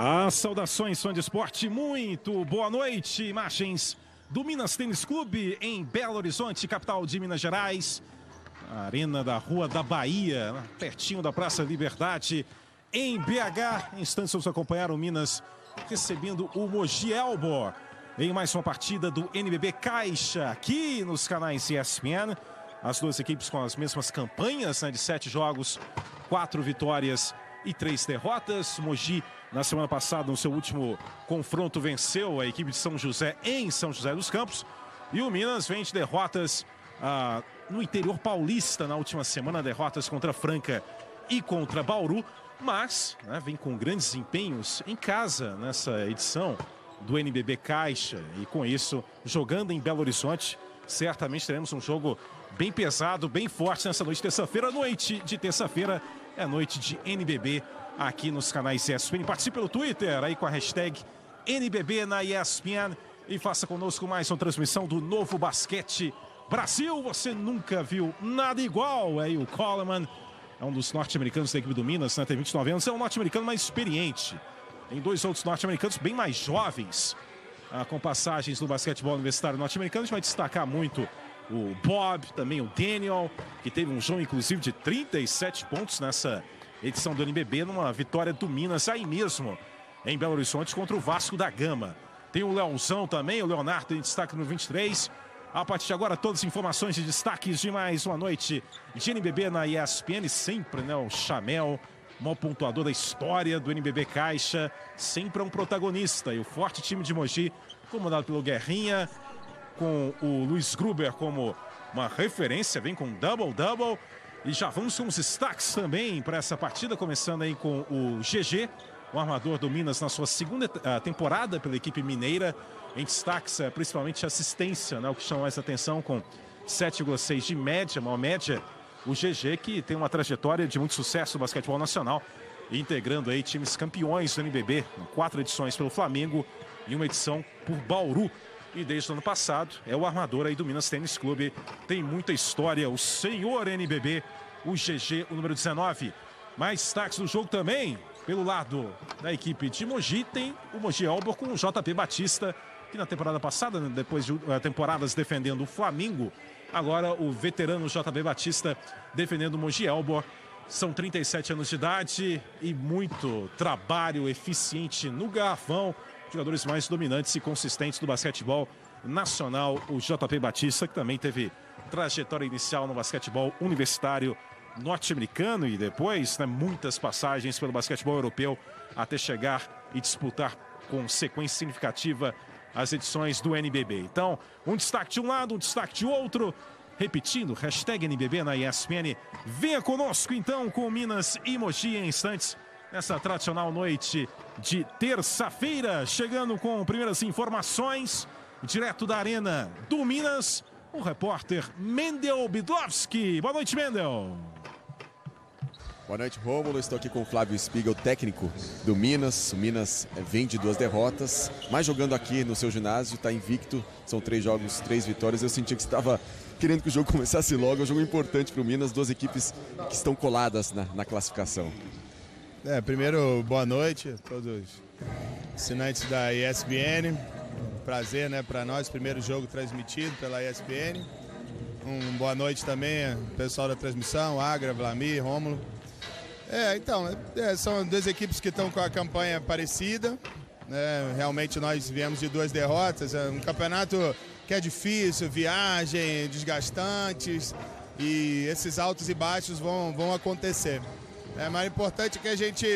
As saudações, fã de esporte, muito boa noite. Imagens do Minas Tênis Clube em Belo Horizonte, capital de Minas Gerais. A arena da Rua da Bahia, pertinho da Praça Liberdade, em BH. Em instantes vamos acompanhar o Minas recebendo o Mogi Elbor em mais uma partida do NBB Caixa, aqui nos canais ESPN. As duas equipes com as mesmas campanhas, de 7 jogos, 4 vitórias e 3 derrotas. Mogi, na semana passada, no seu último confronto, venceu a equipe de São José em São José dos Campos. E o Minas vem de derrotas no interior paulista na última semana, derrotas contra Franca e contra Bauru. Mas vem com grandes empenhos em casa nessa edição do NBB Caixa. E com isso, jogando em Belo Horizonte, certamente teremos um jogo bem pesado, bem forte nessa noite de terça-feira. Noite de terça-feira é noite de NBB aqui nos canais ESPN. Participe pelo Twitter aí com a hashtag NBB na ESPN e faça conosco mais uma transmissão do Novo Basquete Brasil. Você nunca viu nada igual. Aí o Coleman é um dos norte-americanos da equipe do Minas, tem 29 anos, é um norte-americano mais experiente. Tem dois outros norte-americanos bem mais jovens, com passagens no basquetebol universitário norte-americano. A gente vai destacar muito o Bob, também o Daniel, que teve um jogo inclusive de 37 pontos nessa edição do NBB, numa vitória do Minas aí mesmo, em Belo Horizonte, contra o Vasco da Gama. Tem o Leozão também, o Leonardo em destaque no 23. A partir de agora, todas as informações e destaques de mais uma noite de NBB na ESPN. Sempre, o Chamel, o maior pontuador da história do NBB Caixa, sempre é um protagonista. E o forte time de Mogi, comandado pelo Guerrinha, com o Luiz Gruber como uma referência, vem com double-double. E já vamos com os destaques também para essa partida, começando aí com o GG, o armador do Minas na sua segunda temporada pela equipe mineira. Em destaques, principalmente assistência, o que chama mais atenção, com 7,6 de média, maior média. O GG, que tem uma trajetória de muito sucesso no basquetebol nacional, integrando aí times campeões do NBB, 4 edições pelo Flamengo e uma edição por Bauru. E desde o ano passado é o armador aí do Minas Tênis Clube. Tem muita história, o senhor NBB, o GG, o número 19. Mais destaques do jogo também, pelo lado da equipe de Mogi, tem o Mogi Elbor com o JP Batista, que na temporada passada, depois de temporadas defendendo o Flamengo, agora o veterano JP Batista defendendo o Mogi Elbor. São 37 anos de idade e muito trabalho eficiente no garrafão. Jogadores mais dominantes e consistentes do basquetebol nacional, o JP Batista, que também teve trajetória inicial no basquetebol universitário norte-americano e depois muitas passagens pelo basquetebol europeu até chegar e disputar com sequência significativa as edições do NBB. Então, um destaque de um lado, um destaque de outro. Repetindo, hashtag NBB na ESPN. Venha conosco então com Minas e Mogi em instantes, nessa tradicional noite de terça-feira. Chegando com primeiras informações, direto da Arena do Minas, o repórter Mendel Bidlowski. Boa noite, Mendel. Boa noite, Rômulo. Estou aqui com o Flávio Spiga, o técnico do Minas. O Minas vem de 2 derrotas, mas jogando aqui no seu ginásio, está invicto. São 3 jogos, 3 vitórias. Eu senti que você estava querendo que o jogo começasse logo. É um jogo importante para o Minas, 2 equipes que estão coladas na classificação. Primeiro, boa noite a todos os assinantes da ESPN. Prazer, para nós, primeiro jogo transmitido pela ESPN. Boa noite também ao pessoal da transmissão, Agra, Vlamir, Rômulo. São 2 equipes que estão com a campanha parecida. Realmente nós viemos de 2 derrotas. É um campeonato que é difícil, viagem, desgastantes, e esses altos e baixos vão acontecer. Mas o importante é que a gente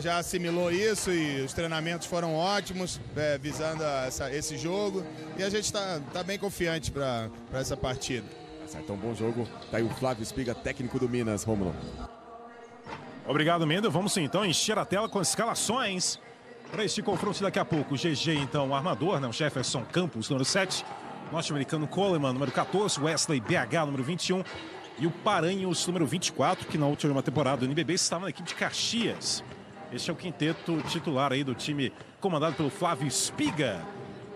já assimilou isso e os treinamentos foram ótimos, visando esse jogo, e a gente está bem confiante para essa partida. Então, bom jogo. Tá aí o Flávio Spiga, técnico do Minas, Rômulo. Obrigado, Mendel. Vamos então encher a tela com as escalações para este confronto daqui a pouco. O GG, então, o armador, o Jefferson Campos, número 7. Norte-americano Coleman, número 14. Wesley BH, número 21. E o Paranhos, número 24, que na última temporada do NBB estava na equipe de Caxias. Este é o quinteto titular aí do time comandado pelo Flávio Spiga,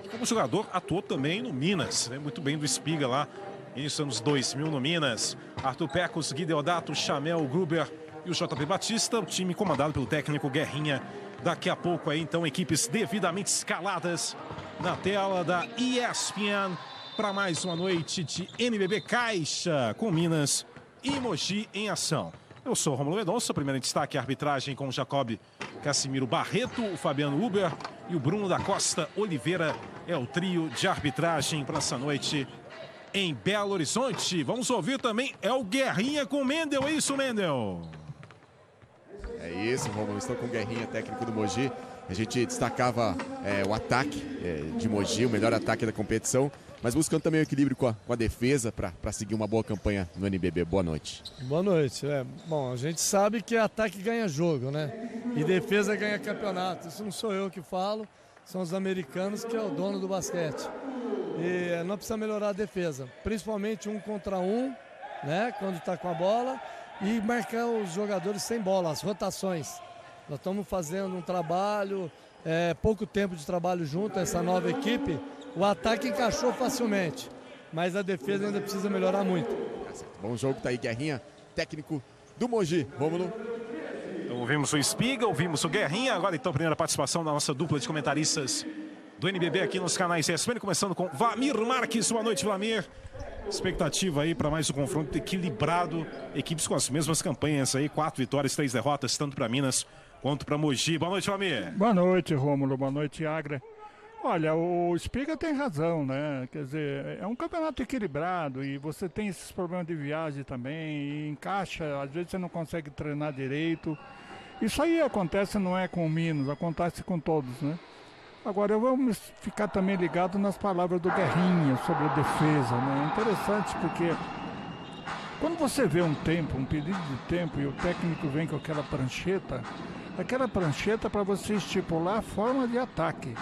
que como jogador atuou também no Minas. Muito bem do Spiga lá, início dos anos 2000 no Minas. Arthur Pecos, Gui Deodato, Chamel, Gruber e o JP Batista, o time comandado pelo técnico Guerrinha, Daqui a pouco aí, então, equipes devidamente escaladas na tela da ESPN para mais uma noite de NBB Caixa com Minas e Mogi em ação. Eu sou Romulo Mendonça, primeiro em destaque a arbitragem com o Jacob Casimiro Barreto, o Fabiano Uber e o Bruno da Costa Oliveira é o trio de arbitragem para essa noite em Belo Horizonte. Vamos ouvir também, é o Guerrinha com o Mendel, é isso, Mendel? É isso, Romulo, estou com o Guerrinha, técnico do Mogi. A gente destacava o ataque de Mogi, o melhor ataque da competição, mas buscando também o equilíbrio com a defesa para seguir uma boa campanha no NBB. Boa noite. Boa noite. Bom, a gente sabe que ataque ganha jogo, né? E defesa ganha campeonato. Isso não sou eu que falo, são os americanos, que é o dono do basquete. E não precisa melhorar a defesa, principalmente 1 contra 1, né? Quando está com a bola, e marcar os jogadores sem bola, as rotações. Nós estamos fazendo um trabalho, pouco tempo de trabalho junto, essa nova equipe. O ataque encaixou facilmente, mas a defesa ainda precisa melhorar muito. Bom jogo, tá aí Guerrinha, técnico do Mogi. Rômulo. Ouvimos o Espiga, ouvimos o Guerrinha, agora então a primeira participação da nossa dupla de comentaristas do NBB aqui nos canais ESPN, começando com Vlamir Marques. Boa noite, Vlamir. Expectativa aí para mais um confronto equilibrado, equipes com as mesmas campanhas aí, 4 vitórias, 3 derrotas, tanto para Minas quanto para Mogi. Boa noite, Vlamir. Boa noite, Rômulo. Boa noite, Agra. Olha, o Espiga tem razão, né? Quer dizer, é um campeonato equilibrado e você tem esses problemas de viagem também, e encaixa, às vezes você não consegue treinar direito. Isso aí acontece, não é com o Minas, acontece com todos, né? Agora, eu vou ficar também ligado nas palavras do Guerrinha sobre a defesa, né? É interessante porque quando você vê um pedido de tempo e o técnico vem com aquela prancheta para você estipular a forma de ataque,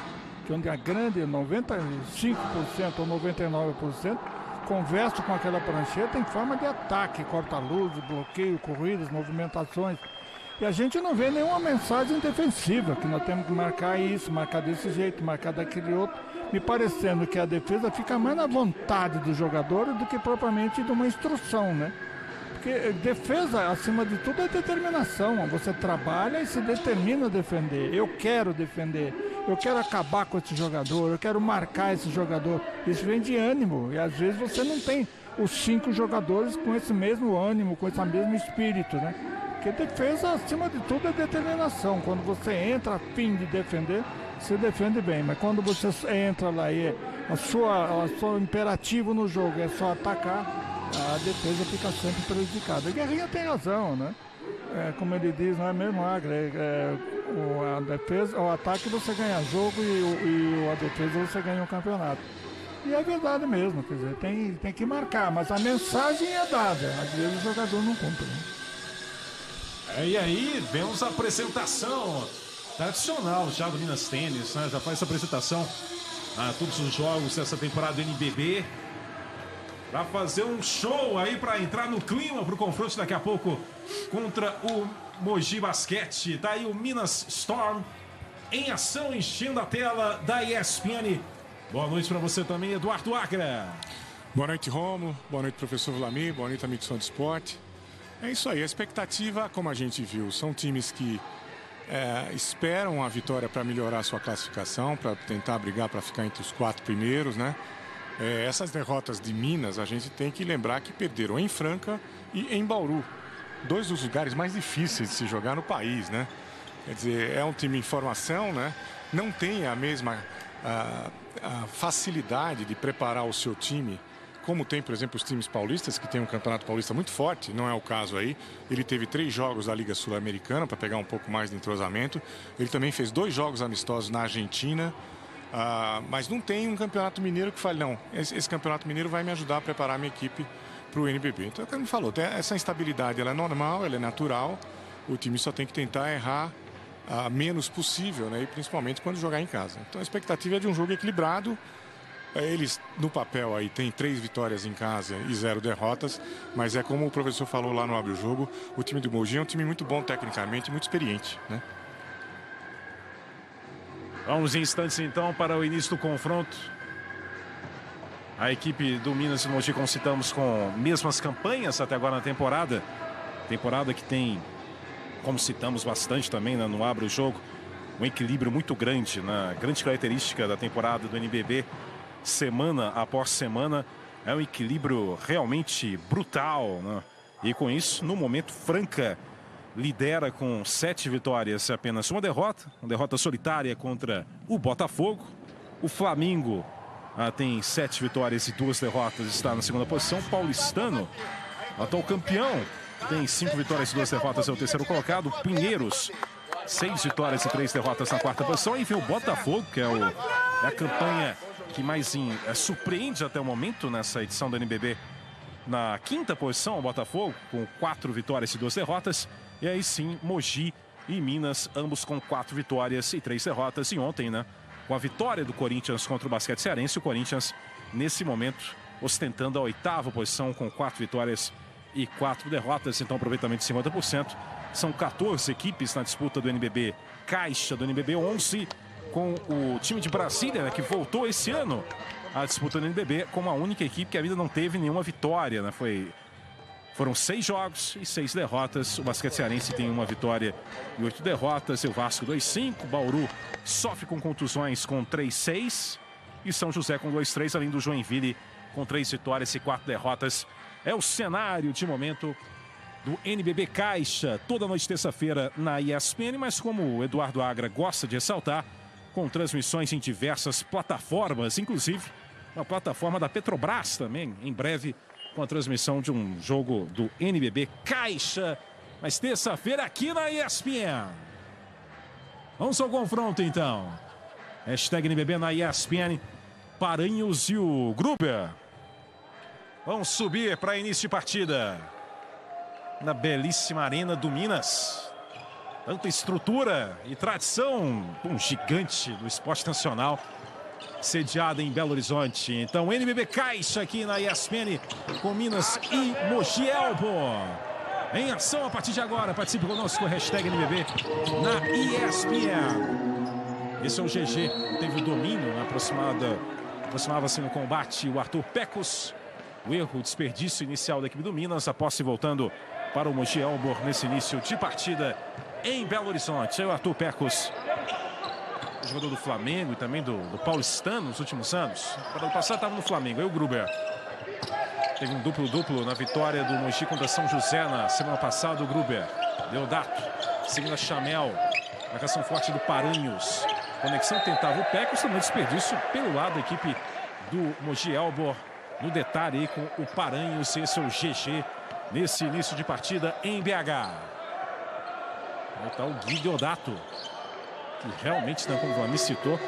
que onde a grande 95% ou 99% conversa com aquela prancheta em forma de ataque, corta-luz, bloqueio, corridas, movimentações. E a gente não vê nenhuma mensagem defensiva, que nós temos que marcar isso, marcar desse jeito, marcar daquele outro, me parecendo que a defesa fica mais na vontade dos jogadores do que propriamente de uma instrução, né? Porque defesa, acima de tudo, é determinação. Você trabalha e se determina a defender. Eu quero defender, eu quero acabar com esse jogador, eu quero marcar esse jogador. Isso vem de ânimo, e às vezes você não tem os 5 jogadores com esse mesmo ânimo, com esse mesmo espírito, né? Porque defesa, acima de tudo, é determinação. Quando você entra a fim de defender, você defende bem. Mas quando você entra lá e o seu imperativo no jogo é só atacar, a defesa fica sempre prejudicada. A Guerrinha tem razão, né? Como ele diz, não é mesmo, Agra? A defesa, o ataque você ganha jogo e a defesa você ganha o campeonato. E é verdade mesmo, quer dizer, tem que marcar, mas a mensagem é dada. Às vezes o jogador não cumpre, né? E aí, vemos a apresentação tradicional já do Minas Tênis, né? Já faz essa apresentação a todos os jogos dessa temporada do NBB. Para fazer um show aí, para entrar no clima para o confronto daqui a pouco contra o Mogi Basquete. Tá aí o Minas Storm em ação, enchendo a tela da ESPN. Boa noite para você também, Eduardo Agra. Boa noite, Romulo. Boa noite, professor Vlamir. Boa noite, amigos do esporte. É isso aí, a expectativa, como a gente viu, são times que esperam a vitória para melhorar a sua classificação, para tentar brigar para ficar entre os 4 primeiros, né? Essas derrotas de Minas, a gente tem que lembrar que perderam em Franca e em Bauru. 2 dos lugares mais difíceis de se jogar no país, né? Quer dizer, é um time em formação, né? Não tem a mesma a facilidade de preparar o seu time como tem, por exemplo, os times paulistas, que tem um campeonato paulista muito forte, não é o caso aí. Ele teve 3 jogos da Liga Sul-Americana para pegar um pouco mais de entrosamento. Ele também fez 2 jogos amistosos na Argentina, mas não tem um campeonato mineiro que fale, não, esse campeonato mineiro vai me ajudar a preparar a minha equipe para o NBB. Então, como ele falou, essa instabilidade ela é normal, ela é natural, o time só tem que tentar errar menos possível, né? E principalmente quando jogar em casa. Então a expectativa é de um jogo equilibrado. Eles, no papel, aí tem 3 vitórias em casa e 0 derrotas, mas é como o professor falou lá no Abre o Jogo, o time do Mogi é um time muito bom tecnicamente, muito experiente, né? Vamos em instantes, então, para o início do confronto. A equipe do Minas e Mogi, como citamos, com mesmas campanhas até agora na temporada. Temporada que tem, como citamos bastante também, né, no Abre o Jogo, um equilíbrio muito grande, na grande característica da temporada do NBB, semana após semana, é um equilíbrio realmente brutal, né? E com isso, no momento, Franca lidera com 7 vitórias e apenas uma derrota solitária contra o Botafogo. O Flamengo tem 7 vitórias e 2 derrotas, está na segunda posição. Paulistano, atual campeão, tem 5 vitórias e 2 derrotas, é o terceiro colocado. Pinheiros, 6 vitórias e 3 derrotas na quarta posição. E vem o Botafogo, que é a campanha que mais surpreende até o momento nessa edição do NBB. Na quinta posição, o Botafogo, com 4 vitórias e 2 derrotas. E aí sim, Mogi e Minas, ambos com 4 vitórias e 3 derrotas. E ontem, né, com a vitória do Corinthians contra o Basquete Cearense, o Corinthians, nesse momento, ostentando a 8ª posição com 4 vitórias e 4 derrotas. Então, aproveitamento de 50%. São 14 equipes na disputa do NBB Caixa, do NBB 11, com o time de Brasília, né, que voltou esse ano à disputa do NBB, como a única equipe que ainda não teve nenhuma vitória, né? Foram 6 jogos e 6 derrotas. O Basquete Cearense tem 1 vitória e 8 derrotas. O Vasco 2-5. Bauru sofre com contusões com 3-6. E São José com 2-3, além do Joinville com 3 vitórias e 4 derrotas. É o cenário de momento do NBB Caixa, toda noite terça-feira na ESPN, mas como o Eduardo Agra gosta de ressaltar, com transmissões em diversas plataformas, inclusive uma plataforma da Petrobras também, em breve, com a transmissão de um jogo do NBB Caixa, mas terça-feira aqui na ESPN. Vamos ao confronto então. Hashtag NBB na ESPN, Paranhos e o Gruber vão subir para início de partida na belíssima Arena do Minas. Tanta estrutura e tradição, um gigante do esporte nacional, sediada em Belo Horizonte. Então, NBB Caixa aqui na ESPN, com Minas e Mogi Elbo em ação a partir de agora. Participe conosco, hashtag NBB na ESPN. Esse é o GG, teve o domínio, aproximava-se no combate o Arthur Pecos. O erro, o desperdício inicial da equipe do Minas, a posse voltando para o Mogi Elbo nesse início de partida em Belo Horizonte. Aí o Arthur Pecos, jogador do Flamengo e também do Paulistano nos últimos anos. No ano passado estava no Flamengo. Aí o Gruber teve um duplo na vitória do Mogi contra São José na semana passada. O Gruber, Deodato, seguindo a Chamel, marcação forte do Paranhos. Conexão tentava o Pecos, também desperdício pelo lado da equipe do Mogi Elbo. No detalhe aí com o Paranhos, esse é o GG nesse início de partida em BH. Aí está o Gui Deodato, que realmente, como o Vlamir citou,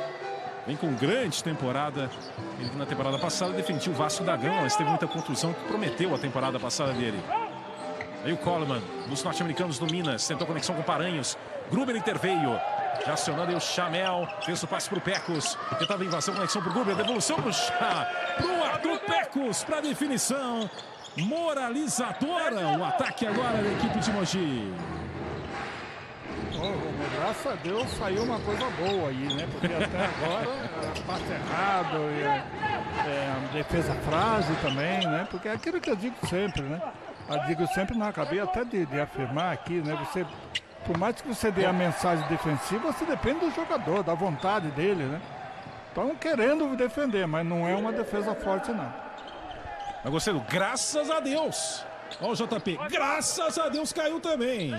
vem com grande temporada. Ele na temporada passada defendia o Vasco da Gama, mas teve muita contusão que prometeu a temporada passada dele. Aí o Coleman, dos norte-americanos do Minas, tentou conexão com o Paranhos. Gruber interveio, já acionando aí o Chamel, fez o passe para o Pecos, tentava invasão, conexão para o Gruber, devolução para o Arthur Pecos, para definição moralizadora. O ataque agora da equipe de Mogi. Graças a Deus saiu uma coisa boa aí, né? Porque até agora passe errado, defesa frágil também, né? Porque é aquilo que eu digo sempre, né? Eu digo sempre, não, acabei até de afirmar aqui, né? Você, por mais que você dê a mensagem defensiva, você depende do jogador, da vontade dele, né? Estão querendo defender, mas não é uma defesa forte, não. Eu gostei do graças a Deus. Olha o JP, graças a Deus caiu também.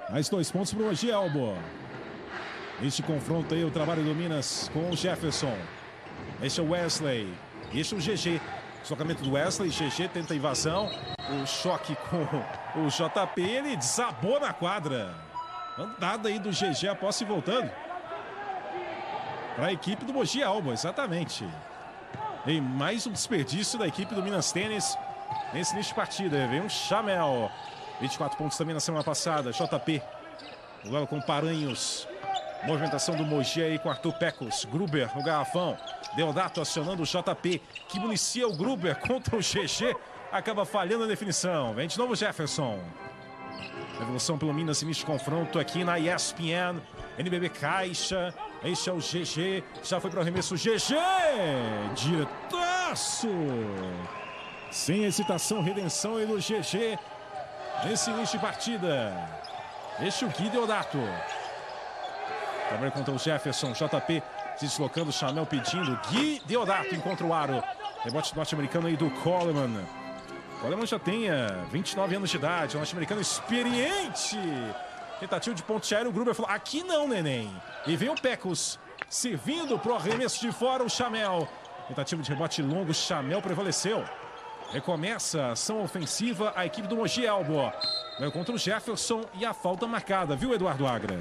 Mais 2 pontos para o Mogi Elbo. Este confronto aí, o trabalho do Minas com o Jefferson. Este é o Wesley. Este é o GG. Deslocamento do Wesley. GG tenta a invasão. O choque com o JP. Ele desabou na quadra. Andada aí do GG, a posse voltando para a equipe do Mogi Elbo, exatamente. E mais um desperdício da equipe do Minas Tênis nesse início de partida. Vem um Chamel. 24 pontos também na semana passada. JP. Agora com Paranhos. Movimentação do Mogi aí com Arthur Pecos. Gruber no garrafão. Deodato acionando o JP, que municia o Gruber contra o GG. Acaba falhando a definição. Vem de novo o Jefferson. Evolução pelo Minas, início de confronto aqui na ESPN. NBB Caixa. Este é o GG. Já foi para o arremesso. GG! Diretaço! Sem hesitação, redenção aí do GG. Nesse início de partida. Este é o Gui Deodato. Trabalha contra o Jefferson. JP se deslocando. Chamel pedindo. Gui Deodato encontra o aro. Rebote norte-americano aí do Coleman. Coleman já tem 29 anos de idade. Norte-americano experiente. Tentativa de ponte aéreo. O Gruber falou: aqui não, neném. E vem o Pecos servindo pro arremesso de fora. O Chamel. Tentativa de rebote longo. Chamel prevaleceu. Recomeça a ação ofensiva a equipe do Mogi Elbo. Vai contra o Jefferson e a falta marcada, viu, Eduardo Agra?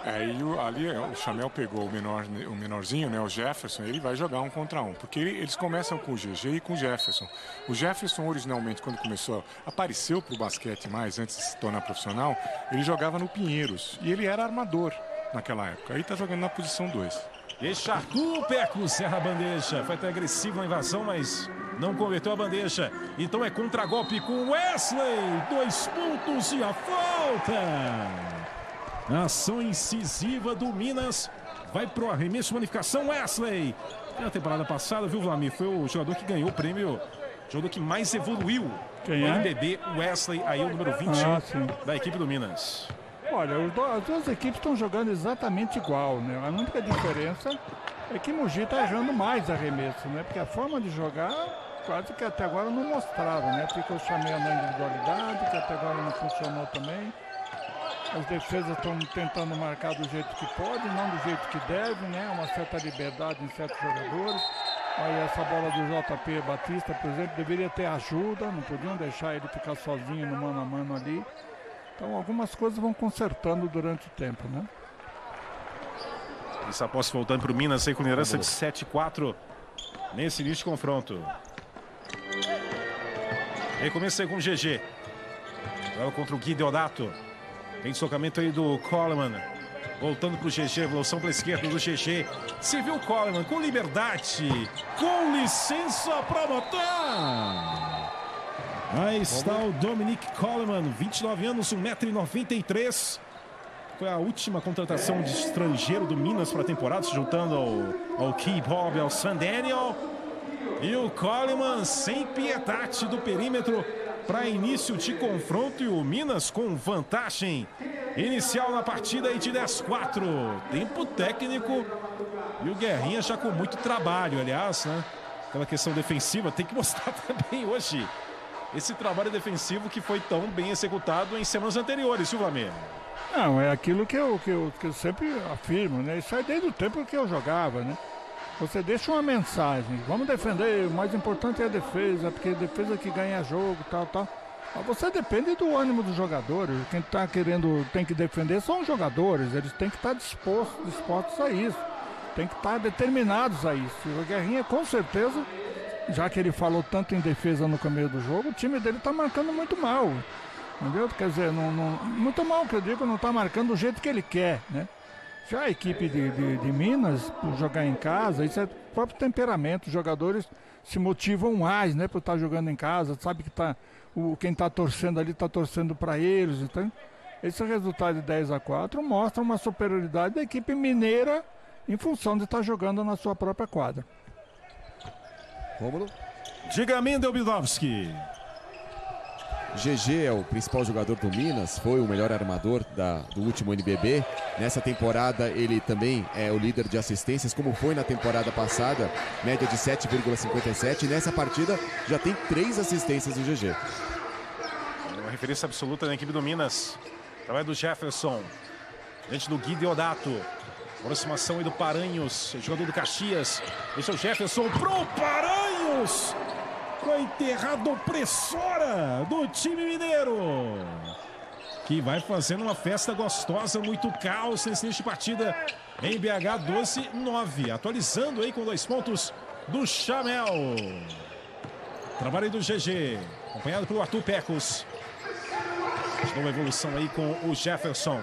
Ali o Chamel pegou o menorzinho, né, o Jefferson, ele vai jogar 1 contra 1, porque eles começam com o GG e com o Jefferson. O Jefferson, originalmente, quando apareceu para o basquete mais, antes de se tornar profissional, ele jogava no Pinheiros, e ele era armador naquela época. Aí tá jogando na posição 2. Deixa Arthur Pecos, erra a bandeja. Foi até agressivo na invasão, mas não converteu a bandeja. Então é contragolpe com Wesley. 2 pontos e a falta. Ação incisiva do Minas. Vai pro arremesso, bonificação, Wesley. Na temporada passada, viu, Vlamir? Foi o jogador que ganhou o prêmio, o jogador que mais evoluiu. Quem no é? NBB, Wesley, aí o número 21 da equipe do Minas. Olha, as duas equipes estão jogando exatamente igual, né? A única diferença é que Mogi está errando mais arremesso, né? Porque a forma de jogar quase que até agora não mostraram, né? Porque eu chamei na individualidade, que até agora não funcionou também. As defesas estão tentando marcar do jeito que pode, não do jeito que deve, né? Uma certa liberdade em certos jogadores. Aí essa bola do JP Batista, por exemplo, deveria ter ajuda, não podiam deixar ele ficar sozinho no mano a mano ali. Então algumas coisas vão consertando durante o tempo, né? Isso após voltando para o Minas aí com liderança de 7-4 nesse início de confronto. Recomeça aí com o GG. Ela contra o Gui Deodato. Tem deslocamento aí do Coleman. Voltando para o GG, evolução para a esquerda do GG. Se viu o Coleman com liberdade. Com licença para matar. Aí está o Dominic Coleman, 29 anos, 1,93 m. Foi a última contratação de estrangeiro do Minas para a temporada, se juntando ao Key Bob, ao San Daniel. E o Coleman sem piedade do perímetro para início de confronto. E o Minas com vantagem inicial na partida aí de 10-4. Tempo técnico. E o Guerrinha já com muito trabalho, aliás, né? Aquela questão defensiva tem que mostrar também hoje esse trabalho defensivo que foi tão bem executado em semanas anteriores, viu, Vlamir? Não, é aquilo que eu sempre afirmo, né? Isso é desde o tempo que eu jogava, né? Você deixa uma mensagem, vamos defender, o mais importante é a defesa, porque a defesa que ganha jogo, tal. Mas você depende do ânimo dos jogadores. Quem está querendo, tem que defender são os jogadores, eles têm que estar dispostos a isso, tem que estar determinados a isso. E o Guerrinha, com certeza, já que ele falou tanto em defesa no começo do jogo, o time dele está marcando muito mal. Entendeu? Quer dizer, muito mal que eu digo, não está marcando do jeito que ele quer, né? Já a equipe de Minas, por jogar em casa, isso é o próprio temperamento. Os jogadores se motivam mais, né? Por estar jogando em casa, sabe que quem está torcendo ali está torcendo para eles. Então, esse resultado de 10-4 mostra uma superioridade da equipe mineira em função de estar jogando na sua própria quadra. Rômulo? Diga, Mendel Bidowski. GG é o principal jogador do Minas, foi o melhor armador do último NBB. Nessa temporada ele também é o líder de assistências, como foi na temporada passada, média de 7,57. E nessa partida já tem 3 assistências do GG. Uma referência absoluta na equipe do Minas. Trabalho do Jefferson, diante do Gui Deodato. Aproximação aí do Paranhos, jogador do Caxias. Esse é o Jefferson pro Paranhos. Com a enterrada opressora do time mineiro, que vai fazendo uma festa gostosa, muito caos nesse início de partida em BH. 12-9, atualizando aí com 2 pontos do Chamel. Trabalho aí do GG, acompanhado pelo Arthur Pecos. Uma evolução aí com o Jefferson.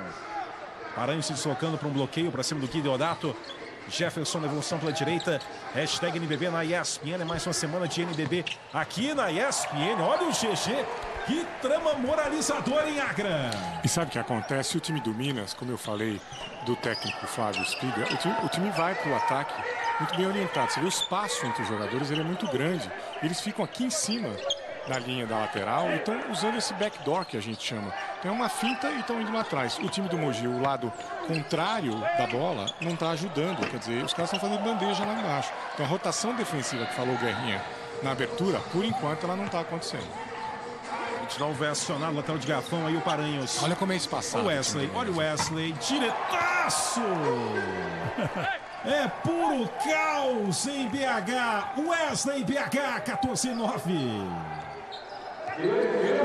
Paranhos se deslocando para um bloqueio para cima do Gui Deodato. Jefferson na evolução pela direita. Hashtag NBB na ESPN. É mais uma semana de NBB aqui na ESPN. Olha o GG. Que trama moralizadora em Agra. E sabe o que acontece? O time do Minas, como eu falei do técnico Flávio Spiga, o time vai para o ataque muito bem orientado. Você vê o espaço entre os jogadores, ele é muito grande. Eles ficam aqui em cima na linha da lateral e estão usando esse backdoor que a gente chama. Então é uma finta e estão indo lá atrás. O time do Mogi, o lado contrário da bola, não está ajudando. Quer dizer, os caras estão fazendo bandeja lá embaixo. Então a rotação defensiva que falou o Guerrinha na abertura, por enquanto ela não está acontecendo. De novo vai acionar o lateral de garrafão aí o Paranhos. Olha como é espaçado. O Wesley, olha o Wesley, diretaço! É puro caos em BH. Wesley BH 14-9.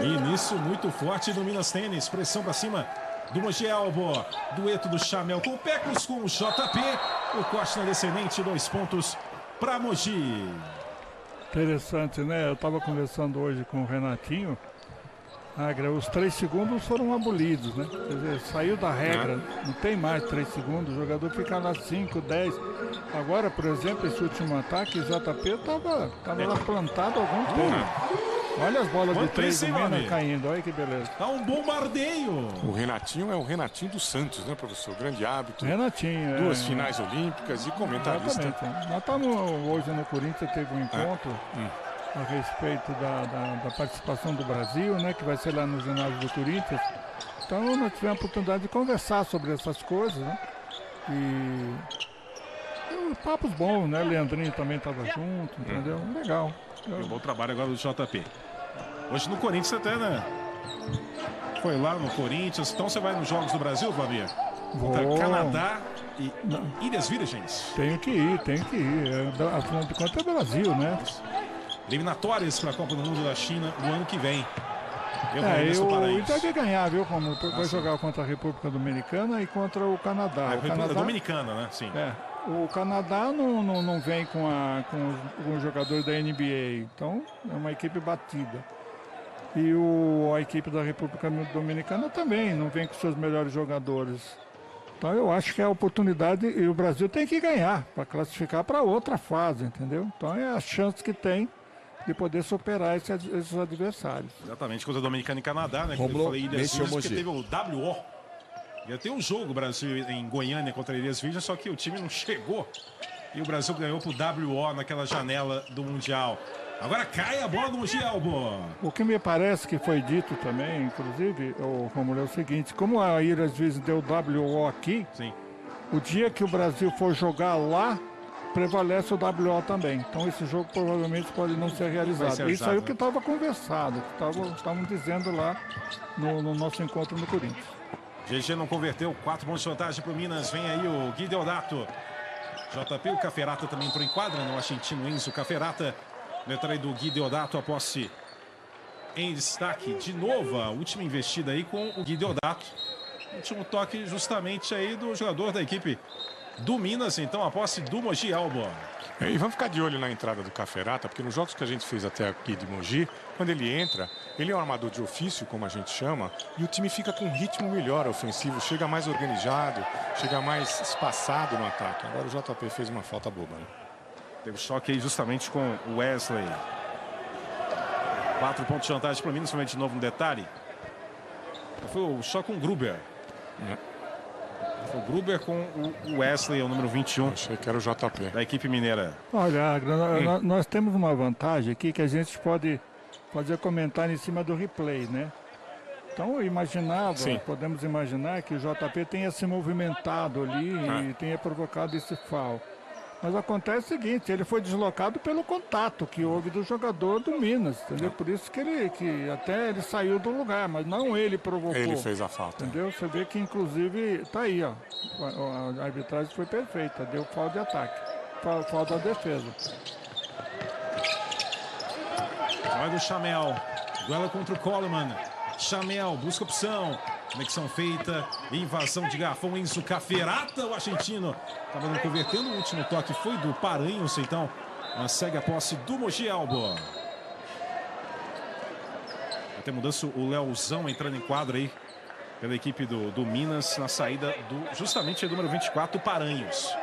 Início muito forte do Minas Tênis. Pressão para cima do Mogi Elbo. Dueto do Chamel com o Pecos com o JP. O corte na descendente, 2 pontos para Mogi. Interessante, né? Eu estava conversando hoje com o Renatinho. Agra, os 3 segundos foram abolidos, né? Quer dizer, saiu da regra, não tem mais 3 segundos, o jogador fica lá 5, 10. Agora, por exemplo, esse último ataque, o JP estava lá plantado há algum tempo. Olha as bolas de 3 do Minas caindo, olha que beleza. Tá um bombardeio. O Renatinho é o Renatinho dos Santos, né, professor? Grande hábito. Renatinho. 2 finais olímpicas e comentarista. Exatamente. Nós estamos hoje no Corinthians, teve um encontro a respeito da participação do Brasil, né, que vai ser lá no ginásio do Corinthians. Então nós tivemos a oportunidade de conversar sobre essas coisas, né? E papos bons, né? Leandrinho também estava junto, entendeu? Legal. Um bom trabalho agora do JP. Hoje no Corinthians até, né? Foi lá no Corinthians. Então você vai nos Jogos do Brasil, Flavia? Contra Canadá e Ilhas Virgens. Tenho que ir. Afinal de contas é Brasil, né? Eliminatórias para a Copa do Mundo da China no ano que vem. O deve ganhar, viu? Como vai jogar contra a República Dominicana e contra o Canadá. A República Dominicana, né? Sim. O Canadá não vem com os jogadores da NBA, então é uma equipe batida. E a equipe da República Dominicana também não vem com seus melhores jogadores. Então eu acho que é a oportunidade e o Brasil tem que ganhar para classificar para outra fase, entendeu? Então é a chance que tem de poder superar esses adversários. Exatamente, contra a Dominicana e Canadá, né? Como eu falei, Ilhas Virgens, que teve o WO. Ia ter um jogo Brasil em Goiânia contra Ilhas Virgens, só que o time não chegou. E o Brasil ganhou pro WO naquela janela do Mundial. Agora cai a bola do Mogi Elbo. O que me parece que foi dito também, inclusive, Romulo, é o seguinte: como a Ilhas Virgens deu WO aqui, sim, o dia que o Brasil for jogar lá, prevalece o WO também. Então esse jogo provavelmente pode não ser realizado. Isso aí é o que estava conversado, que estavam dizendo lá no nosso encontro no Corinthians. GG não converteu, 4 pontos de vantagem para o Minas. Vem aí o Gui Deodato. JP, o Caferata também entrou em quadra, no argentino Enzo Caferata. Letra aí do Gui Deodato, a posse em destaque. De novo, a última investida aí com o Gui Deodato. Último toque justamente aí do jogador da equipe do Minas, então a posse do Mogi Elbo. E vamos ficar de olho na entrada do Caferata, porque nos jogos que a gente fez até aqui de Mogi, quando ele entra, ele é um armador de ofício, como a gente chama, e o time fica com um ritmo melhor ofensivo, chega mais organizado, chega mais espaçado no ataque. Agora o JP fez uma falta boba, né? Teve choque aí justamente com o Wesley. 4 pontos de vantagem para o Minas, somente de novo um detalhe. Foi o choque com o Gruber. Foi o Gruber com o Wesley, o número 21. Achei que era o JP. Da equipe mineira. Olha, nós temos uma vantagem aqui que a gente pode fazer comentário em cima do replay, né? Então podemos imaginar que o JP tenha se movimentado ali e tenha provocado esse foul. Mas acontece o seguinte, ele foi deslocado pelo contato que houve do jogador do Minas, entendeu? Por isso que ele saiu do lugar, mas não ele provocou. Ele fez a falta. Entendeu? Você vê que inclusive tá aí, ó. A arbitragem foi perfeita, deu falta de ataque, falta da defesa. Vai do Chamel, duelo contra o Coleman. Chamel busca opção. Conexão feita, invasão de garrafão, Enzo Caferata, o argentino. Estava não convertendo, o último toque foi do Paranhos, então segue a posse do Mogi Elbo. Até mudança, o Leozão entrando em quadra aí pela equipe do Minas, na saída justamente do número 24, o Paranhos.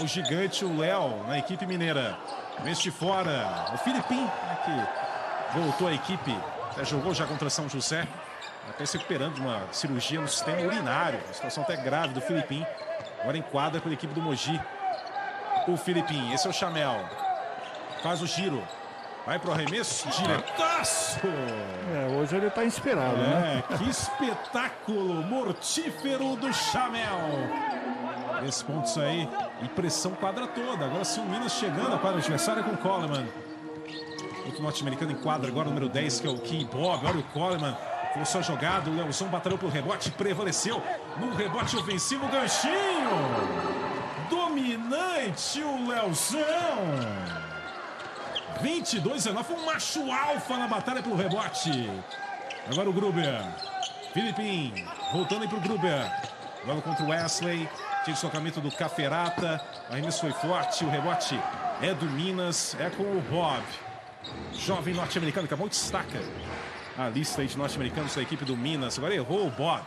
O gigante, o Léo, na equipe mineira. Vence de fora, o Filipim, que voltou à equipe, jogou já contra São José. Até se recuperando de uma cirurgia no sistema urinário. A situação até grave do Filipim. Agora em quadra pela equipe do Mogi. O Filipim, esse é o Chamel. Faz o giro. Vai pro arremesso, diretaço. Hoje ele tá inspirado, né? Que espetáculo mortífero do Chamel. 10 pontos aí e pressão quadra toda. Agora sim o Minas chegando a quadra adversária com o Coleman. Outro norte-americano em quadra agora, número 10, que é o Kim Bob. Olha o Coleman. Foi só jogado, o Leozão batalhou pro rebote, prevaleceu no rebote ofensivo, ganchinho. Dominante o Leozão. 22-19, foi um macho alfa na batalha pelo rebote. Agora o Gruber. Filipim, voltando aí pro Gruber. Logo contra o Wesley. Tinha deslocamento do Caferata. O arremesso foi forte, o rebote é do Minas, é com o Bob. Jovem norte-americano, acabou de destaca a lista aí de norte-americanos da equipe do Minas. Agora errou o Bob.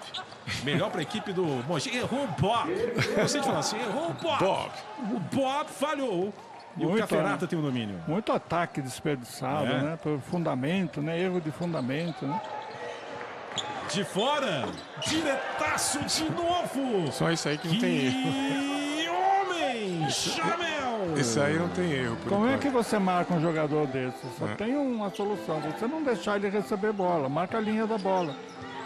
Melhor para a equipe do Mogi. Errou o Bob. Você de falar assim, errou o Bob. O Bob falhou. E o Caferata tem o domínio. Muito ataque desperdiçado, né? Por fundamento, né? Erro de fundamento, né? De fora, diretaço de novo. Só isso aí que não tem erro. Que homem! Chamel! Esse aí não tem erro. Como é que você marca um jogador desse? Só tem uma solução. Você não deixar ele receber bola. Marca a linha da bola.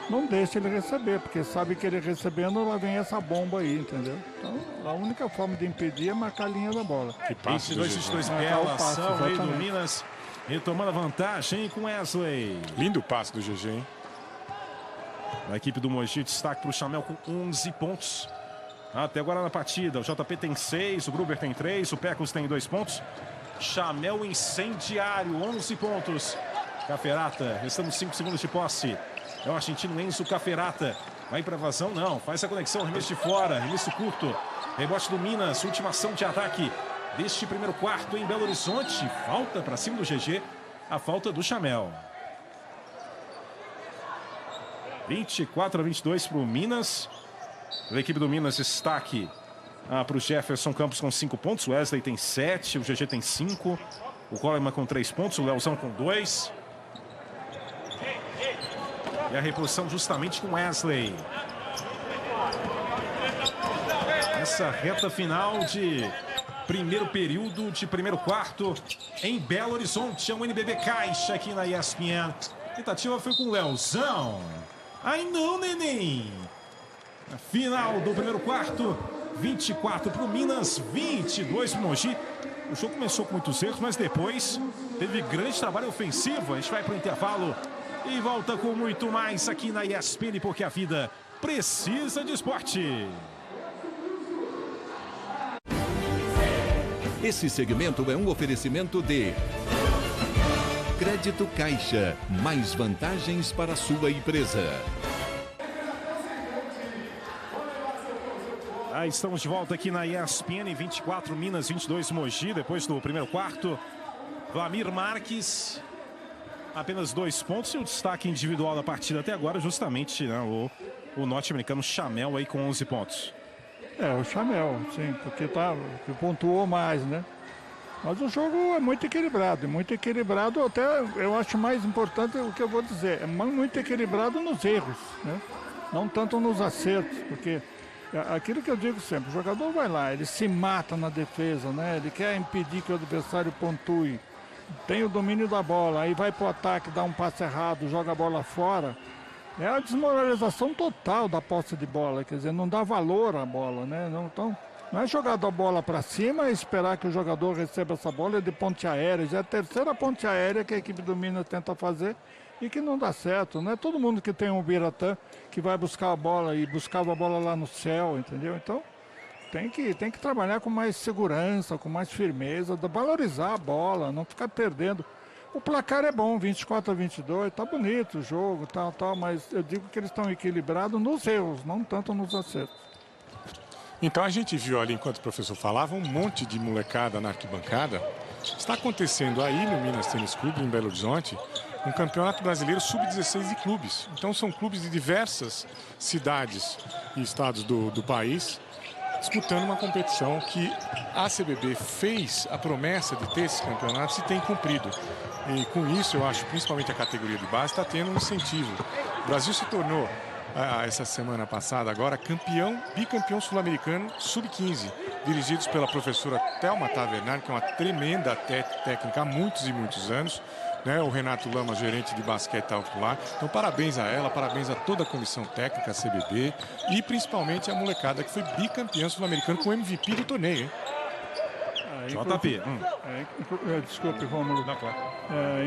Não deixa ele receber, porque sabe que ele recebendo, lá vem essa bomba aí, entendeu? Então, a única forma de impedir é marcar a linha da bola. Que passe 22-22, bela ação aí do Minas. Retomando a vantagem com Wesley. Lindo passe do GG, hein? A equipe do Mogi, destaque para o Chamel com 11 pontos. Até agora na partida, o JP tem 6, o Gruber tem 3, o Pecos tem 2 pontos. Chamel incendiário, 11 pontos. Caferata, restando 5 segundos de posse. É o argentino Enzo Caferata. Vai para vazão, não. Faz a conexão, arremesso de fora, arremesso curto. Rebote do Minas, última ação de ataque deste primeiro quarto em Belo Horizonte. Falta para cima do GG, a falta do Chamel. 24-22 para o Minas. A equipe do Minas, destaque para o Jefferson Campos com 5 pontos. O Wesley tem 7, o GG tem 5. O Coleman com 3 pontos, o Leozão com 2. E a reposição justamente com Wesley. Essa reta final de primeiro período, de primeiro quarto em Belo Horizonte. É um NBB Caixa aqui na ESPN. A tentativa foi com o Leozão. Ai não, neném. A final do primeiro quarto, 24 para o Minas, 22 para o Mogi. O jogo começou com muitos erros, mas depois teve grande trabalho ofensivo. A gente vai para o intervalo e volta com muito mais aqui na ESPN, porque a vida precisa de esporte. Esse segmento é um oferecimento de Crédito Caixa. Mais vantagens para a sua empresa. Estamos de volta aqui na ESPN, 24 Minas, 22 Mogi, depois do primeiro quarto. Vlamir Marques, apenas 2 pontos, e o destaque individual da partida até agora, justamente, né, o norte-americano Chamel aí com 11 pontos. O Chamel, sim, porque que pontuou mais, né? Mas o jogo é muito equilibrado, até eu acho mais importante o que eu vou dizer, é muito equilibrado nos erros, né? Não tanto nos acertos, porque aquilo que eu digo sempre, o jogador vai lá, ele se mata na defesa, né? Ele quer impedir que o adversário pontue, tem o domínio da bola, aí vai pro ataque, dá um passe errado, joga a bola fora. É a desmoralização total da posse de bola, quer dizer, não dá valor à bola, né? Então, não é jogar a bola para cima e esperar que o jogador receba essa bola de ponte aérea. Já é a terceira ponte aérea que a equipe do Minas tenta fazer e que não dá certo. Não é todo mundo que tem um Biratã que vai buscar a bola e buscava a bola lá no céu, entendeu? Então, tem que trabalhar com mais segurança, com mais firmeza, valorizar a bola, não ficar perdendo. O placar é bom, 24-22, tá bonito o jogo, tal, mas eu digo que eles estão equilibrados nos erros, não tanto nos acertos. Então a gente viu ali, enquanto o professor falava, um monte de molecada na arquibancada. Está acontecendo aí no Minas Tênis Clube, em Belo Horizonte, um campeonato brasileiro sub-16 de clubes. Então são clubes de diversas cidades e estados do país, disputando uma competição que a CBB fez a promessa de ter esses campeonatos e tem cumprido. E com isso, eu acho, principalmente a categoria de base, está tendo um incentivo. O Brasil se tornou, essa semana passada agora, bicampeão sul-americano sub-15. dirigidos pela professora Thelma Tavernari, que é uma tremenda técnica há muitos e muitos anos. Né? O Renato Lamas, gerente de basquete, está lá. Então, parabéns a ela, parabéns a toda a comissão técnica, a CBB, e principalmente a molecada que foi bicampeã sul-americana com o MVP do torneio, hein? JP. Desculpe, Rômulo.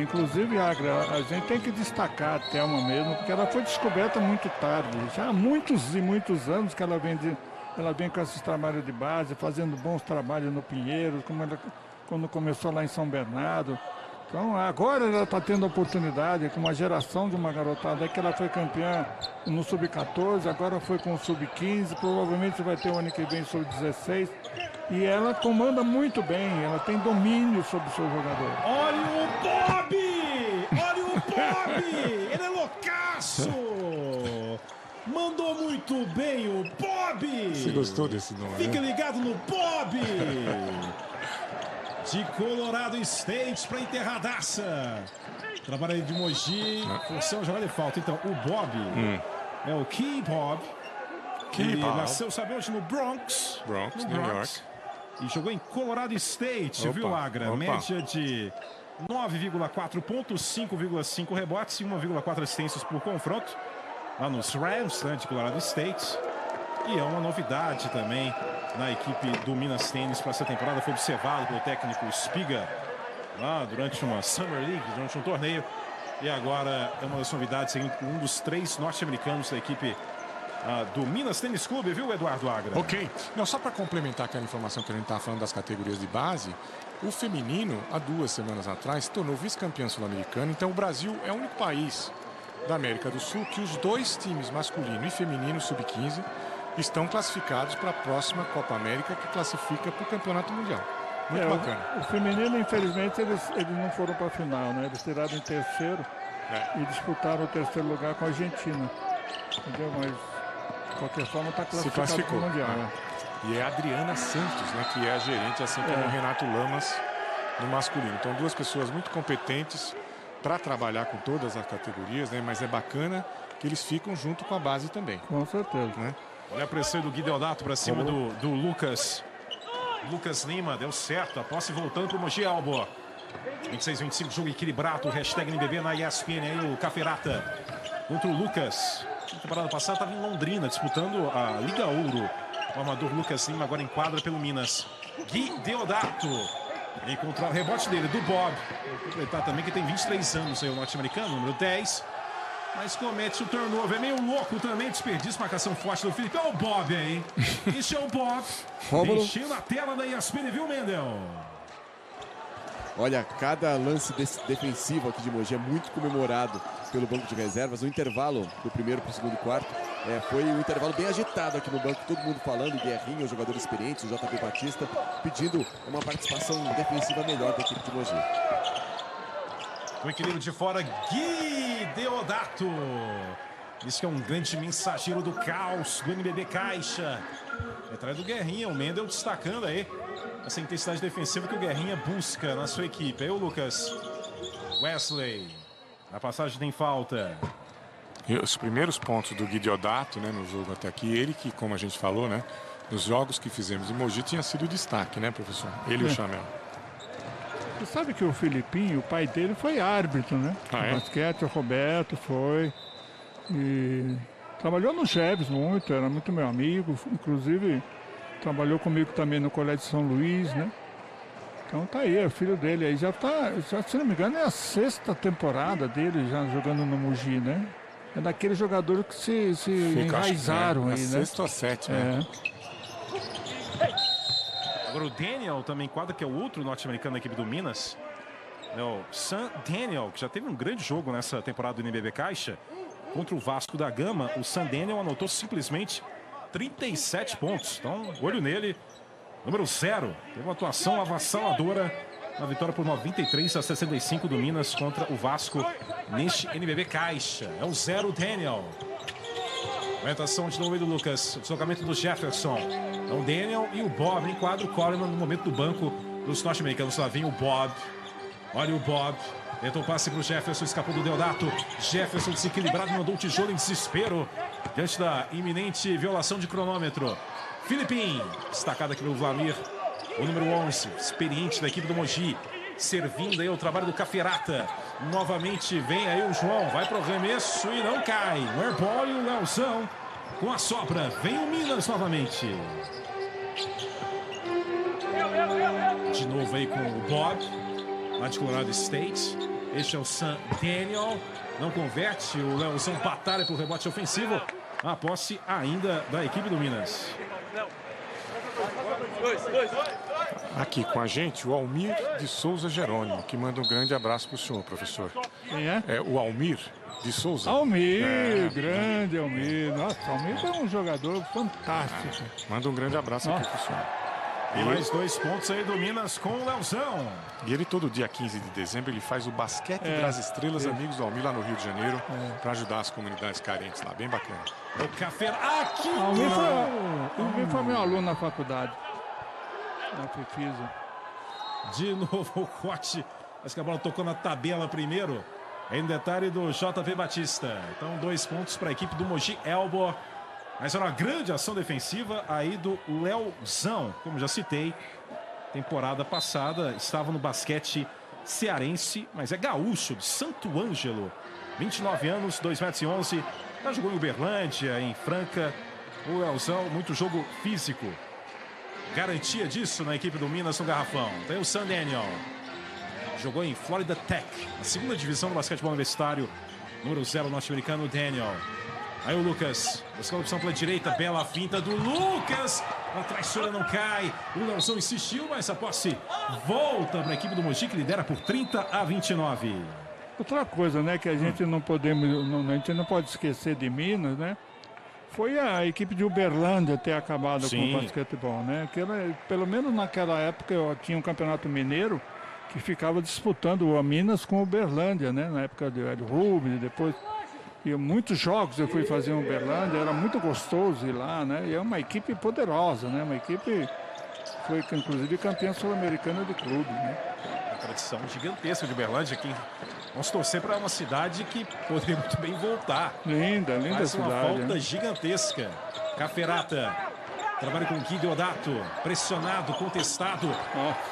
Inclusive, Agra, a gente tem que destacar a Thelma mesmo, porque ela foi descoberta muito tarde. Já há muitos e muitos anos que ela vem com esses trabalhos de base, fazendo bons trabalhos no Pinheiros, quando começou lá em São Bernardo. Então, agora ela está tendo a oportunidade com uma geração de uma garotada que ela foi campeã no Sub-14, agora foi com o Sub-15, provavelmente vai ter o ano que vem Sub-16. E ela comanda muito bem, ela tem domínio sobre o seu jogador. Olha o Bob! Olha o Bob! Ele é loucaço! Mandou muito bem o Bob! Você gostou desse nome? Fica ligado no Bob! De Colorado State para enterradaça. Trabalha aí de Mogi, função, jogada de falta. Então, o Bob é o Key Bob. Ele nasceu, sabe onde? No Bronx. New York. E jogou em Colorado State, viu, Agra? Média de 9,4 pontos, 5,5 rebotes e 1,4 assistências por confronto. Lá nos Rams, né, de Colorado State. E é uma novidade também na equipe do Minas Tênis para essa temporada. Foi observado pelo técnico Espiga lá durante uma Summer League, durante um torneio. E agora é uma das novidades, um dos 3 norte-americanos da equipe do Minas Tênis Clube, viu, Eduardo Agra? Ok. Não, só para complementar aquela informação que a gente estava falando das categorias de base, o feminino, há 2 semanas atrás, se tornou vice-campeão sul-americano. Então o Brasil é o único país da América do Sul que os 2 times, masculino e feminino, sub-15, estão classificados para a próxima Copa América, que classifica para o Campeonato Mundial. Muito bacana. O feminino, infelizmente, eles não foram para a final, né? Eles tiraram em terceiro e disputaram o 3º lugar com a Argentina. Entendeu? Mas, de qualquer forma, está classificado para o Mundial. E é a Adriana Santos, né, que é a gerente, assim como o Renato Lamas no masculino. Então, 2 pessoas muito competentes para trabalhar com todas as categorias, né? Mas é bacana que eles ficam junto com a base também. Com certeza. Né? Olha a pressão do Gui Deodato para cima do Lucas. Lucas Lima, deu certo. A posse voltando para o Mogi Albo. 26-25, jogo equilibrado. Hashtag NBB na ESPN aí, o Caferata contra o Lucas. Na temporada passada estava em Londrina, disputando a Liga Ouro. O armador Lucas Lima agora enquadra pelo Minas. Gui Deodato. Encontrar o rebote dele, do Bob. Vou completar também que tem 23 anos aí, o norte-americano, número 10. Mas comete o turnover. É meio louco também, desperdício, marcação forte do Felipe. Olha o Bob aí. Isso é o Bob. Enchendo a tela da ESPN, viu, Mendel? Olha, cada lance defensivo aqui de Mogi é muito comemorado pelo banco de reservas. O intervalo do primeiro para o segundo quarto foi um intervalo bem agitado aqui no banco. Todo mundo falando, Guerrinha, o jogador experiente, o JP Batista, pedindo uma participação defensiva melhor da equipe de Mogi. O equilíbrio de fora, Gui Deodato. Isso que é um grande mensageiro do caos do NBB Caixa. Atrás do Guerrinha, o Mendel destacando aí essa intensidade defensiva que o Guerrinha busca na sua equipe. Aí o Lucas Wesley. Na passagem tem falta. E os primeiros pontos do Gui Deodato, né, no jogo até aqui, ele que, como a gente falou, né, nos jogos que fizemos em Mogi, tinha sido destaque, né, professor? Ele e o Chamel. Você sabe que o Filipinho, o pai dele, foi árbitro, né? Basquete, o Roberto foi. E trabalhou no Cheves muito, era muito meu amigo. Inclusive, trabalhou comigo também no Colégio de São Luís, né? Então tá aí, é o filho dele aí. Já, se não me engano, é a 6ª temporada dele já jogando no Mogi, né? É daqueles jogadores que se enraizaram aí, né? 6ª ou 7ª. Agora o Daniel também quadra, que é o outro norte-americano da equipe do Minas. É o Sam Daniel, que já teve um grande jogo nessa temporada do NBB Caixa. Contra o Vasco da Gama, o Sam Daniel anotou simplesmente 37 pontos. Então, olho nele. Número 0. Teve uma atuação avassaladora na vitória por 93-65 do Minas contra o Vasco neste NBB Caixa. É o 0, Daniel. Orientação de novo do Lucas. Deslocamento do Jefferson. Então, Daniel e o Bob enquadram o Coleman no momento do banco dos norte-americanos. Lá vem o Bob. Olha o Bob. Tentou o passe para o Jefferson, escapou do Deodato. Jefferson desequilibrado, mandou o tijolo em desespero diante da iminente violação de cronômetro. Filipim, destacado aqui pelo Vlamir, o número 11, experiente da equipe do Mogi, servindo aí o trabalho do Caferata. Novamente vem aí o João, vai para o arremesso e não cai. O airball e o Leozão com a sobra. Vem o Minas novamente. De novo aí com o Bob, lá de Colorado State. Este é o Sam Daniel. Não converte. O Leozão batalha para o rebote ofensivo. A posse ainda da equipe do Minas. Aqui com a gente, o Almir de Souza Jerônimo, que manda um grande abraço para o senhor, professor. Quem é? É o Almir de Souza. Almir, grande Almir. Nossa, Almir é um jogador fantástico. Manda um grande abraço aqui para o senhor. E mais 2 pontos aí do Minas com o Leozão. E ele todo dia 15 de dezembro ele faz o Basquete das Estrelas Amigos do Almir lá no Rio de Janeiro para ajudar as comunidades carentes lá, bem bacana. O café aqui. Almir foi meu aluno na faculdade, na FIFISA. De novo o corte. Acho que a bola tocou na tabela primeiro. Em detalhe do JP Batista. Então 2 pontos para a equipe do Mogi Elbo. Mas era uma grande ação defensiva aí do Leozão, como já citei. Temporada passada estava no basquete cearense, mas é gaúcho, de Santo Ângelo. 29 anos, 2,11 m. Já jogou em Uberlândia, em Franca. O Leozão, muito jogo físico. Garantia disso na equipe do Minas no Garrafão. Tem o Sam Daniel. Jogou em Florida Tech, a 2ª divisão do basquetebol universitário. Número 0 norte-americano, Daniel. Aí o Lucas, buscando a opção pela direita, bela finta do Lucas. A traiçoeira não cai. O Leozão insistiu, mas a posse volta para a equipe do Mogi, que lidera por 30-29. Outra coisa, né, que a gente não pode esquecer de Minas, né? Foi a equipe de Uberlândia ter acabado com o basquetebol, né? Que pelo menos naquela época eu tinha um campeonato mineiro que ficava disputando a Minas com Uberlândia, né? Na época do Hélio Rubens, depois. E muitos jogos eu fui fazer em Uberlândia, era muito gostoso ir lá, né? E é uma equipe poderosa, né? Uma equipe que foi, inclusive, campeã sul-americana de clube, né? Uma tradição gigantesca de Uberlândia, que vamos torcer para uma cidade que poderia muito bem voltar. Linda, linda Faz cidade. uma falta né? gigantesca. Caferata trabalha com o Gui Deodato, pressionado, contestado.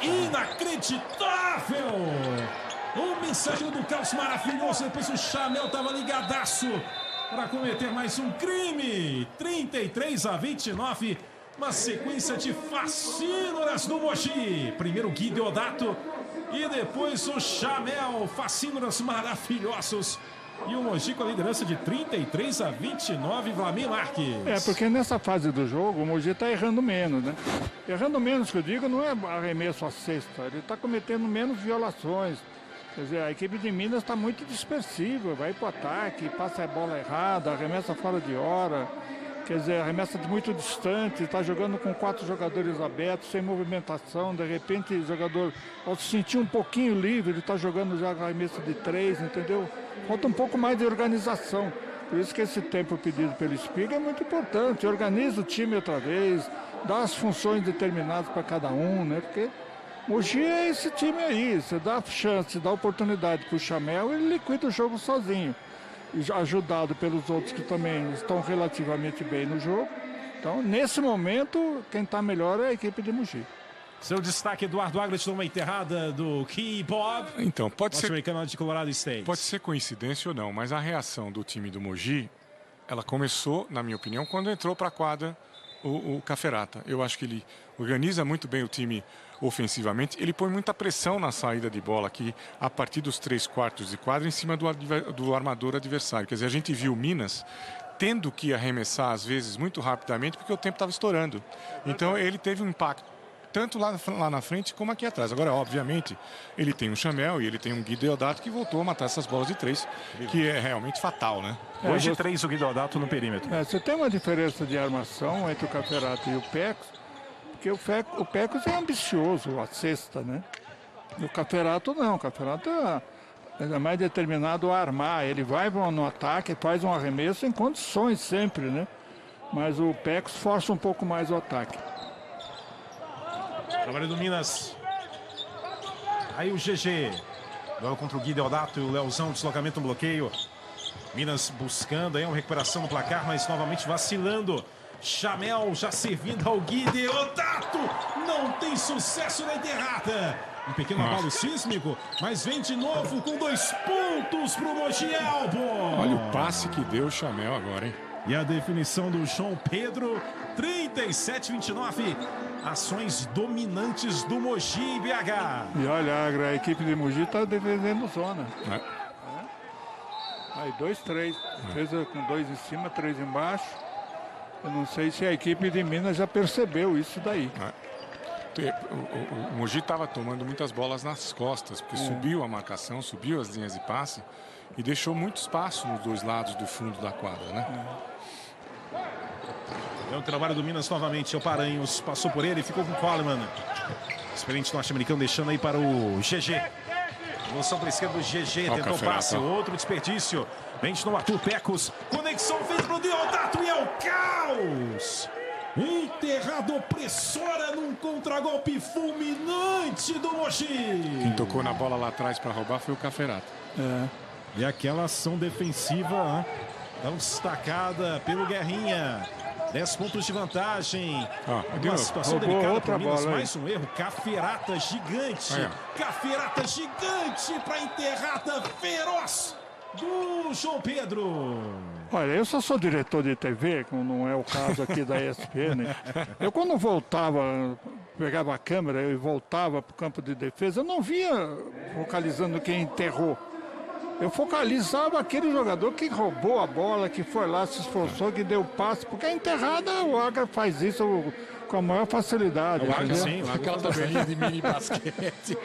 Inacreditável! O mensageiro do caos maravilhoso. Depois o Chamel estava ligadaço para cometer mais um crime. 33-29. Uma sequência de facínoras do Mogi. Primeiro Gui Deodato e depois o Chamel. Facínoras maravilhosos. E o Mogi com a liderança de 33-29, Vlamir Marques. É, porque nessa fase do jogo o Mogi está errando menos, né? Errando menos, que eu digo, não é arremesso à cesta. Ele está cometendo menos violações. Quer dizer, a equipe de Minas está muito dispersiva, vai para o ataque, passa a bola errada, arremessa fora de hora, quer dizer, arremessa de muito distante, está jogando com 4 jogadores abertos, sem movimentação, de repente o jogador, ao se sentir um pouquinho livre, ele está jogando já arremesso de 3, entendeu? Falta um pouco mais de organização, por isso que esse tempo pedido pelo Espiga é muito importante, organiza o time outra vez, dá as funções determinadas para cada um, né, porque... Mogi é esse time aí, você dá chance, dá oportunidade para o Chamel, ele liquida o jogo sozinho, ajudado pelos outros que também estão relativamente bem no jogo. Então, nesse momento, quem está melhor é a equipe de Mogi. Seu destaque, Eduardo Aglet, numa enterrada do Key Bob. Então, pode ser de Colorado State. Pode ser coincidência ou não, mas a reação do time do Mogi, ela começou, na minha opinião, quando entrou para a quadra o Caferata. Eu acho que ele organiza muito bem o time ofensivamente, ele põe muita pressão na saída de bola aqui, a partir dos 3/4 de quadra, em cima do armador adversário. Quer dizer, a gente viu Minas tendo que arremessar, às vezes, muito rapidamente, porque o tempo estava estourando. Então, ele teve um impacto, tanto lá na frente como aqui atrás. Agora, obviamente, ele tem um Chamel e ele tem um Gui Deodato que voltou a matar essas bolas de 3, que é realmente fatal, né? 2 de 3 o Gui Deodato no perímetro. Você tem uma diferença de armação entre o Caferata e o Pecos, porque o Pecos é ambicioso, a cesta, né? E o Caferato não, o Caferato é mais determinado a armar, ele vai no ataque, faz um arremesso em condições sempre, né? Mas o Pecos força um pouco mais o ataque. Trabalho do Minas. Aí o GG. Agora contra o Gui Deodato e o Leozão, deslocamento no bloqueio. Minas buscando aí uma recuperação no placar, mas novamente vacilando. Chamel já servindo ao Gui Deodato. Não tem sucesso na enterrada. Um pequeno abalo sísmico, mas vem de novo com 2 pontos pro Mogi Albo. Olha o passe que deu o Chamel agora, hein? E a definição do João Pedro, 37-29. Ações dominantes do Mogi em BH. E olha, a equipe de Mogi está defendendo zona. Aí 2-3. Defesa com 2 em cima, 3 embaixo. Eu não sei se a equipe de Minas já percebeu isso daí. O Mogi estava tomando muitas bolas nas costas, porque subiu a marcação, subiu as linhas de passe e deixou muito espaço nos 2 lados do fundo da quadra, né? É o trabalho do Minas novamente. O Paranhos passou por ele e ficou com o Coleman. Experiente norte-americano deixando aí para o GG. Evolução para a esquerda do GG. Tentou o passe. Outro desperdício. Vem de novo Arthur Pecos. Conexão fez para o Deodato e é o caos. Enterrada opressora num contragolpe fulminante do Mogi. Quem tocou na bola lá atrás para roubar foi o Caferato. E aquela ação defensiva tão destacada pelo Guerrinha. 10 pontos de vantagem. Uma situação delicada para Minas. Mais um erro. Caferata gigante. Caferata gigante para enterrada feroz do João Pedro. Olha, eu só sou diretor de TV, como não é o caso aqui da ESPN. Eu quando voltava, pegava a câmera e voltava para o campo de defesa, eu não via focalizando quem enterrou. Eu focalizava aquele jogador que roubou a bola, que foi lá, se esforçou, que deu passe, porque a enterrada, o Agra faz isso com a maior facilidade. Sim, aquela tabelinha de mini basquete.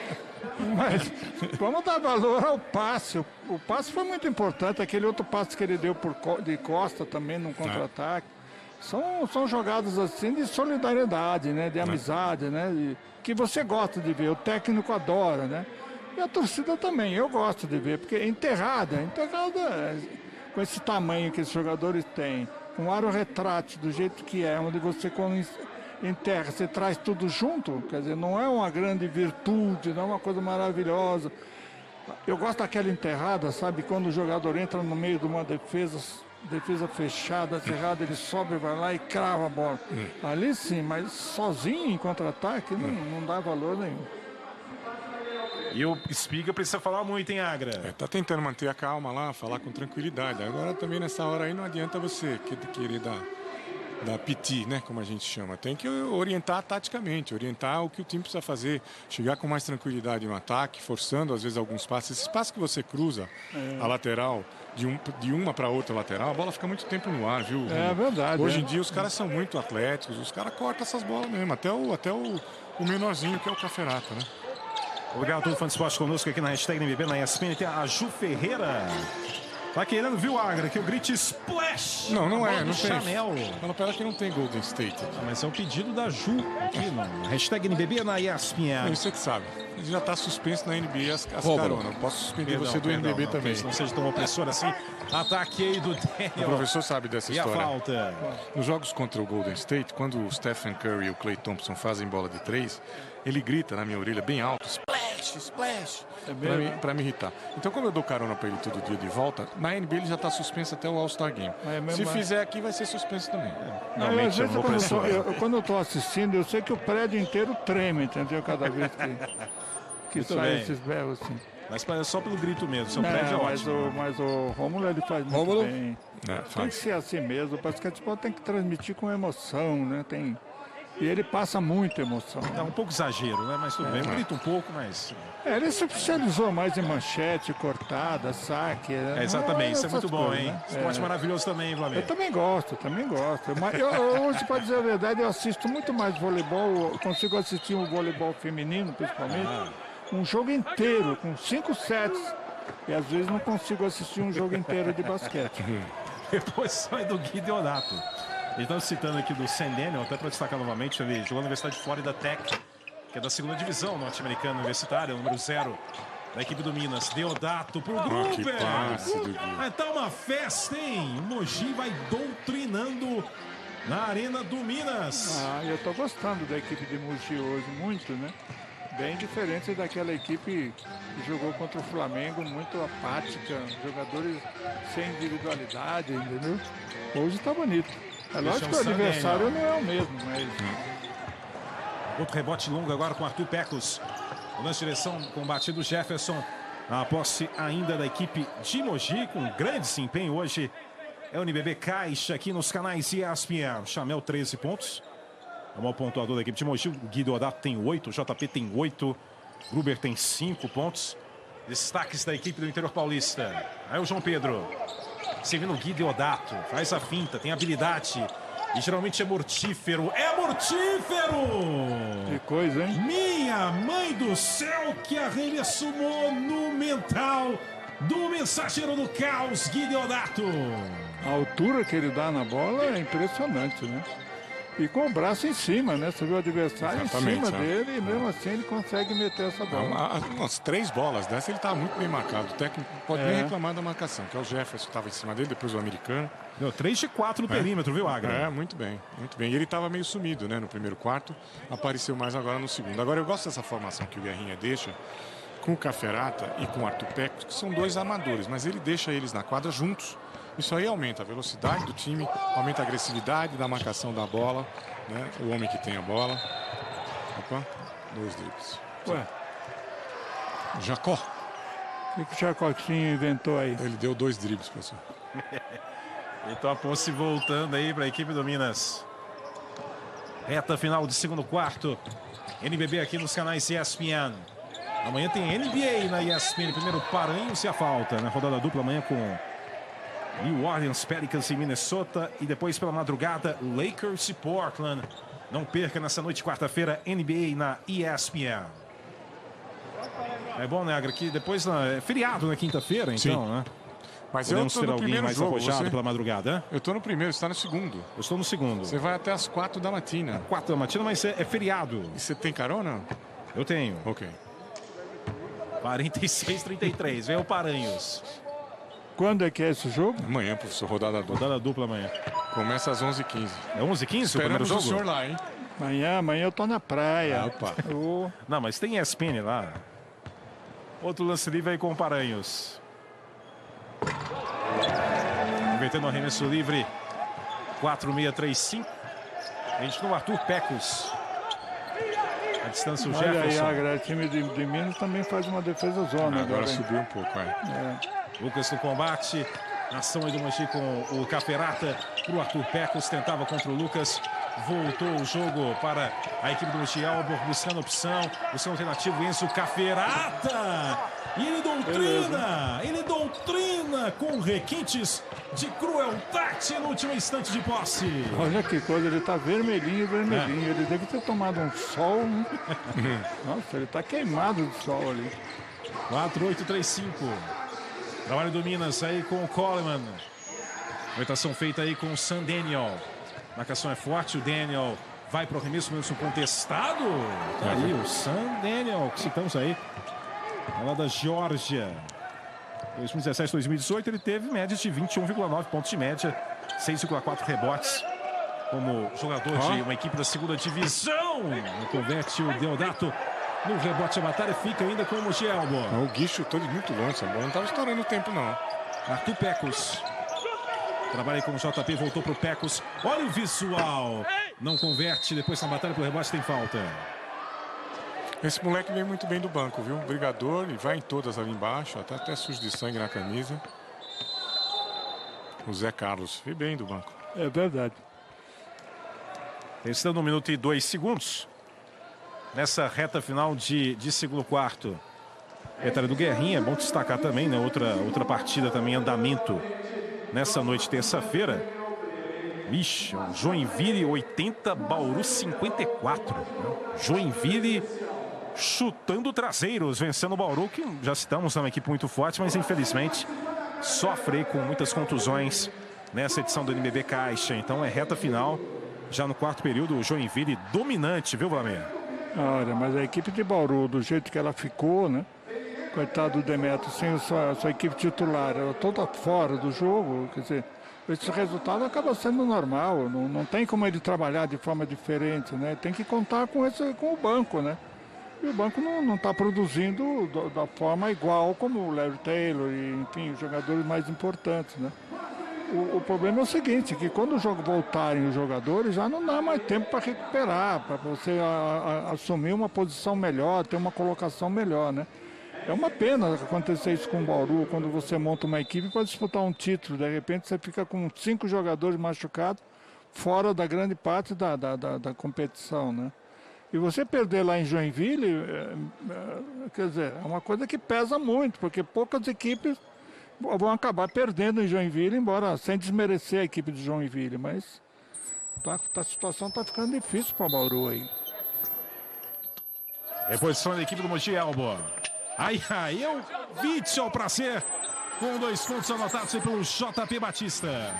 Mas vamos dar valor ao passe. O passe foi muito importante, aquele outro passe que ele deu de costa também num contra-ataque. São jogadas assim de solidariedade, né? De amizade, né? Que você gosta de ver, o técnico adora, né? E a torcida também, eu gosto de ver, porque enterrada com esse tamanho que esses jogadores têm, com o aro retrátil do jeito que é, onde você quando enterra, você traz tudo junto, quer dizer, não é uma grande virtude, não é uma coisa maravilhosa. Eu gosto daquela enterrada, sabe, quando o jogador entra no meio de uma defesa fechada, cerrada, ele sobe, vai lá e crava a bola. Ali sim, mas sozinho em contra-ataque não dá valor nenhum. E o Espiga precisa falar muito, hein, Agra? Tá tentando manter a calma lá, falar com tranquilidade. Agora também nessa hora aí não adianta você querer dar piti, né, como a gente chama. Tem que orientar taticamente, orientar o que o time precisa fazer, chegar com mais tranquilidade no ataque, forçando às vezes alguns passes. Esse passe que você cruza a lateral de uma para outra lateral, a bola fica muito tempo no ar, viu? É verdade. Hoje em dia os caras são muito atléticos, os caras cortam essas bolas mesmo, até o menorzinho que é o Caferato, né? Obrigado a todo fã de esporte conosco aqui na hashtag NBB, na ESPN. Tem a Ju Ferreira. Tá querendo, viu, Agra, que eu grite splash. Não é, não tem. Chanel. Fala pra ela que não tem Golden State. Mas é o pedido da Ju aqui no hashtag NBB na ESPN. Você que sabe. Ele já tá suspenso na NBA as caronas. Eu posso suspender você do NBB também. Não seja tão opressor assim. Ataque aí do Daniel. O professor sabe dessa história. E a falta. Nos jogos contra o Golden State, quando o Stephen Curry e o Klay Thompson fazem bola de 3, ele grita na minha orelha bem alto, splash, splash, pra me irritar. Então, como eu dou carona pra ele todo dia de volta, na NBA ele já tá suspenso até o All-Star Game. Se fizer aqui, vai ser suspenso também. Às vezes, quando eu tô assistindo, eu sei que o prédio inteiro treme, entendeu? Cada vez que sai esses berros assim. Mas é só pelo grito mesmo, seu prédio é ótimo. Mas o Rômulo, ele faz muito bem. Tem que ser assim mesmo, o basquetebol tem que transmitir com emoção, né? E ele passa muita emoção. É um pouco exagero, né? Mas tudo bem. Grita um pouco, mas... Ele se especializou mais em manchete, cortada, saque. Exatamente, isso é muito bom, hein? Né? Esporte maravilhoso também, Flamengo. Eu também gosto. Mas hoje, para dizer a verdade, eu assisto muito mais voleibol. Eu consigo assistir o voleibol feminino, principalmente. Um jogo inteiro, com 5 sets. E às vezes não consigo assistir um jogo inteiro de basquete. Depois sai do Gui Deodato. Eles estão citando aqui do Sam Daniel, até para destacar novamente, ele jogou na Universidade de Florida Tech, que é da segunda divisão norte-americana universitária, número 0 da equipe do Minas. Deodato pro Gruber. Vai estar uma festa, hein? O Mogi vai doutrinando na Arena do Minas. Eu tô gostando da equipe de Mogi hoje, muito, né? Bem diferente daquela equipe que jogou contra o Flamengo, muito apática, jogadores sem individualidade, entendeu? Hoje está bonito. É lógico que o adversário não é o mesmo, mas... Outro rebote longo agora com Arthur Pecos. O lance de direção combatido do Jefferson. A posse ainda da equipe de Mogi, com grande desempenho hoje. É o NBB Caixa aqui nos canais ESPN. Chamel 13 pontos. É o maior pontuador da equipe de Mogi. O Guido Odato tem 8, o JP tem 8. Gruber tem 5 pontos. Destaques da equipe do interior paulista. Aí o João Pedro. Servindo o Guido Odato. Faz a finta, tem habilidade. E geralmente é mortífero. É mortífero! Que coisa, hein? Minha mãe do céu, que arremesso monumental do mensageiro do caos, Guido Odato. A altura que ele dá na bola é impressionante, né? E com o braço em cima, né? Você viu o adversário Exatamente, em cima dele e mesmo assim ele consegue meter essa bola. Umas 3 bolas dessa, ele estava muito bem marcado. O técnico pode nem reclamar da marcação, que é o Jefferson, estava em cima dele, depois o americano. Deu 3 de 4 no perímetro, viu, Agra? É, muito bem, muito bem. E ele estava meio sumido, né, no primeiro quarto, apareceu mais agora no segundo. Agora eu gosto dessa formação que o Guerrinha deixa, com o Caferata e com o Arthur Pecos, que são 2 armadores, mas ele deixa eles na quadra juntos. Isso aí aumenta a velocidade do time, aumenta a agressividade da marcação da bola, né? O homem que tem a bola. Opa, 2 dribles. Ué, Jacó. o que o Chacotinho inventou aí? Ele deu 2 dribles, professor. Então a posse voltando aí para a equipe do Minas. Reta final de segundo quarto. NBB aqui nos canais ESPN. Amanhã tem NBA na ESPN. Primeiro Paranhos se a falta, né? Rodada dupla amanhã com New Orleans Pelicans em Minnesota. E depois pela madrugada, Lakers e Portland. Não perca nessa noite, quarta-feira, NBA na ESPN. É bom, né, Agra, que depois é feriado na quinta-feira, então, né? Mas podemos eu ter tô no alguém primeiro mais jogo, arrojado pela madrugada, né? Eu tô no primeiro, você tá no segundo. Eu estou no segundo. Você vai até as 4 da matina. 4 da matina, mas é feriado. E você tem carona? Eu tenho. Ok. 46-33, vem o Paranhos. Quando é que é esse jogo? Amanhã, professor, rodada dupla. Rodada dupla amanhã. Começa às 11h15. É 11h15 o primeiro Esperamos jogo? o senhor lá, hein? Amanhã eu tô na praia. Opa. Não, mas tem ESPN lá. Outro lance livre aí com o Paranhos. Invertendo o arremesso livre. 4-6-3-5. A gente no Arthur Pecos. A distância o Olha aí, Jefferson. Agra, o time de Minas também faz uma defesa zona. Agora hein? subiu um pouco, Lucas no combate. Ação aí do Mogi com o Caferata para o Arthur Pecos. Tentava contra o Lucas. Voltou o jogo para a equipe do Mogi Albor, buscando opção. Buscando alternativo, Enzo Caferata. E ele doutrina com requintes de crueldade no último instante de posse. Olha que coisa, ele tá vermelhinho. Ele deve ter tomado um sol, né? Nossa, ele tá queimado de sol ali. 4-8-3-5. Trabalho do Minas aí com o Coleman. Orientação feita aí com o Sam Daniel. Marcação é forte, o Daniel vai para o arremesso, mesmo contestado. Tá aí o Sam Daniel, que citamos aí. Lá da Geórgia. 2017, 2018, ele teve médias de 21,9 pontos de média, 6,4 rebotes. Como jogador de uma equipe da segunda divisão, converte o Deodato no rebote. A batalha fica ainda com o Mogi Albor. O Gui chutou de muito longe, essa bola não estava estourando o tempo, não. Arthur Pecos. Trabalha aí com o JP, voltou para o Pecos. Olha o visual. Não converte, depois na batalha pelo rebote tem falta. Esse moleque vem muito bem do banco, viu? Brigador, e vai em todas ali embaixo, até sujo de sangue na camisa. O Zé Carlos, veio bem do banco. É verdade. Restando 1 minuto e 2 segundos. Nessa reta final de segundo quarto. Vitória do Guerrinha, é bom destacar também, né? Outra partida também em andamento nessa noite, terça-feira. Vixe, Joinville 80, Bauru 54. Joinville chutando traseiros, vencendo o Bauru, que já citamos, é uma equipe muito forte, mas infelizmente sofre com muitas contusões nessa edição do NBB Caixa. Então é reta final, já no quarto período, o Joinville dominante, viu, Vlamir? Olha, mas a equipe de Bauru, do jeito que ela ficou, né? Coitado do Demetrio, sem a sua equipe titular, ela toda fora do jogo, quer dizer, esse resultado acaba sendo normal, não tem como ele trabalhar de forma diferente, né? Tem que contar com o banco, né? E o banco não está produzindo da forma igual como o Larry Taylor e, enfim, os jogadores mais importantes, né? O problema é o seguinte, que quando voltarem os jogadores, já não dá mais tempo para recuperar, para você assumir uma posição melhor, ter uma colocação melhor, né? É uma pena acontecer isso com o Bauru, quando você monta uma equipe para disputar um título, de repente você fica com 5 jogadores machucados, fora da grande parte da competição, né? E você perder lá em Joinville, quer dizer, é uma coisa que pesa muito, porque poucas equipes vão acabar perdendo em Joinville, embora sem desmerecer a equipe de Joinville, mas a situação está ficando difícil para Bauru aí. Reposição da equipe do Mogi Elbo. Aí é o Witzel para ser com 2 pontos anotados pelo JP Batista.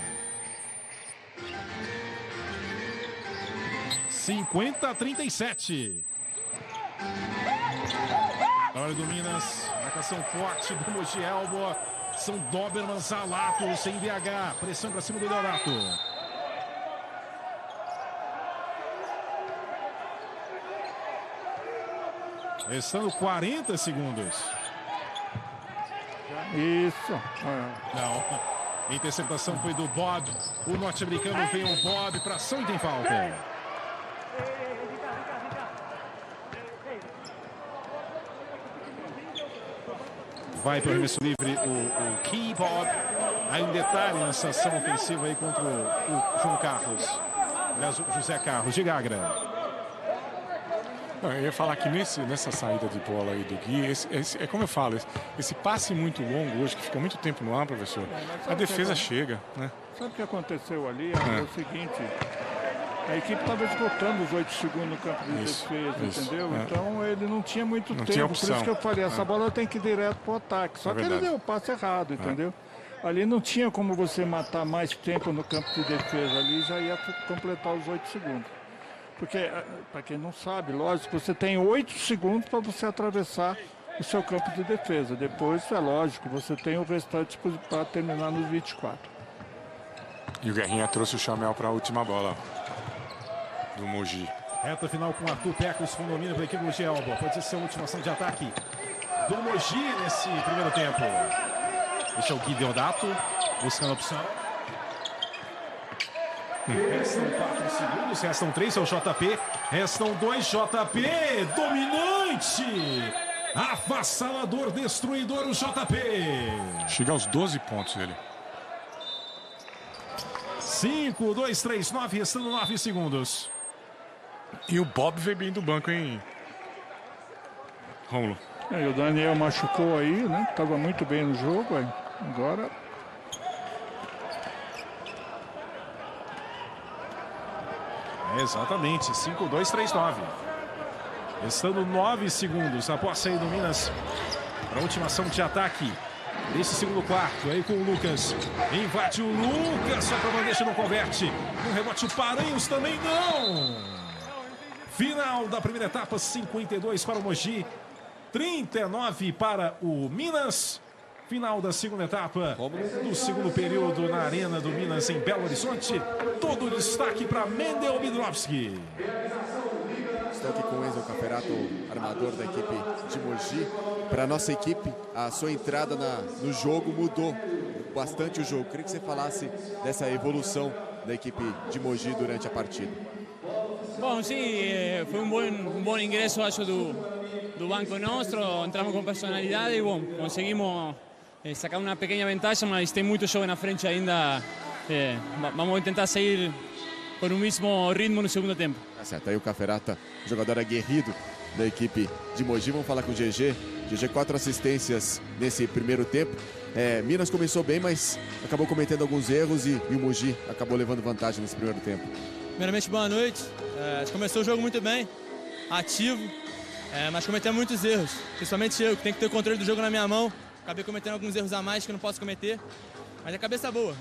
50-37. Hora do Minas, marcação forte do Mogi Elbo. São Doberman, Zalato, sem DH. Pressão para cima do Deodato. Restando 40 segundos. Isso. Não. A interceptação foi do Bob. O norte-americano veio o Bob para ação e tem falta. Vai para o arremesso livre o Key Bob. Aí um detalhe nessa ação ofensiva aí contra o João Carlos. Aliás, o José Carlos. Diga, Agra. Eu ia falar que nessa saída de bola aí do Gui, é como eu falo, esse passe muito longo hoje, que fica muito tempo no ar, professor, a defesa chega, né? Sabe o que aconteceu ali? É o seguinte, a equipe estava esgotando os 8 segundos no campo de defesa, entendeu? Então ele não tinha muito tempo, por isso que eu falei, essa bola tem que ir direto para o ataque. Só que ele deu o passe errado, entendeu? Ali não tinha como você matar mais tempo no campo de defesa, ali já ia completar os 8 segundos. Porque, para quem não sabe, lógico, você tem 8 segundos para você atravessar o seu campo de defesa. Depois, é lógico, você tem o restante para terminar nos 24. E o Guerrinha trouxe o Chamel para a última bola do Mogi. Reta final com Arthur Pecos, com domínio para a equipe do Mogi Elbo. Pode ser a última ação de ataque do Mogi nesse primeiro tempo. Este é o Gui Deodato, buscando a opção. Restam 4 segundos, restam 3, é o JP. Restam 2, JP, dominante. Avassalador, destruidor, o JP. Chega aos 12 pontos ele. 5, 2, 3, 9, restando 9 segundos. E o Bob veio bem do banco, hein, Rômulo? E o Daniel machucou aí, né? Tava muito bem no jogo, aí. Agora... Exatamente, 5, 2, 3, 9. Restando 9 segundos após sair do Minas para a última ação de ataque desse segundo quarto. Aí com o Lucas. Invade o Lucas, só para a bandeja não converte. No rebote o Paranhos também não. Final da primeira etapa, 52 para o Mogi, 39 para o Minas. Final da segunda etapa do segundo período na Arena do Minas em Belo Horizonte. Todo o destaque para Mendel Midrovski. Estou aqui com o Enzo Caperato, armador da equipe de Mogi. Para a nossa equipe, a sua entrada no jogo mudou bastante o jogo. Queria que você falasse dessa evolução da equipe de Mogi durante a partida. Bom, sim, foi um bom ingresso, acho, do banco nosso. Entramos com personalidade e, bom, conseguimos sacar uma pequena vantagem, mas tem muito jogo na frente ainda. Vamos tentar sair com o mesmo ritmo no segundo tempo. Tá certo, aí o Caferata, jogador aguerrido da equipe de Mogi. Vamos falar com o GG. GG, 4 assistências nesse primeiro tempo. Minas começou bem, mas acabou cometendo alguns erros e o Mogi acabou levando vantagem nesse primeiro tempo. Primeiramente, boa noite. Começou o jogo muito bem, ativo, mas cometemos muitos erros. Principalmente eu, que tenho que ter o controle do jogo na minha mão. Acabei cometendo alguns erros a mais que eu não posso cometer. Mas a cabeça boa.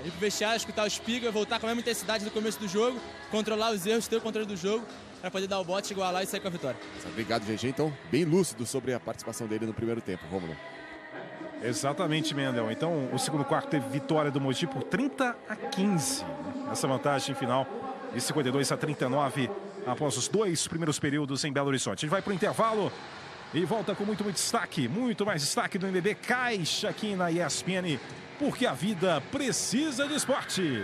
Ir pro vestiário, escutar o Spiga, voltar com a mesma intensidade do começo do jogo, controlar os erros, ter o controle do jogo, para poder dar o bote, igualar e sair com a vitória. Obrigado, GG. Então, bem lúcido sobre a participação dele no primeiro tempo, Rômulo. Exatamente, Mendel. Então, o segundo quarto teve vitória do Mogi por 30-15. Essa vantagem final de 52-39 após os 2 primeiros períodos em Belo Horizonte. A gente vai para o intervalo e volta com muito destaque, muito mais destaque do NBB Caixa aqui na ESPN, porque a vida precisa de esporte.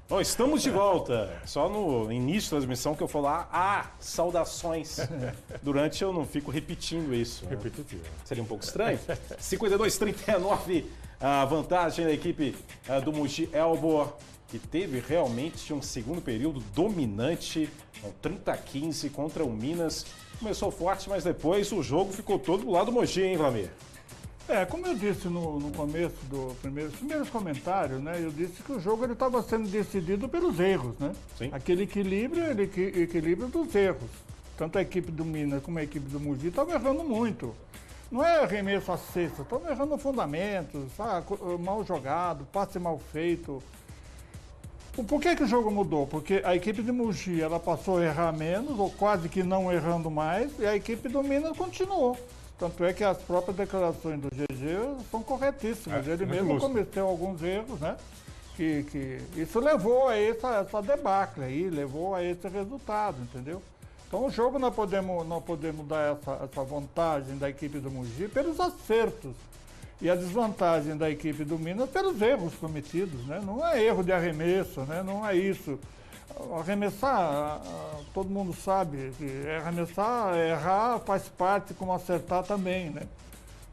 Bom, estamos de volta. Só no início da transmissão que eu falar saudações. Durante eu não fico repetindo isso. Repetitivo. Seria um pouco estranho. 52-39, a vantagem da equipe do Mogi Elbor, que teve realmente um segundo período dominante, com 30-15 contra o Minas. Começou forte, mas depois o jogo ficou todo do lado do Mogi, hein, Vlamir? Como eu disse no começo dos primeiros comentários, né? Eu disse que o jogo estava sendo decidido pelos erros, né? Sim. Aquele equilíbrio dos erros. Tanto a equipe do Minas como a equipe do Mogi estavam errando muito. Não é arremesso a cesta, estavam errando fundamentos, mal jogado, passe mal feito. Por que o jogo mudou? Porque a equipe de Mogi ela passou a errar menos, ou quase que não errando mais, e a equipe do Minas continuou. Tanto é que as próprias declarações do GG são corretíssimas. Ele mesmo cometeu alguns erros, né? Que isso levou a essa debacle aí, levou a esse resultado, entendeu? Então o jogo nós podemos dar essa vantagem da equipe do Mogi pelos acertos e a desvantagem da equipe do Minas pelos erros cometidos, né? Não é erro de arremesso, né? Não é isso. Arremessar, todo mundo sabe que arremessar, errar faz parte, como acertar também, né?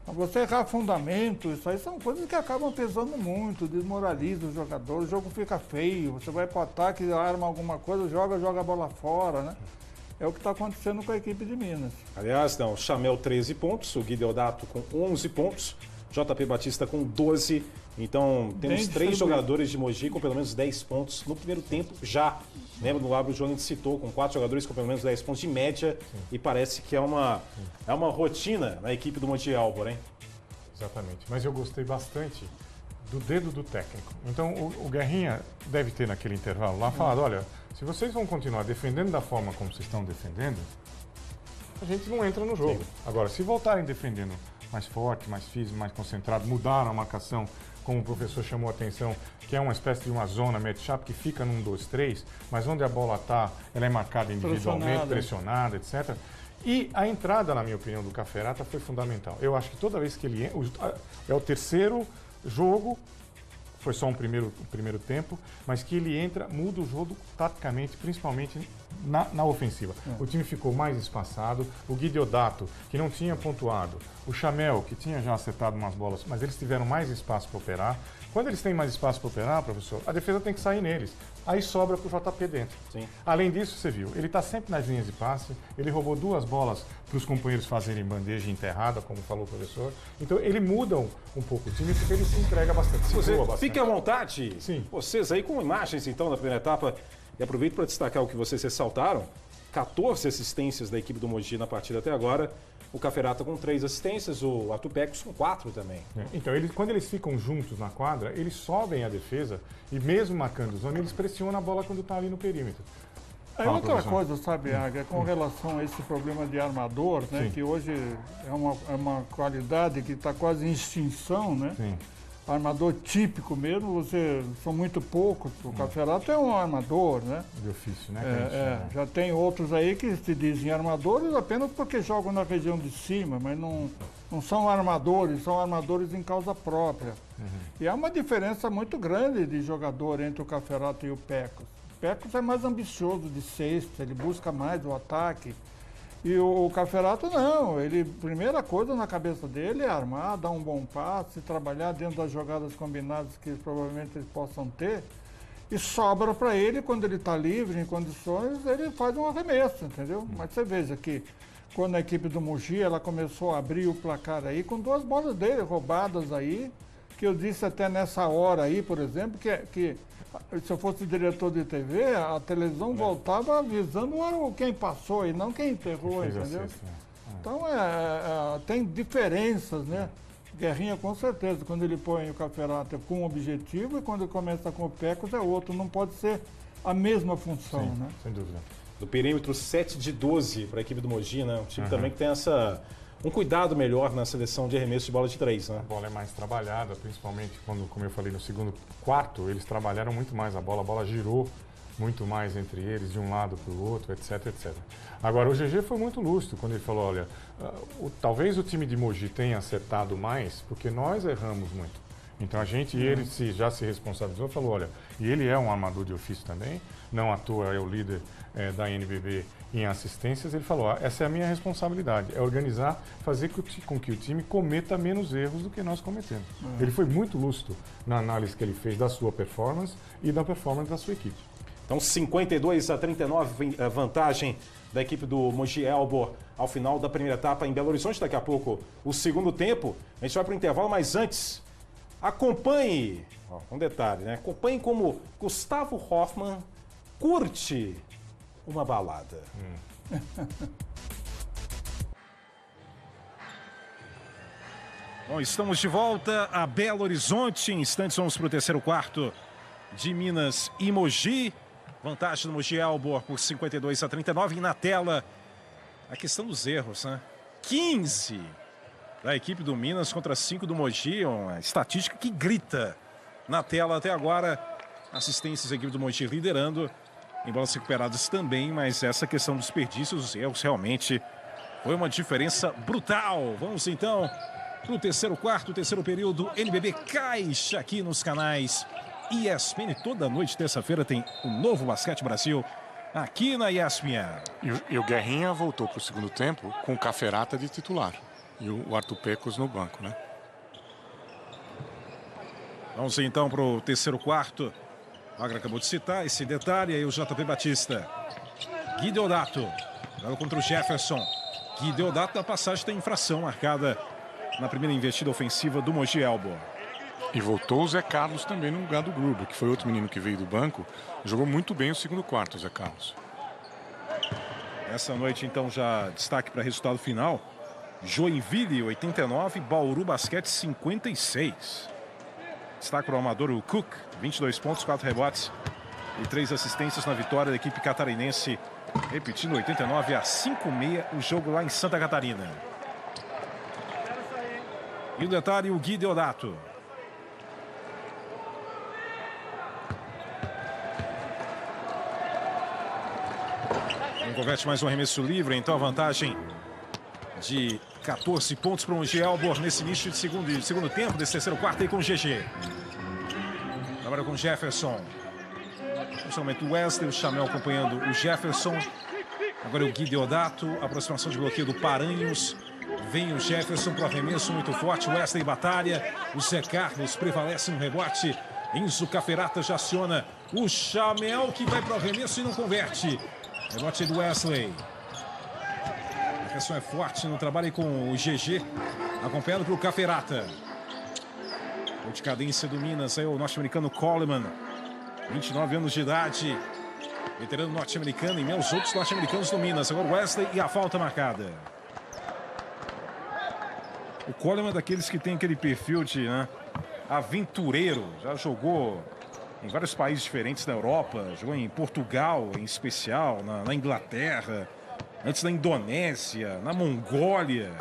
Você errar fundamento, isso aí são coisas que acabam pesando muito, desmoraliza o jogador, o jogo fica feio, você vai para o ataque, arma alguma coisa, joga a bola fora, né? É o que está acontecendo com a equipe de Minas. Aliás, o Chamel 13 pontos, o Gui Deodato com 11 pontos, JP Batista com 12. Então, temos 3 jogadores de Mogi com pelo menos 10 pontos no primeiro tempo já. Lembra do Abro, o João citou, com 4 jogadores com pelo menos 10 pontos de média. Sim. E parece que é uma rotina na equipe do Mogi Elbor, hein? Exatamente. Mas eu gostei bastante do dedo do técnico. Então, o Guerrinha deve ter naquele intervalo lá falado, olha, se vocês vão continuar defendendo da forma como vocês estão defendendo, a gente não entra no jogo. Sim. Agora, se voltarem defendendo mais forte, mais físico, mais concentrado, mudaram a marcação, como o professor chamou a atenção, que é uma espécie de uma zona matchup que fica num 2-3, mas onde a bola está, ela é marcada individualmente, pressionada, etc. E a entrada, na minha opinião, do Cafferata foi fundamental. Eu acho que toda vez que ele... É o terceiro jogo, foi só um primeiro tempo, mas que ele entra, muda o jogo taticamente, principalmente na ofensiva. O time ficou mais espaçado, o Gui Deodato, que não tinha pontuado, o Chamel, que tinha já acertado umas bolas, mas eles tiveram mais espaço para operar. Quando eles têm mais espaço para operar, professor, a defesa tem que sair neles. Aí sobra para o JP dentro. Sim. Além disso, você viu, ele está sempre nas linhas de passe, ele roubou 2 bolas para os companheiros fazerem bandeja enterrada, como falou o professor. Então, ele muda um pouco o time, porque ele se entrega bastante, se doa bastante. Fique à vontade. Sim. Vocês aí com imagens, então, da primeira etapa. E aproveito para destacar o que vocês ressaltaram. 14 assistências da equipe do Mogi na partida até agora. O Cafferata com 3 assistências, o Atupecos com 4 também. Então, quando eles ficam juntos na quadra, eles sobem a defesa e mesmo marcando zona, eles pressionam a bola quando está ali no perímetro. Aí outra coisa, sabe, Águia, com relação a esse problema de armador, né, que hoje é uma qualidade que está quase em extinção, né? Sim. Armador típico mesmo, são muito poucos. O Cafferata é um armador, né? De ofício, né? Já tem outros aí que se dizem armadores apenas porque jogam na região de cima, mas não são armadores, são armadores em causa própria. E há uma diferença muito grande de jogador entre o Cafferata e o Pecos. O Pecos é mais ambicioso de cesta, ele busca mais o ataque. E o Cafferata não, primeira coisa na cabeça dele é armar, dar um bom passe, trabalhar dentro das jogadas combinadas que provavelmente eles possam ter, e sobra para ele, quando ele está livre, em condições, ele faz um arremesso, entendeu? Mas você veja que quando a equipe do Mogi, ela começou a abrir o placar aí, com 2 bolas dele roubadas aí, que eu disse até nessa hora aí, por exemplo, que se eu fosse diretor de TV, a televisão voltava avisando quem passou e não quem enterrou, entendeu? Então, tem diferenças, né? Guerrinha, com certeza, quando ele põe o Cafferata com um objetivo e quando começa com o Pecos é outro. Não pode ser a mesma função, né? Sem dúvida. Do perímetro, 7 de 12 para a equipe do Mogi, né? Um time também que tem um cuidado melhor na seleção de arremesso de bola de 3, né? A bola é mais trabalhada, principalmente quando, como eu falei, no segundo quarto, eles trabalharam muito mais a bola girou muito mais entre eles, de um lado para o outro, etc, etc. Agora, o GG foi muito lúcido quando ele falou, olha, talvez o time de Mogi tenha acertado mais, porque nós erramos muito. Então a gente, ele já se responsabilizou, falou, olha, e ele é um armador de ofício também, não à toa é o líder da NBB em assistências, ele falou, essa é a minha responsabilidade, é organizar, fazer com que o time cometa menos erros do que nós cometemos. Ele foi muito lúcido na análise que ele fez da sua performance e da performance da sua equipe. Então 52-39, vantagem da equipe do Mogi Elbor ao final da primeira etapa em Belo Horizonte. Daqui a pouco o segundo tempo, a gente vai para o intervalo, mas antes, acompanhe, um detalhe, né? Acompanhe como Gustavo Hoffmann curte uma balada. Bom, estamos de volta a Belo Horizonte. Em instantes vamos para o terceiro quarto de Minas e Mogi. Vantagem do Mogi Elbor por 52-39. E na tela, a questão dos erros, né? 15 da equipe do Minas contra 5 do Mogi. Uma estatística que grita na tela até agora. Assistências da equipe do Mogi liderando. Em bolas recuperadas também, mas essa questão dos desperdícios, os erros, realmente foi uma diferença brutal. Vamos então para o terceiro quarto, terceiro período. NBB Caixa aqui nos canais ESPN. Toda noite, terça-feira, tem o novo Basquete Brasil aqui na ESPN. E o Guerrinha voltou para o segundo tempo com o Caferata de titular e o Arthur Pecos no banco, né? Vamos então para o terceiro quarto. O Agra acabou de citar esse detalhe. Aí o JP Batista. Gui Deodato. Joga contra o Jefferson. Gui Deodato, da passagem, tem infração marcada na primeira investida ofensiva do Mogi Elbor. E voltou o Zé Carlos também no lugar do Gruber, que foi outro menino que veio do banco. Jogou muito bem o segundo quarto, o Zé Carlos. Essa noite, então, já destaque para resultado final. Joinville, 89. Bauru Basquete, 56. Destaque para o amador, o Cook, 22 pontos, 4 rebotes e 3 assistências na vitória da equipe catarinense. Repetindo, 89-56, o jogo lá em Santa Catarina. E o detalhe, o Gui Deodato. Converte mais um arremesso livre, então a vantagem de 14 pontos para o Mogi Elbor nesse início de segundo tempo, desse terceiro quarto aí com o GG. Agora com o Jefferson. Principalmente o Wesley, o Chamel acompanhando o Jefferson. Agora o Gui Deodato, aproximação de bloqueio do Paranhos. Vem o Jefferson para o arremesso muito forte, o Wesley batalha. O Zé Carlos prevalece no rebote. Enzo Caferata já aciona o Chamel, que vai para o arremesso e não converte. Rebote do Wesley. A questão é forte no trabalho aí com o GG, acompanhado pelo Caferata. O de cadência do Minas, aí o norte-americano Coleman, 29 anos de idade, veterano norte-americano e meus outros norte-americanos do Minas. Agora o Wesley e a falta marcada. O Coleman é daqueles que tem aquele perfil de aventureiro, já jogou em vários países diferentes da Europa, jogou em Portugal em especial, na Inglaterra, antes na Indonésia, na Mongólia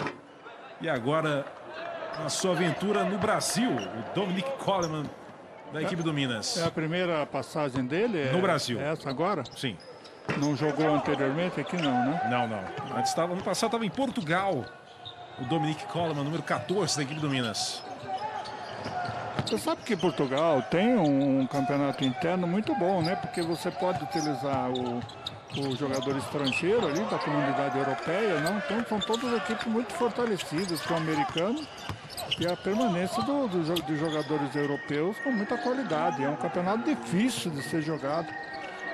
e agora na sua aventura no Brasil, o Dominic Coleman da equipe do Minas. É a primeira passagem dele? No Brasil. É essa agora? Sim. Não jogou anteriormente aqui não, né? Não. Antes ano passado estava em Portugal, o Dominic Coleman, número 14 da equipe do Minas. Você sabe que Portugal tem um campeonato interno muito bom, né? Porque você pode utilizar o jogador estrangeiro ali da comunidade europeia, não? Então são todas equipes muito fortalecidas com o americano e a permanência dos jogadores europeus com muita qualidade. É um campeonato difícil de ser jogado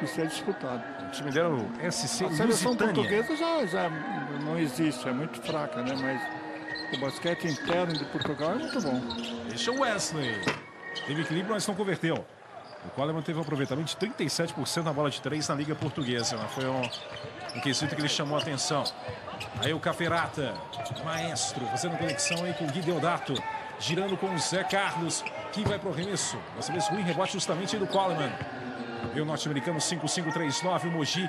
e ser disputado. O time dela, o SC A seleção portuguesa já não existe, é muito fraca, né? Mas o basquete interno de Portugal é muito bom. Deixa o Wesley. Teve equilíbrio, mas não converteu. O Coleman teve um aproveitamento de 37% na bola de 3 na Liga Portuguesa. Né? Foi um quesito que ele chamou a atenção. Aí o Caferata, maestro, fazendo conexão aí com o Gui Deodato. Girando com o Zé Carlos, que vai para o arremesso. Dessa vez ruim, rebote justamente aí do Coleman. E o norte-americano 5-5-3-9, o Mogi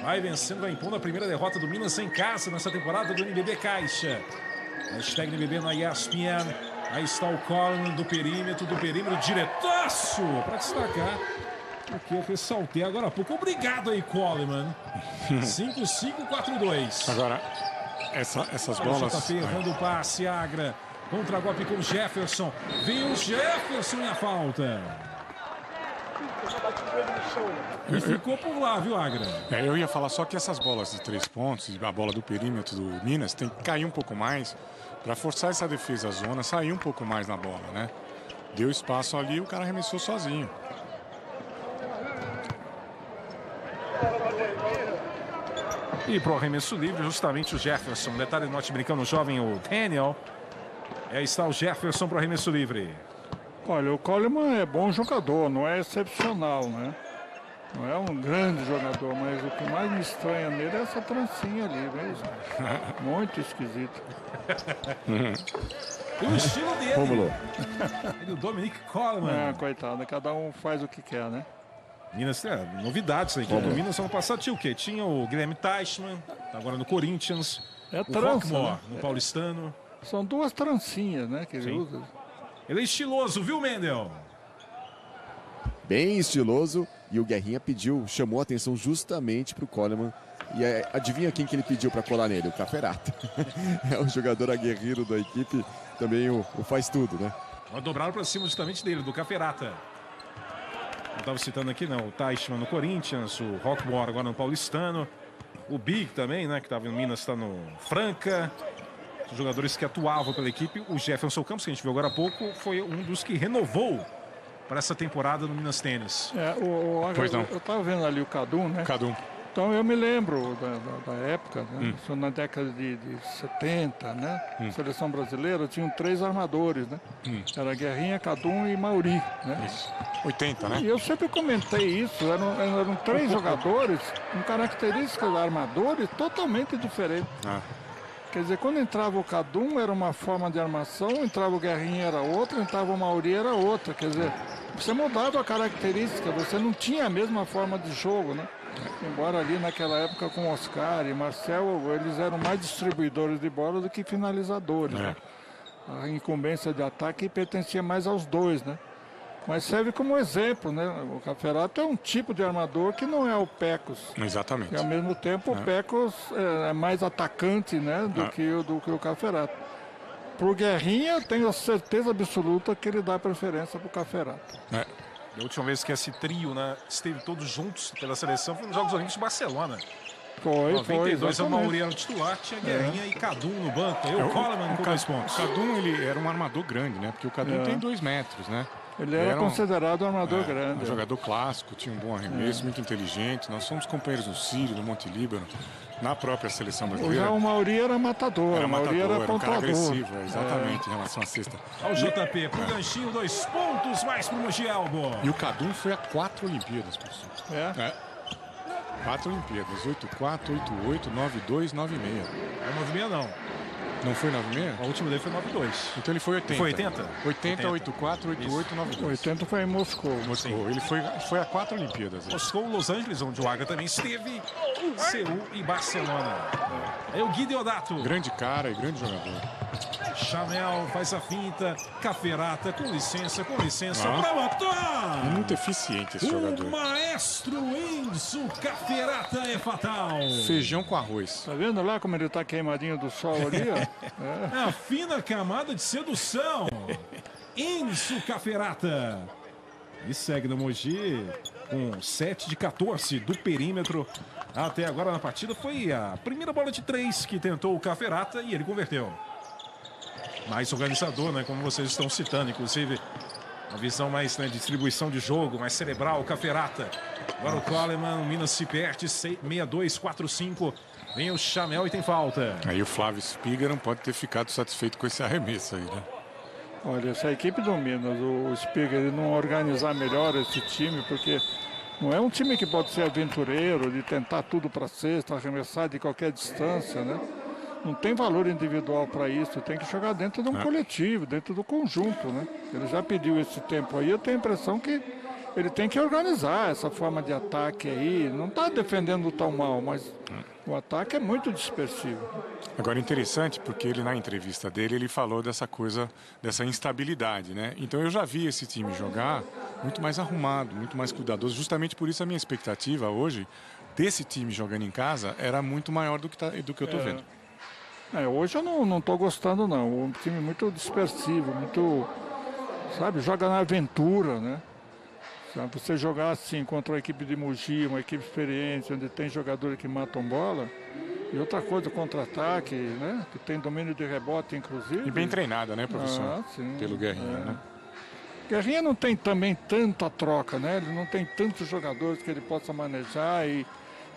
vai vencendo, vai impondo a primeira derrota do Minas em casa nessa temporada do NBB Caixa. Hashtag NBB na ESPN. Aí está o Coleman do perímetro diretaço para destacar o que eu ressaltei agora há pouco. Obrigado aí, Coleman. 5-5-4-2. Agora, essas bolas... JP errando o passe, Agra. Contra-golpe com o Jefferson. Vem o Jefferson e a falta. E ficou por lá, viu, Agra? Eu ia falar só que essas bolas de 3 pontos, a bola do perímetro do Minas, tem que cair um pouco mais para forçar essa defesa à zona, sair um pouco mais na bola, né? Deu espaço ali, o cara arremessou sozinho. E pro arremesso livre, justamente o Jefferson. Detalhe norte-americano jovem, o Daniel. Aí está o Jefferson pro arremesso livre. Olha, o Coleman é bom jogador, não é excepcional, né? Não é um grande jogador, mas o que mais me estranha nele é essa trancinha ali, mesmo. Muito esquisito. E o estilo dele. Rômulo. Ele, o Dominic Coleman. Coitado, cada um faz o que quer, né? Minas, novidades aí. No Minas, ano passado tinha o quê? Tinha o Guilherme Teichmann, tá agora no Corinthians. É o trança, Rockmore, né? no Paulistano. São 2 trancinhas, né, que ele usa. Ele é estiloso, viu, Mendel? Bem estiloso. E o Guerrinha chamou a atenção justamente para o Coleman. E adivinha quem que ele pediu para colar nele? O Caferata. É o jogador aguerrido da equipe, também o faz tudo, né? Dobraram para cima justamente dele, do Caferata. Não estava citando aqui, não. O Teichmann no Corinthians, o Rockmore agora no Paulistano. O Big também, né, que estava no Minas, está no Franca. Os jogadores que atuavam pela equipe. O Jefferson Campos, que a gente viu agora há pouco, foi um dos que renovou para essa temporada no Minas Tênis. Eu estava vendo ali o Cadum, né? Cadum. Então eu me lembro da época, né? Isso na década de 70, né? Seleção brasileira tinham 3 armadores, né? Era Guerrinha, Cadum e Mauri, né? Isso. 80, né? E eu sempre comentei isso, eram 3 jogadores com características armadores totalmente diferentes. Quer dizer, quando entrava o Cadum era uma forma de armação, entrava o Guerrinha era outra, entrava o Mauri era outra. Quer dizer, você mudava a característica, você não tinha a mesma forma de jogo, né? Embora ali naquela época com Oscar e Marcel, eles eram mais distribuidores de bola do que finalizadores, né? A incumbência de ataque pertencia mais aos 2, né? Mas serve como exemplo, né? O Caferata é um tipo de armador que não é o Pecos. Exatamente. E ao mesmo tempo o Pecos é mais atacante, né? Do que o Caferata. Pro Guerrinha, eu tenho a certeza absoluta que ele dá preferência pro Caferata. A última vez que esse trio, né, esteve todos juntos pela seleção foi nos Jogos Olímpicos de Barcelona. Foi, 92, o Mauri era o titular, tinha Guerrinha e Cadum no banco. Aí o Coleman com 2 pontos. O Cadum, ele era um armador grande, né? Porque o Cadum tem 2 metros, né? Ele era considerado um armador grande. Um jogador clássico, tinha um bom arremesso, muito inteligente. Nós somos companheiros no Sírio, no Monte Líbano, na própria seleção brasileira. Já o Mauri era matador, era pontuador. Um cara agressivo, exatamente, em relação à cesta. Olha o JP, pro ganchinho, 2 pontos mais pro Mogi Albo. E o Cadum foi a 4 Olimpíadas, professor. 4 Olimpíadas, 8-4, 8-8, 9-2, 9-6. É 9-6 não. Não foi 9-6? A última dele foi 9-2. Então ele foi 80. Foi 80? 80, 8-4, 8-8, 9-2. 80 foi em Moscou. Ele foi a 4 Olimpíadas. Moscou, Los Angeles, onde o Agra também esteve, Seul e Barcelona. É o Gui Deodato. Grande cara e grande jogador. Chamel faz a finta. Caferata, com licença, pra matar. Muito eficiente esse jogador. O maestro Enzo Caferata é fatal. Feijão com arroz. Tá vendo lá como ele tá queimadinho do sol ali, ó? É a fina camada de sedução. Enzo Caferata. E segue no Mogi com 7 de 14 do perímetro. Até agora na partida foi a primeira bola de 3 que tentou o Caferata e ele converteu. Mais organizador, né? Como vocês estão citando, inclusive uma visão mais, né, de distribuição de jogo, mais cerebral, o Caferata. Agora o Coleman, o Minas se perde, 6-2-4-5. Vem o Chamel e tem falta. Aí o Flávio Spiga não pode ter ficado satisfeito com esse arremesso aí, né? Olha, essa equipe do Minas, o Spiga, ele não organizar melhor esse time, porque não é um time que pode ser aventureiro, de tentar tudo para cesta, arremessar de qualquer distância, né? Não tem valor individual para isso, tem que jogar dentro de um coletivo, dentro do conjunto, né? Ele já pediu esse tempo aí, eu tenho a impressão que ele tem que organizar essa forma de ataque aí. Não está defendendo tão mal, mas o ataque é muito dispersivo. Agora, interessante, porque ele, na entrevista dele, ele falou dessa coisa, dessa instabilidade, né? Então, eu já vi esse time jogar muito mais arrumado, muito mais cuidadoso. Justamente por isso, a minha expectativa hoje desse time jogando em casa era muito maior do que eu estou vendo. Hoje eu não estou gostando, não. Um time muito dispersivo, muito, sabe, joga na aventura, né? Sabe, você jogar assim contra uma equipe de Mogi, uma equipe experiente, onde tem jogadores que matam bola, e outra coisa, contra-ataque, né? Que tem domínio de rebote, inclusive. E bem treinada, né, professor? Sim, pelo Guerrinha, né? Guerrinha não tem também tanta troca, né? Ele não tem tantos jogadores que ele possa manejar e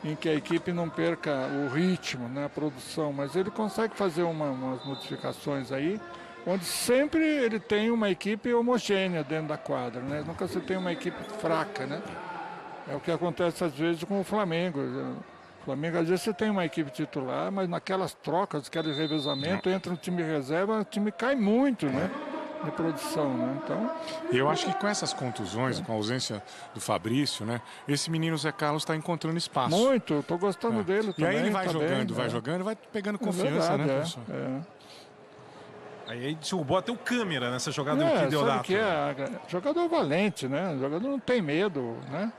em que a equipe não perca o ritmo, né, a produção, mas ele consegue fazer umas modificações aí, onde sempre ele tem uma equipe homogênea dentro da quadra, né? Nunca você tem uma equipe fraca, né? É o que acontece às vezes com o Flamengo. O Flamengo, às vezes você tem uma equipe titular, mas naquelas trocas, aquele revezamento, entra no time reserva, o time cai muito, né? De produção, né? Então, eu acho que com essas contusões, com a ausência do Fabrício, né? Esse menino Zé Carlos está encontrando espaço. Muito, eu tô gostando dele também. E aí ele vai jogando, vai pegando confiança, verdade, né, professor? Aí derrubou até o câmera nessa jogada do Sabe Guideodato. que jogador valente, né? Jogador não tem medo, né?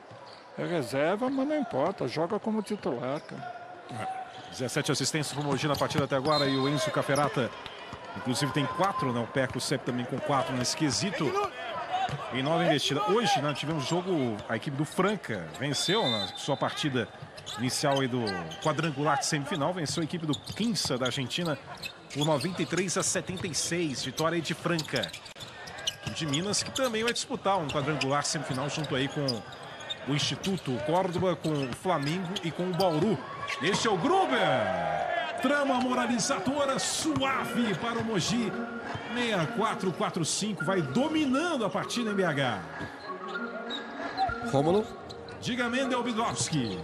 É reserva, mas não importa, joga como titular, cara. 17 assistências para o Mogi na partida até agora e o Enzo Caferata, inclusive, tem 4, né? O Peco sempre também com 4 nesse quesito. Em 9 investidas. Hoje, né, tivemos jogo, a equipe do Franca venceu na sua partida inicial aí do quadrangular de semifinal, venceu a equipe do Quinça da Argentina por 93-76, vitória aí de Franca. De Minas, que também vai disputar um quadrangular semifinal junto aí com o Instituto Córdoba, com o Flamengo e com o Bauru. Este é o Gruber. Trama moralizadora suave para o Mogi. 64-45, vai dominando a partida em BH. Rômulo. Diga, Mendel Bidowski.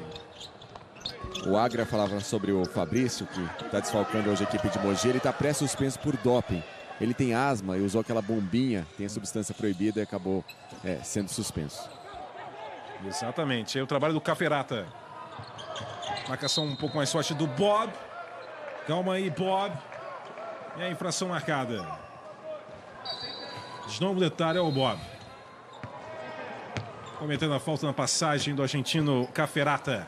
O Agra falava sobre o Fabrício, que está desfalcando hoje a equipe de Mogi. Ele está pré-suspenso por doping. Ele tem asma e usou aquela bombinha, tem a substância proibida e acabou sendo suspenso. Exatamente, aí o trabalho do Caferata. Marcação um pouco mais forte do Bob. Calma aí, Bob. E a infração marcada. De novo detalhe é o Bob. Cometendo a falta na passagem do argentino Caferata.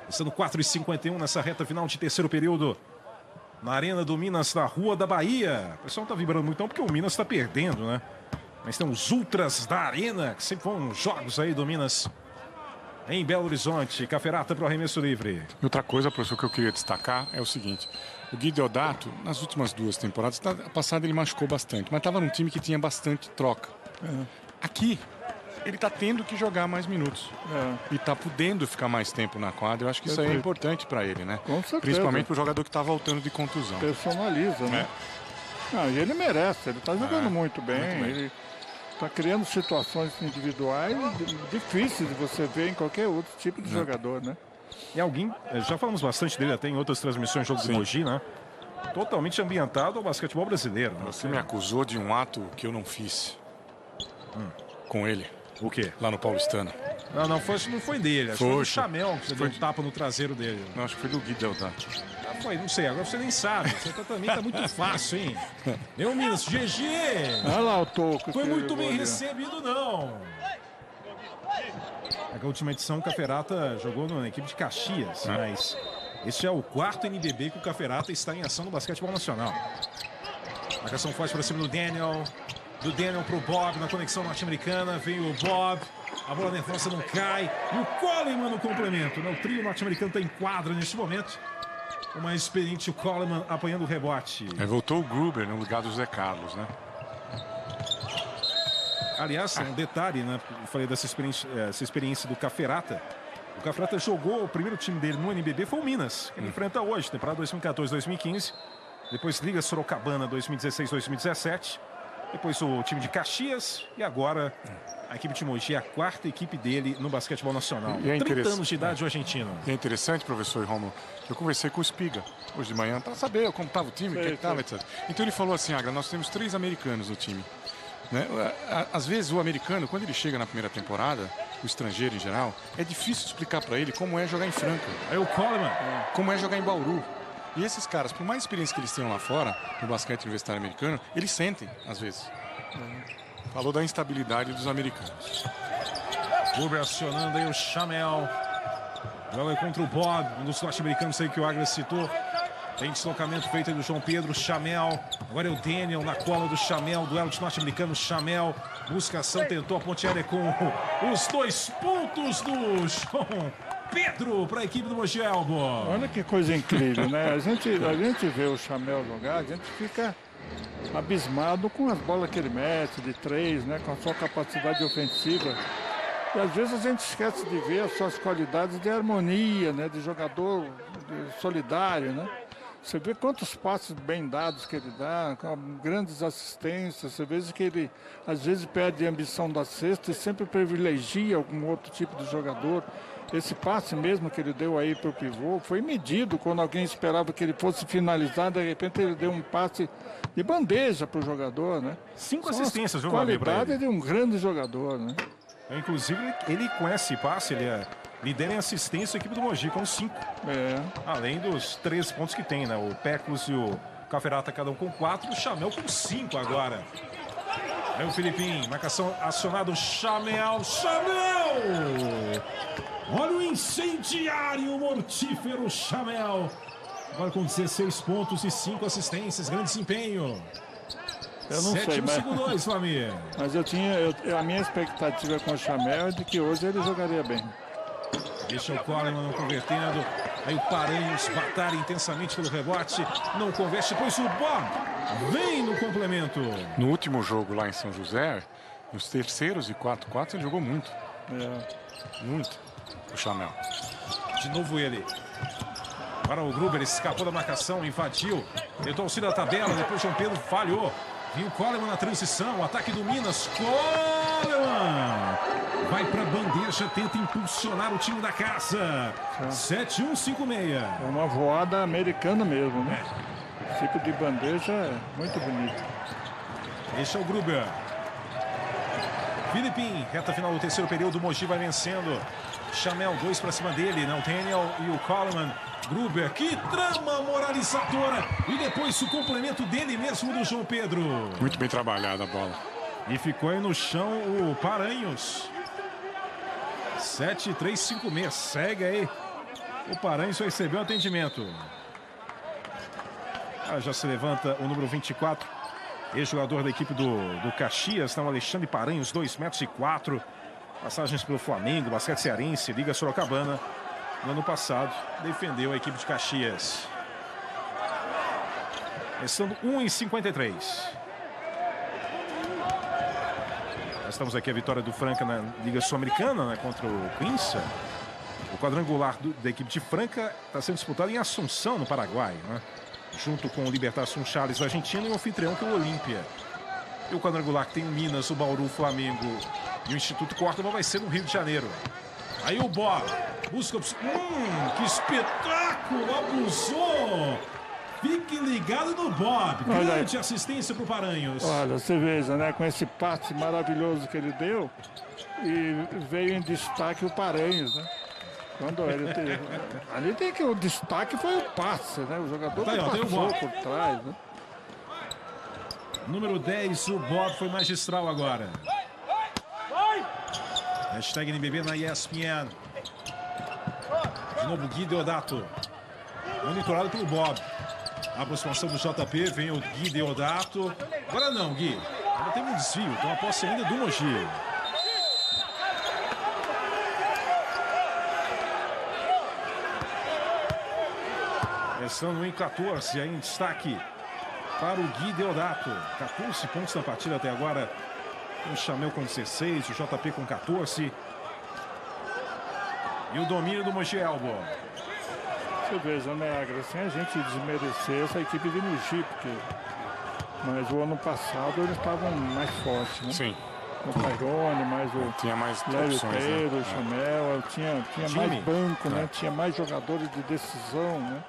Estando 4h51 nessa reta final de terceiro período. Na Arena do Minas, na Rua da Bahia. O pessoal não tá vibrando muito não, porque o Minas está perdendo, né? Mas tem os Ultras da Arena, que sempre vão jogos aí do Minas. Em Belo Horizonte, Caferata para o arremesso livre. Outra coisa, professor, que eu queria destacar é o seguinte. O Guideodato, nas últimas 2 temporadas, a passada ele machucou bastante, mas estava num time que tinha bastante troca. Aqui, ele está tendo que jogar mais minutos. E está podendo ficar mais tempo na quadra. Eu acho que isso aí é importante para ele, né? Com certeza. Principalmente para o jogador que está voltando de contusão. Personaliza, né? E ele merece, ele está jogando muito bem. Ele está criando situações individuais difíceis de você ver em qualquer outro tipo de jogador, né? E alguém, já falamos bastante dele até em outras transmissões, jogo do Mogi, né? Totalmente ambientado ao basquetebol brasileiro. Né? Você me acusou de um ato que eu não fiz com ele. O quê? Lá no Paulistano. Não foi dele. Acho que foi o Chamel que você deu um tapa no traseiro dele. Não, acho que foi do Guideodato. Foi, não sei, agora você nem sabe. Você também tá muito fácil, hein? Meu Minas, GG! Olha lá o toco. Foi muito bem recebido, não. A última edição o Caferata jogou na equipe de Caxias, mas este é o 4º NBB que o Caferata está em ação no basquetebol nacional. Marcação forte para cima do Daniel. Do Daniel para o Bob na conexão norte-americana. Veio o Bob. A bola nervosa não cai. E o Coleman no complemento. O trio norte-americano está em quadra neste momento. O mais experiente, o Coleman, apanhando o rebote. Voltou o Gruber no lugar do Zé Carlos, né? Aliás, um detalhe, né? Eu falei dessa experiência do Caferata. O Caferata jogou, o primeiro time dele no NBB foi o Minas, que ele enfrenta hoje, temporada 2014-2015. Depois Liga Sorocabana 2016-2017. Depois o time de Caxias e agora a equipe de Mogi, a 4ª equipe dele no basquetebol nacional. E é 30 anos de idade, o argentino. E é interessante, professor Rômulo, que eu conversei com o Espiga hoje de manhã para saber como estava o time, o que estava, etc. Então ele falou assim, Agra, nós temos 3 americanos no time. Né? Às vezes o americano, quando ele chega na primeira temporada, o estrangeiro em geral, é difícil explicar para ele como é jogar em Franca. Aí o Coleman. Como é jogar em Bauru. E esses caras, por mais experiência que eles tenham lá fora, no basquete universitário americano, eles sentem, às vezes. Falou da instabilidade dos americanos. Gruber acionando aí o Chamel. Joga contra o Bob, um dos norte-americanos aí que o Agra citou. Tem deslocamento feito aí do João Pedro, Chamel. Agora é o Daniel na cola do Chamel. Duelo de norte-americano, Chamel. Busca ação, tentou a ponte aérea com os 2 pontos do João Pedro para a equipe do Mogi Elbo. Olha que coisa incrível, né? A gente vê o Chamel jogar, a gente fica abismado com as bolas que ele mete de 3, né? Com a sua capacidade ofensiva. E às vezes a gente esquece de ver as suas qualidades de harmonia, né? De jogador solidário, né? Você vê quantos passes bem dados que ele dá, com grandes assistências. Você vê que ele, às vezes, perde a ambição da cesta e sempre privilegia algum outro tipo de jogador. Esse passe mesmo que ele deu aí para o pivô foi medido quando alguém esperava que ele fosse finalizar. De repente, ele deu um passe de bandeja para o jogador, né? 5 assistências, viu, qualidade de um grande jogador, né? Inclusive, ele com esse passe, ele lidera em assistência a equipe do Mogi com 5. Além dos 13 pontos que tem, né? O Pecos e o Caferata, cada um com 4. O Chamel com 5 agora. Aí o Filipinho, marcação acionado, Chamel! Olha o incendiário mortífero Chamel. Agora com 16 pontos e 5 assistências, grande desempenho. Eu não sei, mas... Flamir. Mas a minha expectativa com o Chamel é de que hoje ele jogaria bem. Deixa o Coleman não convertendo. Aí o Paranhos batalha intensamente pelo rebote. Não converte, depois o Bob vem no complemento. No último jogo lá em São José, nos terceiros e 4-4, ele jogou muito. Muito. O Chamel. De novo ele. Agora o Gruber escapou da marcação, invadiu. Tentou auxílio da tabela, depois o João Pedro falhou. Viu o Coleman na transição, o ataque do Minas. Coleman vai para a bandeja, tenta impulsionar o time da casa. 7-1-5-6. É uma voada americana mesmo, né? Esse tipo de bandeja é muito bonito. Esse é o Gruber. Filipinho, reta final do terceiro período, o Mogi vai vencendo. Chamel, 2 para cima dele, não Daniel e o Coleman. Gruber, que trama moralizadora. E depois o complemento dele mesmo do João Pedro. Muito bem trabalhada a bola. E ficou aí no chão o Paranhos. 7-3-5-6. Segue aí. O Paranhos recebeu o atendimento. Já se levanta o número 24. Ex-jogador da equipe do Caxias. Então, Alexandre Paranhos, 2,04 m. Passagens pelo Flamengo, basquete cearense, Liga Sorocabana. No ano passado, defendeu a equipe de Caxias. Estando 1,53. Estamos aqui a vitória do Franca na Liga Sul-Americana, né, contra o Quinça. O quadrangular da equipe de Franca está sendo disputado em Assunção, no Paraguai, né? Junto com o Libertad Sunchales, o argentino, e o anfitrião, que é o Olímpia. E o quadrangular que tem o Minas, o Bauru, o Flamengo e o Instituto Córdoba vai ser no Rio de Janeiro. Aí o Bob busca... que espetáculo! Abusou! Fique ligado no Bob. Grande assistência para o Paranhos. Olha, você veja, né? Com esse passe maravilhoso que ele deu, e veio em destaque o Paranhos, né? Quando ele teve... Ali tem que... O destaque foi o passe, né? O jogador que passou por trás, né? Número 10, o Bob foi magistral agora. Hashtag NBB na ESPN. De novo, Gui Deodato. Monitorado pelo Bob. A aproximação do JP, vem o Gui Deodato. Agora não, Gui. Ainda tem um desvio, então a posse ainda do Mogi. Estando em 14, aí em destaque para o Gui Deodato. 14 pontos na partida até agora. O Chamel com 16, o JP com 14. E o domínio do Mogi Elbo. Você veja, né, Agra, sem a gente desmerecer essa equipe de Mogi, porque... Mas o ano passado eles estavam mais fortes, né? Sim. O Cairone, mais o... Tinha mais Léo opções, Pedro, né? o Chamel, tinha mais banco, né? Tinha mais jogadores de decisão, né?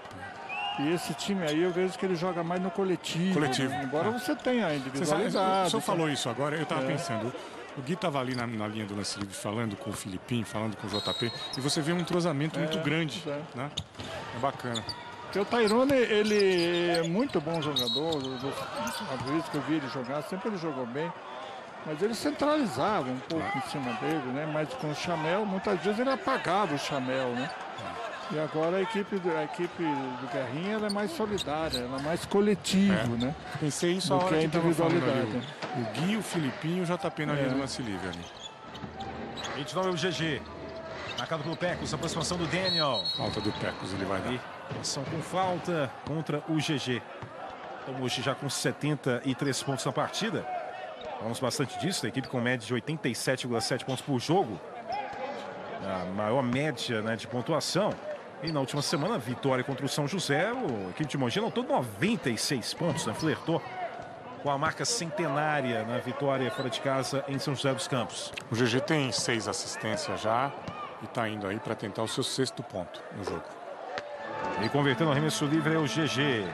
E esse time aí eu vejo que ele joga mais no coletivo. Embora você tenha a individualidade. O senhor falou isso agora, eu estava pensando. O Gui estava ali na linha do lance livre falando com o Filipinho, falando com o JP, e você vê um entrosamento muito grande, né? É bacana. Porque o Tairone, ele é muito bom jogador, às vezes que eu vi ele jogar, sempre ele jogou bem, mas ele centralizava um pouco em cima dele, né? Mas com o Chamel, muitas vezes ele apagava o Chamel, né? E agora a equipe do Guerrinha ela é mais solidária, ela é mais coletivo, né? Pensei isso do a hora que a que individualidade. O Gui, o Filipinho e o JP na linha do lance livre ali. 29 é o GG. Marcado pelo Pecos, aproximação do Daniel. Falta do Pecos, ele vai dar. Ação com falta contra o GG. Então hoje já com 73 pontos na partida. Falamos bastante disso, a equipe com média de 87,7 pontos por jogo. A maior média, né, de pontuação. E na última semana, vitória contra o São José, a equipe de Mogi anotou 96 pontos, né? Flertou com a marca centenária na vitória fora de casa em São José dos Campos. O GG tem 6 assistências já e está indo aí para tentar o seu 6º ponto no jogo. E convertendo o arremesso livre é o GG.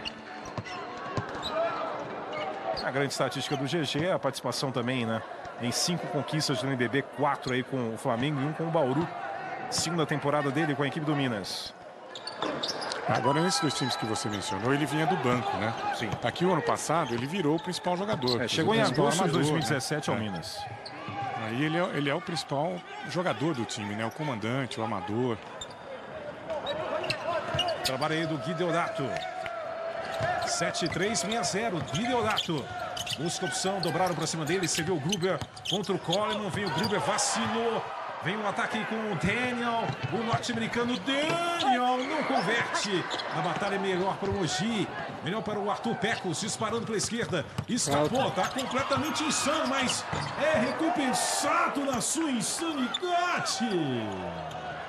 A grande estatística do GG é a participação também, né, em 5 conquistas do NBB, 4 aí com o Flamengo e 1 com o Bauru. Segunda temporada dele com a equipe do Minas. Agora, nesses 2 times que você mencionou, ele vinha do banco, né? Sim. Aqui o ano passado ele virou o principal jogador. Chegou em agosto de 2017 né? ao Minas. Aí ele é o principal jogador do time, né? O comandante, o amador. Trabalho aí do Gui Deodato. 7-3-6-0. Gui Deodato. Busca opção, dobraram para cima dele. Você viu o Gruber contra o Coleman. Vem o Gruber, vacilou. Vem um ataque com o Daniel. O norte-americano Daniel não converte. A batalha é melhor para o Mogi. Melhor para o Arthur Pecos, disparando pela esquerda. Escapou, tá completamente insano, mas é recompensado na sua insanidade.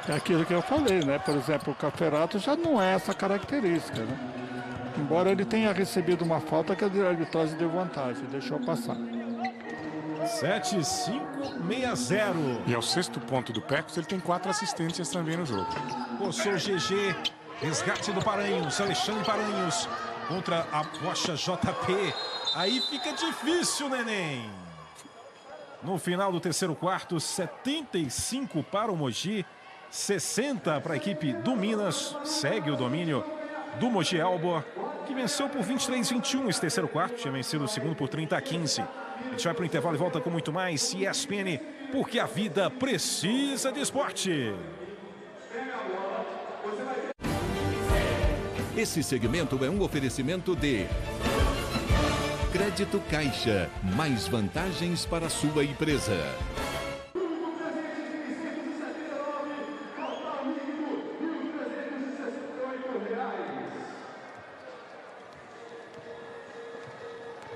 É aquilo que eu falei, né? Por exemplo, o Caferato já não é essa característica, né? Embora ele tenha recebido uma falta que a arbitragem deu vantagem, deixou passar. 7-5-6-0. E é o 6º ponto do Pecos, ele tem 4 assistências também no jogo. Coçou o GG. Resgate do Paranhos. Alexandre Paranhos contra a Rocha JP. Aí fica difícil, neném. No final do terceiro quarto, 75 para o Mogi, 60 para a equipe do Minas. Segue o domínio do Mogi Elbo, que venceu por 23-21 esse terceiro quarto. Tinha vencido o segundo por 30-15. A gente vai para o intervalo e volta com muito mais ESPN, porque a vida precisa de esporte. Esse segmento é um oferecimento de Crédito Caixa. Mais vantagens para a sua empresa.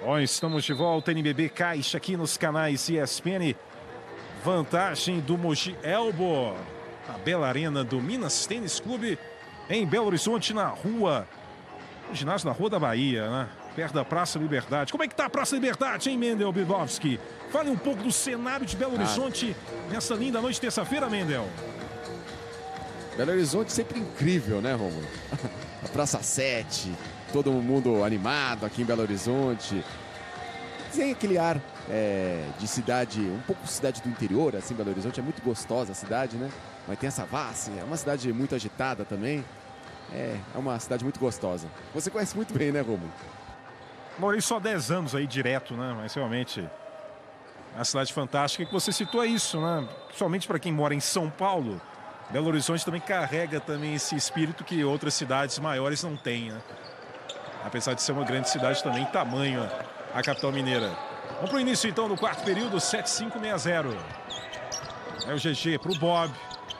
Bom, estamos de volta, NBB Caixa aqui nos canais ESPN. Vantagem do Mogi Elbo. A bela arena do Minas Tênis Clube em Belo Horizonte, na rua... O ginásio na Rua da Bahia, né? Perto da Praça Liberdade. Como é que tá a Praça Liberdade, hein, Mendel Bidovski? Fale um pouco do cenário de Belo Horizonte nessa linda noite de terça-feira, Mendel. Belo Horizonte sempre incrível, né, Romulo? A Praça 7, todo mundo animado aqui em Belo Horizonte. Tem aquele ar de cidade, um pouco cidade do interior, assim, Belo Horizonte. É muito gostosa a cidade, né? Mas tem essa Savassi, é uma cidade muito agitada também. É uma cidade muito gostosa. Você conhece muito bem, né, Romulo? Morei só 10 anos aí direto, né? Mas realmente é uma cidade fantástica. Que você citou isso, né? Principalmente para quem mora em São Paulo. Belo Horizonte também carrega também esse espírito que outras cidades maiores não têm, né? Apesar de ser uma grande cidade também, tamanho a capital mineira. Vamos para o início então do quarto período, 7-5-6-0. É o GG para o Bob.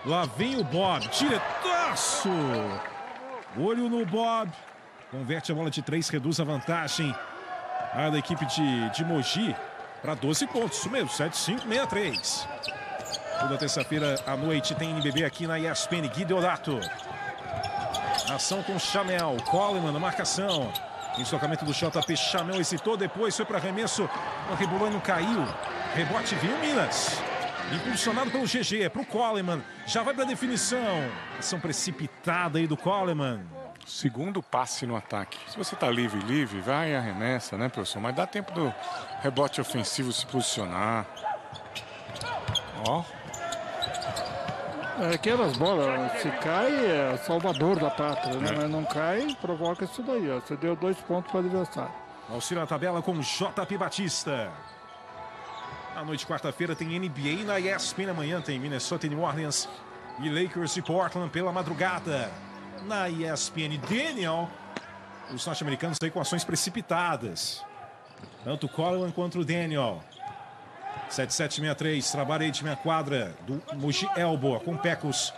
Lá vem o Bob, diretaço! Olho no Bob. Converte a bola de 3, reduz a vantagem da equipe de Mogi para 12 pontos. Isso mesmo, 7-5-6-3. Toda terça-feira à noite tem NBB aqui na ESPN. Gui Deodato. Ação com Chamel. Coleman na marcação. Deslocamento do JP. Chamel hesitou, depois foi para arremesso. O rebolou e não caiu. Rebote viu Minas. Impulsionado pelo GG, para o Coleman. Já vai para a definição. Ação precipitada aí do Coleman. Segundo passe no ataque. Se você tá livre, vai e arremessa, né, professor? Mas dá tempo do rebote ofensivo se posicionar. Ó. Aquelas bolas, se cai, é salvador da pátria, né? Mas não cai, provoca isso daí, ó. Você deu 2 pontos para o adversário. Auxílio na tabela com JP Batista. À noite, quarta-feira, tem NBA na ESPN. Amanhã tem Minnesota e New Orleans e Lakers e Portland pela madrugada. Na ESPN, Daniel, os norte-americanos aí com ações precipitadas. Tanto o Coleman quanto o Daniel. 7763, trabalha aí de meia quadra do Mogi Elboa com Pecos.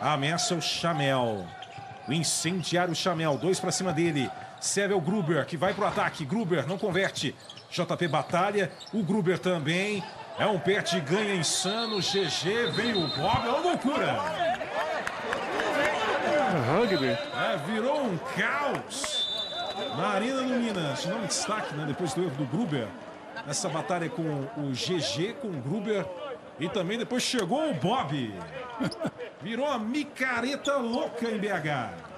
Ameaça o Chamel. O incendiário Chamel, 2 para cima dele. Serve o Gruber, que vai pro ataque. Gruber não converte. JP batalha. O Gruber também. É um perde ganha insano. GG, veio o Bob. É uma loucura. Rugby. Virou um caos na Arena do Minas. Não destaque, né? Depois do erro do Gruber. Essa batalha com o GG, com o Gruber. E também depois chegou o Bob. Virou a micareta louca em BH.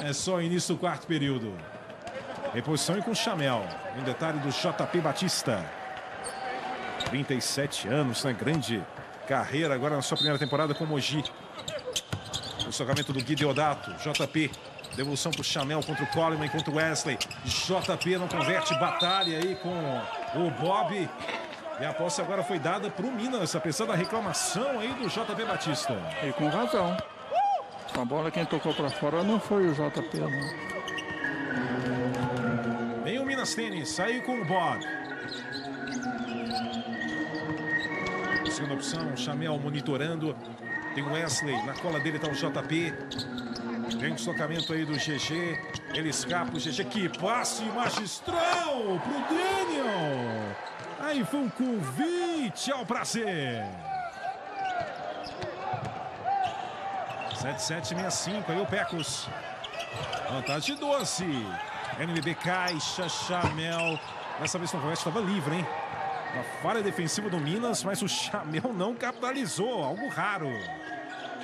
É só o início do quarto período. Reposição e com o Chamel. Em detalhe do JP Batista. 37 anos, né? Grande carreira agora na sua primeira temporada com o Mogi. O socamento do Gui Deodato. JP. Devolução para o Chamel contra o Coleman, contra o Wesley. JP não converte, batalha aí com o Bob. E a posse agora foi dada para o Minas, apesar da reclamação aí do JP Batista. E com razão. A bola quem tocou para fora não foi o JP, não. Vem o Minas Tênis, saiu com o Bob. Segunda opção, o Chamel monitorando. Tem o Wesley, na cola dele está o JP. Vem o deslocamento aí do GG. Ele escapa, o GG, que passe magistral pro Daniel. Aí foi um convite ao prazer. 7765, aí o Pecos. Vantagem de 12. NBB caixa, Chamel. Dessa vez o conversa estava livre, hein? Uma falha defensiva do Minas, mas o Chamel não capitalizou, algo raro.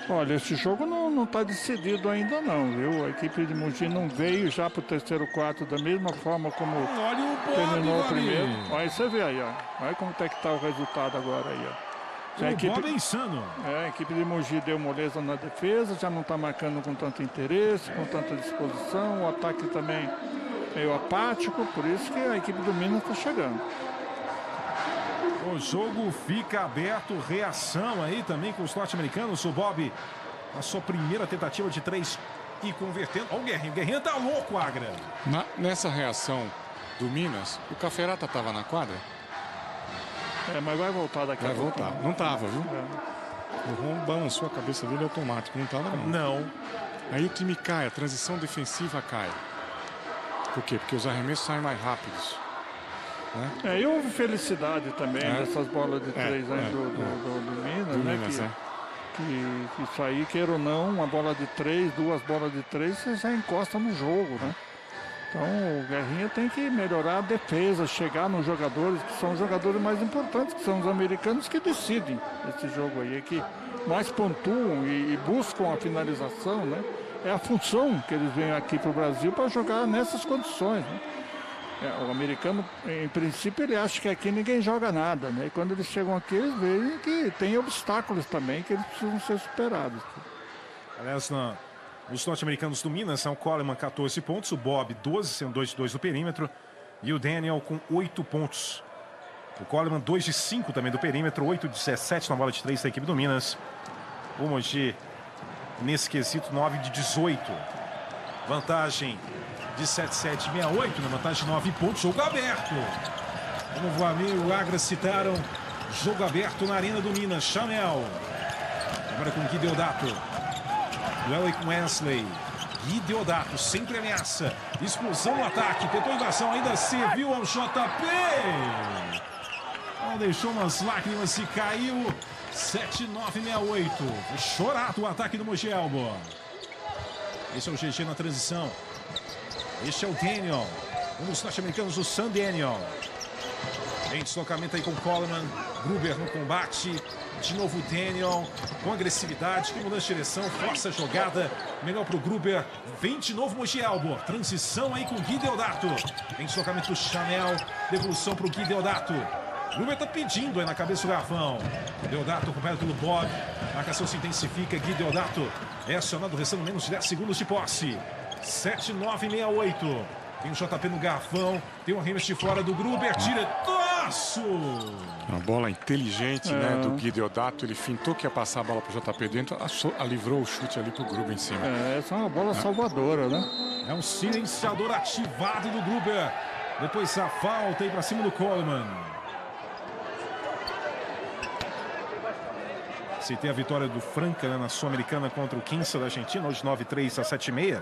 Olha, esse jogo não está decidido ainda não, viu? A equipe de Mogi não veio já para o terceiro quarto da mesma forma como terminou o primeiro. Olha, você vê aí, ó. Olha como é que está o resultado agora aí, ó. O Bob é insano. A equipe de Mogi deu moleza na defesa, já não está marcando com tanto interesse, com tanta disposição. O ataque também meio apático, por isso que a equipe do Minas está chegando. O jogo fica aberto, reação aí também com os norte-americanos. O Bob, a sua primeira tentativa de 3 e convertendo. Olha o Guerrinho. O Guerrinho tá louco, Agra. Nessa reação do Minas, o Caferata estava na quadra? Mas vai voltar daqui a pouco. Vai voltar. Não tava, viu? O Ron balançou a cabeça dele automático. Não tava, não. Não. Aí o time cai, a transição defensiva cai. Por quê? Porque os arremessos saem mais rápidos. Né? E houve felicidade também dessas bolas de 3 aí do Minas, né? Minas, que isso aí, queira ou não, uma bola de 3, 2 bolas de 3, você já encosta no jogo, né? Então o Guerrinha tem que melhorar a defesa, chegar nos jogadores que são os jogadores mais importantes, que são os americanos que decidem esse jogo aí, que mais pontuam e buscam a finalização, né? É a função que eles vêm aqui para o Brasil para jogar nessas condições, né? O americano, em princípio, ele acha que aqui ninguém joga nada, né? E quando eles chegam aqui, eles veem que tem obstáculos também que eles precisam ser superados. Aliás, os norte-americanos do Minas são o Coleman, 14 pontos, o Bob, 12, sendo 2 de 2 do perímetro, e o Daniel com 8 pontos. O Coleman, 2 de 5 também do perímetro, 8 de 17 na bola de 3 da equipe do Minas. O Mogi, nesse quesito, 9 de 18. Vantagem de 7768, na vantagem de 9 pontos, jogo aberto. Como o Vlamir e o Agra citaram, jogo aberto na Arena do Minas. Chamel. Agora com Gui Deodato. Duelo com Wesley. Gui Deodato, sempre ameaça. Explosão no ataque, tentou invasão, ainda serviu ao JP. Não deixou umas lágrimas e caiu. 7968. Chorado o ataque do Mogi Elboa. Esse é o GG na transição. Este é o Daniel, um dos norte-americanos do San Daniel. Em deslocamento aí com Coleman. Gruber no combate. De novo o Daniel. Com agressividade. Com mudança de direção. Força a jogada. Melhor pro Gruber. Vem de novo Mogi Albor. Transição aí com Gui Deodato. Em deslocamento do Chanel. Devolução pro Gui Deodato. Gruber tá pedindo aí na cabeça do garrafão. Deodato coberto pelo Bob. Marcação se intensifica. Gui Deodato é acionado, restando menos de 10 segundos de posse. 7-9-68. Tem o JP no garrafão. Tem um arremesso de fora do Gruber. Diretaço! Uma bola inteligente, né, do Gui Deodato. Ele fintou que ia passar a bola pro JP dentro. Livrou o chute ali pro Gruber em cima. Essa é uma bola salvadora, né? É um silenciador ativado do Gruber. Depois a falta aí pra cima do Coleman. Citei a vitória do Franca, né, na Sul-Americana contra o Quinça da Argentina, hoje 9-3 a 7-6.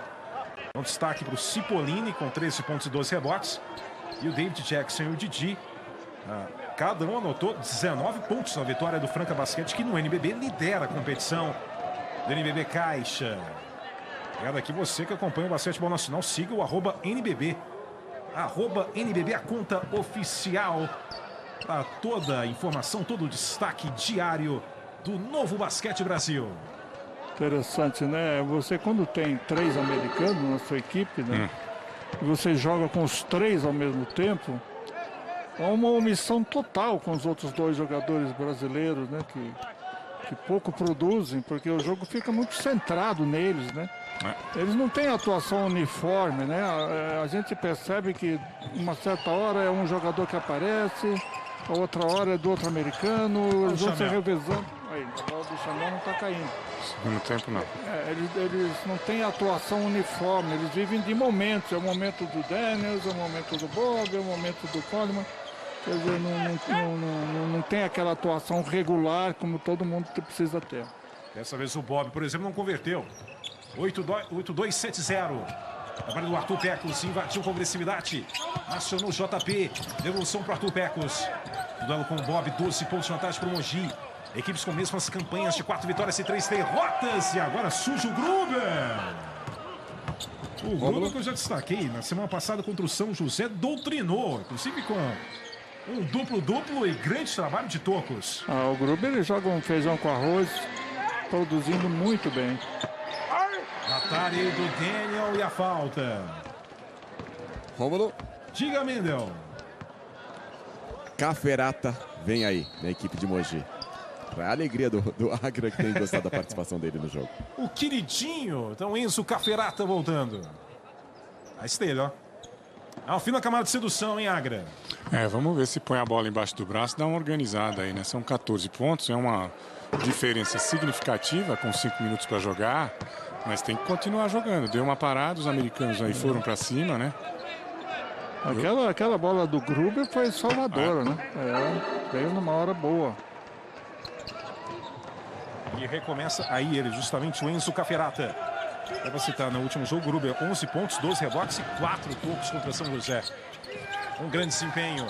Um destaque para o Cipollini com 13 pontos e 12 rebotes. E o David Jackson e o Didi. Cada um anotou 19 pontos na vitória do Franca Basquete, que no NBB lidera a competição do NBB Caixa. É daqui você que acompanha o basquetebol nacional, siga o @NBB. @NBB, a conta oficial. Para toda a informação, todo o destaque diário do Novo Basquete Brasil. Interessante, né? Você quando tem 3 americanos na sua equipe, né? E você joga com os 3 ao mesmo tempo, é uma omissão total com os outros 2 jogadores brasileiros, né? Que pouco produzem, porque o jogo fica muito centrado neles, né? Eles não têm atuação uniforme, né? A gente percebe que uma certa hora é um jogador que aparece, a outra hora é do outro americano, eles vão se revezando. Aí, a bola do Chanel não está caindo. Segundo tempo, não. Eles não têm atuação uniforme, eles vivem de momentos. É o momento do Daniels, é o momento do Bob, é o momento do Coleman. Quer dizer, não tem aquela atuação regular como todo mundo precisa ter. Dessa vez o Bob, por exemplo, não converteu. 8-2-7-0. Trabalho do Arthur Pecos, invadiu com agressividade. Acionou o JP. Devolução para o Arthur Pecos. Duelo com o Bob, 12 pontos de vantagem para o Mogi. Equipes com mesmas campanhas de 4 vitórias e 3 derrotas. E agora surge o Gruber. O Gruber que eu já destaquei na semana passada contra o São José, doutrinou, inclusive com um duplo-duplo e grande trabalho de tocos. O Gruber ele joga um feijão com arroz, produzindo muito bem. Ataque do Daniel e a falta. Rômulo. Diga, Mendel. Caferata vem aí, na equipe de Mogi. Para a alegria do Agra, que tem gostado da participação dele no jogo. O queridinho. Então, Enzo Caferata voltando. A estrela, ó. Fim da camada de sedução, hein, Agra? Vamos ver se põe a bola embaixo do braço, dá uma organizada aí, né? São 14 pontos, é uma diferença significativa, com 5 minutos para jogar. Mas tem que continuar jogando. Deu uma parada, os americanos aí foram para cima, né? Aquela bola do Gruber foi salvadora, né? Veio numa hora boa. E recomeça aí ele, justamente o Enzo Caferata. Para citar, no último jogo, Gruber 11 pontos, 12 rebotes e 4 tocos contra São José. Um grande desempenho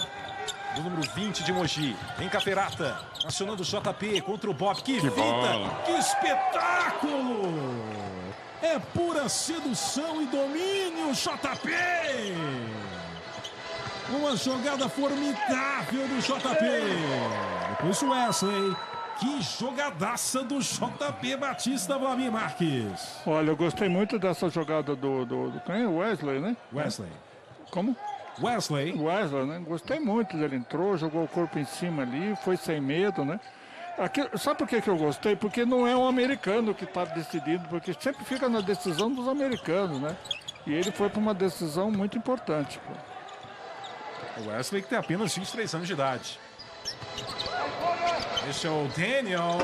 do número 20 de Mogi. Em Caferata, acionando o JP contra o Bob. Que fita, que espetáculo! É pura sedução e domínio, JP! Uma jogada formidável do JP. Depois o Wesley. Que jogadaça do JP Batista Vlamir Marques. Olha, eu gostei muito dessa jogada do quem? Wesley, né? Wesley. Como? Wesley, né? Gostei muito dele. Entrou, jogou o corpo em cima ali, foi sem medo, né? Sabe por que eu gostei? Porque não é um americano que está decidido, porque sempre fica na decisão dos americanos, né? E ele foi para uma decisão muito importante. O Wesley que tem apenas 23 anos de idade. Esse é o Daniel.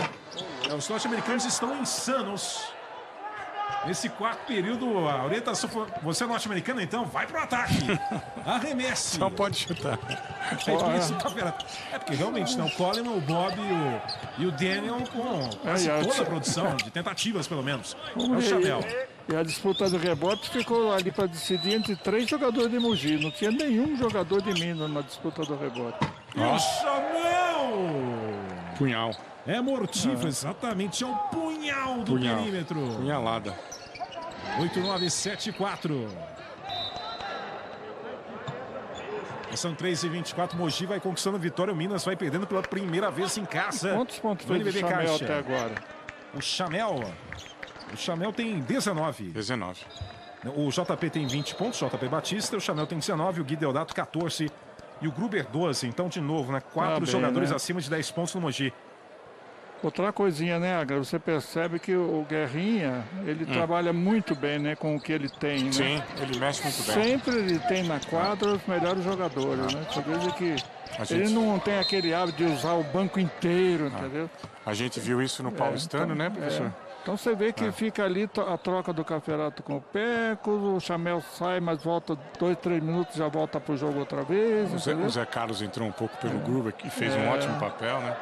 Os norte-americanos estão insanos. Nesse quarto período, a orientação foi: você é norte-americano, então vai pro ataque. Arremesse. Só pode chutar. É porque realmente, né, o Coleman, o Bob e o Daniel com quase toda a produção, de tentativas pelo menos. É o Chanel. E a disputa do rebote ficou ali para decidir entre 3 jogadores de Mogi. Não tinha nenhum jogador de Minas na disputa do rebote. E o Chanel! Punhal. É mortífero, exatamente. É o punhal do perímetro. Punhalada. 8-9-7-4. São 3:24, Mogi vai conquistando vitória, o Minas vai perdendo pela primeira vez em casa. Quantos pontos fez o Chamel até agora? O Chamel tem 19. 19. O JP tem 20 pontos, JP Batista, o Chamel tem 19, o Gui Deodato 14 e o Gruber 12. Então, de novo, né? 4 jogadores, né, acima de 10 pontos no Mogi. Outra coisinha, né, Agra? Você percebe que o Guerrinha, ele trabalha muito bem, né, com o que ele tem, né? Sim, ele mexe muito bem. Sempre ele tem na quadra os melhores jogadores, né? Você veja que ele não tem aquele hábito de usar o banco inteiro, entendeu? A gente viu isso no Paulistano, né, professor? Então você vê que fica ali a troca do Caferato com o Pecos, o Chamel sai, mas volta 2, 3 minutos, já volta pro jogo outra vez. O Zé Carlos entrou um pouco pelo Gruber, que fez um ótimo papel, né?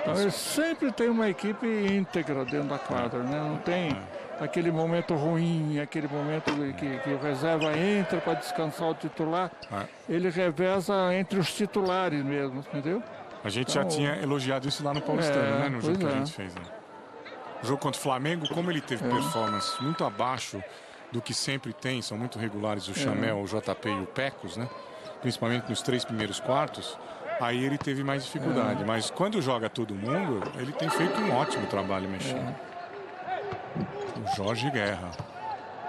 Então ele sempre tem uma equipe íntegra dentro da quadra, né? Não tem aquele momento ruim, aquele momento que o reserva entra para descansar o titular. Ele reveza entre os titulares mesmo, entendeu? A gente já tinha elogiado isso lá no Paulistano, né? No jogo que a gente fez, né? O jogo contra o Flamengo, como ele teve performance muito abaixo do que sempre tem, são muito regulares o Chamel, o JP e o Pecos, né? Principalmente nos 3 primeiros quartos, aí ele teve mais dificuldade. Mas quando joga todo mundo, ele tem feito um ótimo trabalho mexendo. O Jorge Guerra.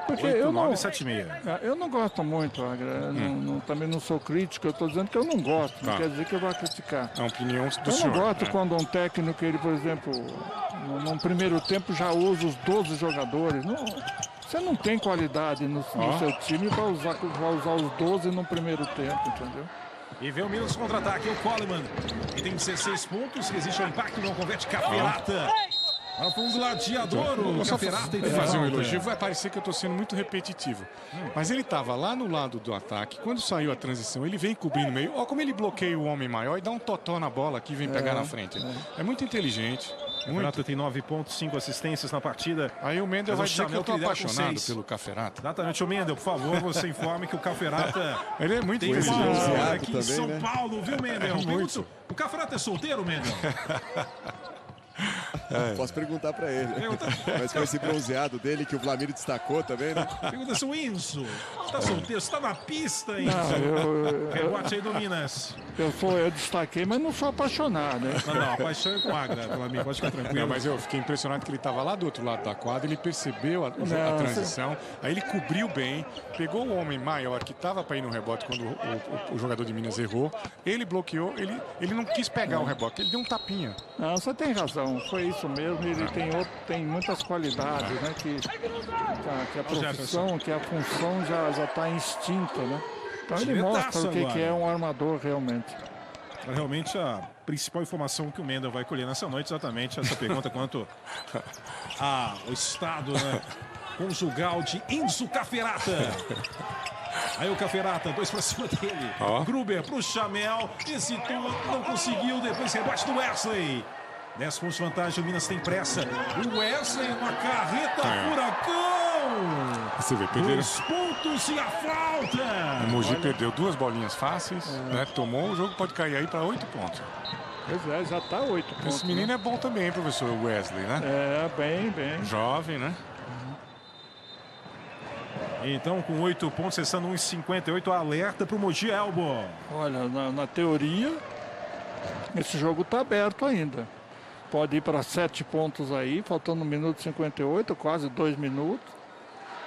Porque 8, 9, 7, 6. Eu não gosto muito, Agra. Também não sou crítico, eu estou dizendo que eu não gosto, não quer dizer que eu vou criticar. É a opinião do eu senhor. Eu não gosto quando um técnico, ele, por exemplo, num primeiro tempo já usa os 12 jogadores. Você não tem qualidade no seu time para usar os 12 no primeiro tempo, entendeu? E vem o Minas contra-ataque, o Coleman, que tem 16 pontos, resiste ao impacto, não converte. Caferato. Foi um gladiador, o Caferato. Ele fazer um elogio, vai parecer que eu estou sendo muito repetitivo. Mas ele estava lá no lado do ataque, quando saiu a transição, ele vem cobrir no meio. Olha como ele bloqueia o homem maior e dá um totó na bola que vem pegar na frente. É muito inteligente. O Caferato tem 9 pontos, 5 assistências na partida. Aí o Mendel vai dizer que eu estou apaixonado pelo Caferato. Exatamente, o Mendel, por favor, você informe que o Caferato ele é muito bronzeado aqui em São né? Paulo, viu, Mendel? O Caferato é solteiro, Mendel? Posso perguntar pra ele. Mas com esse bronzeado dele que o Vlamir destacou também, né? Pergunta se o Enzo está solteiro, está na pista, Enzo. Rebote aí do Minas. Eu destaquei, mas não sou apaixonado, né? Não, paixão é com Agra, Vlamir, pode ficar tranquilo. Não, mas eu fiquei impressionado que ele estava lá do outro lado da quadra, ele percebeu a transição, aí ele cobriu bem, pegou o homem maior que estava para ir no rebote quando o jogador de Minas errou, ele bloqueou, ele não quis pegar o rebote, ele deu um tapinha. Não, você tem razão, foi isso mesmo, ele tem muitas qualidades, né, que a profissão, que a função já está instinta, né? Então ele mostra o que é um armador realmente. Realmente a principal informação que o Mendel vai colher nessa noite, exatamente essa pergunta quanto ao estado, né, conjugal de Enzo Caferato. Aí o Caferato, 2 para cima dele. Gruber pro Chamel, hesitou, não conseguiu, depois rebote do Wesley. 10 pontos de vantagem, o Minas tem pressa. O Wesley, uma carreta furacão. Você vê, perderam 2 pontos e a falta. O Mogi perdeu 2 bolinhas fáceis, né? Tomou, o jogo pode cair aí para 8 pontos. Pois é, já está 8 pontos. Esse menino é bom também, professor Wesley, né? Bem. Jovem, né? Então, com 8 pontos, cessando 1,58, alerta para o Mogi Elbo. Olha, na teoria, esse jogo está aberto ainda. Pode ir para 7 pontos aí, faltando 1 minuto e 58, quase 2 minutos.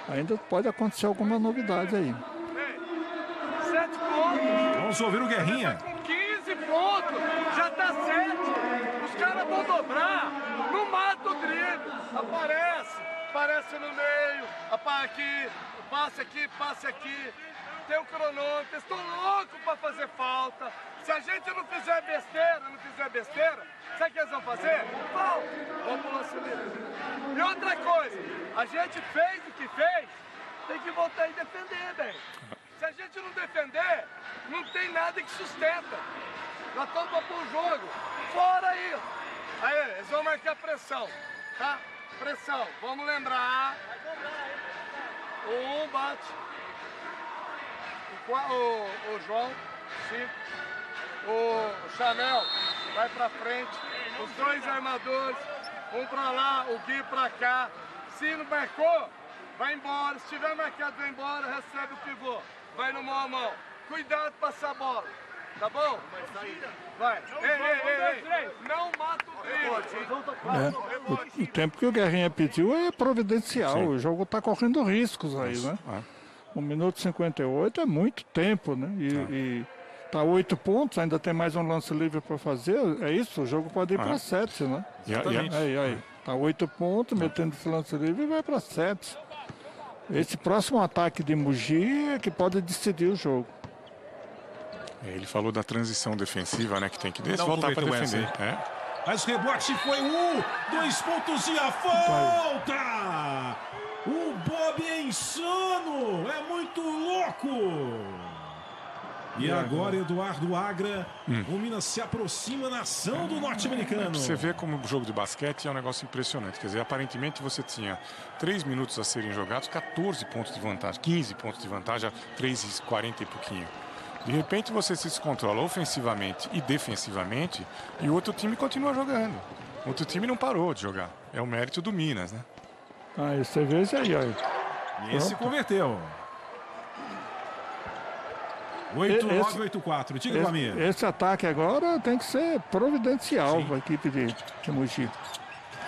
Ainda pode acontecer alguma novidade aí. 7 pontos. Vamos ouvir o Guerrinha. Com 15 pontos, já tá 7. Os caras vão dobrar. Não mata o drible. Aparece no meio. Aqui, passe aqui. Tem o cronômetro. Estou louco para fazer falta. Se a gente não fizer besteira, sabe o que eles vão fazer? Falta. Vamos pro lance livre. E outra coisa, a gente fez o que fez, tem que voltar e defender, bem. Se a gente não defender, não tem nada que sustenta. Nós estamos para pôr o jogo. Fora aí. Aí, eles vão marcar pressão, tá? Pressão. Vamos lembrar. O bate. O João, 5. O Chamel vai pra frente. Os 2 armadores, um pra lá, o Gui pra cá. Se não marcou, vai embora. Se tiver marcado, vai embora, recebe o pivô. Vai no mão a mão. Cuidado pra passar a bola. Tá bom? Vai. Ei. Não mata o drible. O tempo que o Guerrinha pediu é providencial. Sim. O jogo está correndo riscos aí, né? 1 minuto e 58 é muito tempo, né? E tá 8 pontos, ainda tem mais um lance livre para fazer. É isso, o jogo pode ir para 7, né? Exatamente. Aí. Tá 8 pontos, metendo esse lance livre e vai para 7. Esse próximo ataque de Mogi é que pode decidir o jogo. Ele falou da transição defensiva, né? Que tem que voltar para defender. Mas o rebote foi 2 pontos e a falta! O Bob é insano! É muito louco! E agora, Eduardo Agra, o Minas se aproxima na ação do norte-americano. Você vê como o jogo de basquete é um negócio impressionante. Quer dizer, aparentemente você tinha 3 minutos a serem jogados, 14 pontos de vantagem, 15 pontos de vantagem, 3,40 e pouquinho. De repente você se descontrola ofensivamente e defensivamente e o outro time continua jogando. O outro time não parou de jogar. É o mérito do Minas, né? Você vê isso aí. E esse converteu. 8-9-8-4. Diga, Vlamir. Esse ataque agora tem que ser providencial para a equipe de Mogi.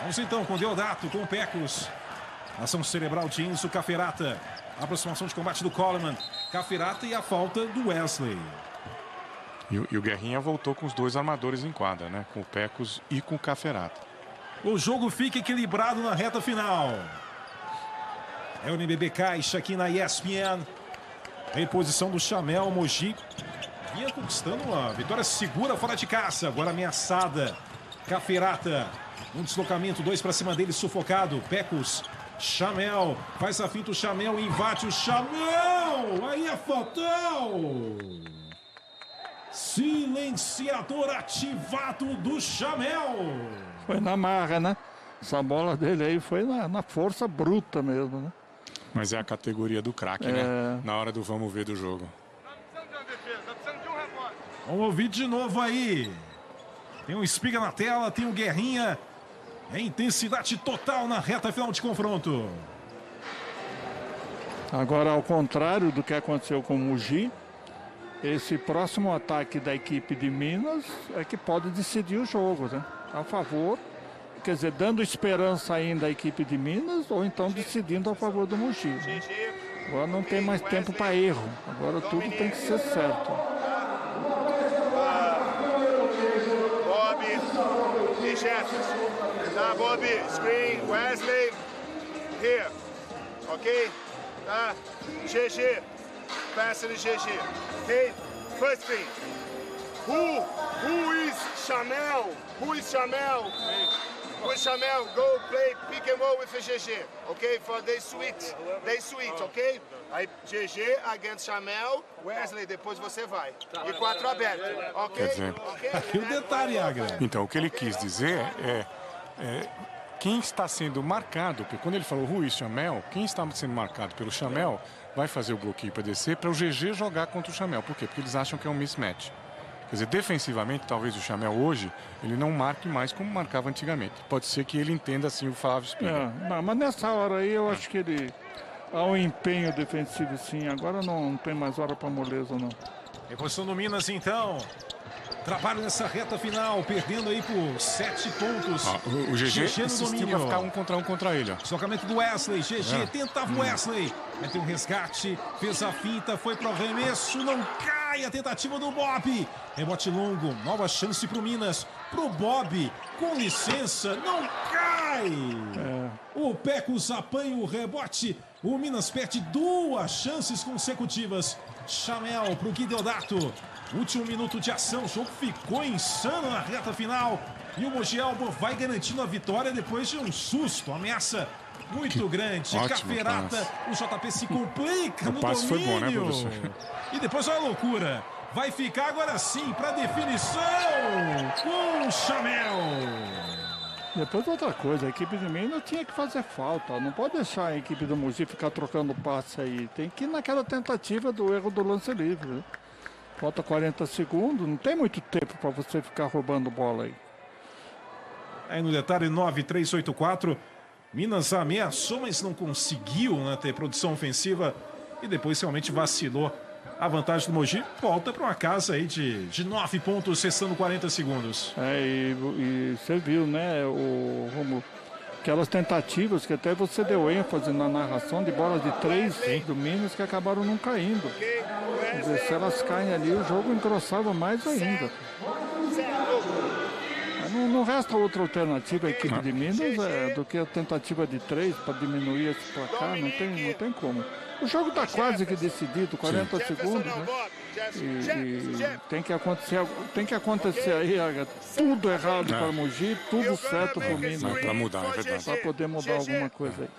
Vamos então com o Deodato, com o Pecos. Ação cerebral de Enzo Caferata. Aproximação de combate do Coleman. Caferata e a falta do Wesley. E o Guerrinha voltou com os 2 armadores em quadra, né? Com o Pecos e com o Caferata. O jogo fica equilibrado na reta final. É o NBB Caixa aqui na ESPN. Reposição do Chamel. Mogi vinha conquistando uma vitória segura fora de casa. Agora ameaçada. Caferata. Um deslocamento, 2 para cima dele, sufocado. Pecos. Chamel. Faz a finta o Chamel. Invade o Chamel. Aí é fatal. Silenciador ativado do Chamel. Foi na marra, né? Essa bola dele aí foi na força bruta mesmo, né? Mas é a categoria do craque, né? Na hora do vamos ver do jogo. Vamos ouvir de novo aí. Tem um Espiga na tela, tem o Guerrinha. É intensidade total na reta final de confronto. Agora, ao contrário do que aconteceu com o Mogi, esse próximo ataque da equipe de Minas é que pode decidir o jogo, né? A favor, quer dizer, dando esperança ainda à equipe de Minas ou então decidindo a favor do Mogi. Né? Agora não tem mais tempo para erro. Agora tudo tem que ser certo. Bob e Jefferson. Tá, Bob, screen, Wesley, here, ok? Tá, GG, pass to GG, ok? First thing, who is Chamel? Who is Chamel? Who is Chamel? Go play pick and roll with the GG, ok? For they switch, ok? Aí GG against Chamel, Wesley, depois você vai. E 4 aberto, ok? Quer dizer, aqui o detalhe, Agra. Então, o que ele quis dizer é quem está sendo marcado, porque quando ele falou Rui Chamel, quem está sendo marcado pelo Chamel vai fazer o bloqueio para descer para o GG jogar contra o Chamel. Por quê? Porque eles acham que é um mismatch. Quer dizer, defensivamente, talvez o Chamel hoje, ele não marque mais como marcava antigamente. Pode ser que ele entenda assim o Flávio Espiga. Não, mas nessa hora aí eu acho que ele há um empenho defensivo sim. Agora não tem mais hora para moleza, não. Reposição do Minas, então. Trabalho nessa reta final, perdendo aí por 7 pontos. O GG insistiu para ficar 1 contra ele. Deslocamento do Wesley. GG tentava o Wesley. Vai ter um resgate. Fez a finta, foi para o arremesso. Não cai a tentativa do Bob. Rebote longo. Nova chance para o Minas. Para o Bob. Com licença. Não cai. O Pecos apanha o rebote. O Minas perde 2 chances consecutivas. Chamel para o Gui Deodato. Último minuto de ação, o jogo ficou insano na reta final. E o Mogi Alba vai garantindo a vitória depois de um susto, uma ameaça muito grande. Caferata, o JP se complica no domínio. Foi bom, né, professor? E depois olha a loucura. Vai ficar agora sim para definição com o Chamel. Depois outra coisa, a equipe de Minas tinha que fazer falta. Não pode deixar a equipe do Mogi ficar trocando passe aí. Tem que ir naquela tentativa do erro do lance livre, né? Falta 40 segundos, não tem muito tempo para você ficar roubando bola aí. Aí no detalhe 9-3-8-4, Minas ameaçou, mas não conseguiu, né, ter produção ofensiva e depois realmente vacilou A vantagem do Mogi volta para uma casa aí de 9 pontos, restando 40 segundos. E você viu, né, o Romulo, aquelas tentativas que até você deu ênfase na narração de bolas de 3 do Minas que acabaram não caindo. Quer dizer, se elas caem ali, o jogo engrossava mais ainda. Não resta outra alternativa à equipe de Minas do que a tentativa de 3 para diminuir esse placar, não tem como. O jogo está quase que decidido, 40 segundos, né? E tem que acontecer aí tudo errado para Mogi, tudo certo para o Minas. Para mudar, é verdade. Para poder mudar alguma coisa aí.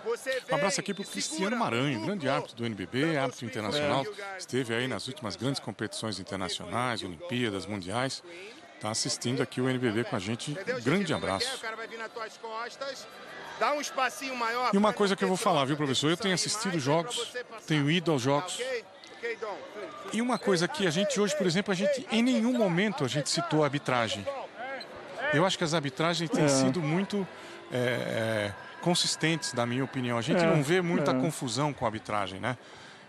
Um abraço aqui para o Cristiano Maranhão, grande árbitro do NBB, árbitro internacional. Esteve aí nas últimas grandes competições internacionais, Olimpíadas, Mundiais. Está assistindo aqui o NBB com a gente. Grande abraço. Dá um espacinho maior. E uma coisa que eu vou falar, viu, professor? Eu tenho assistido jogos, tenho ido aos jogos. E uma coisa que a gente hoje, por exemplo, em nenhum momento a gente citou a arbitragem. Eu acho que as arbitragens têm sido muito consistentes, na minha opinião. A gente não vê muita confusão com a arbitragem, né?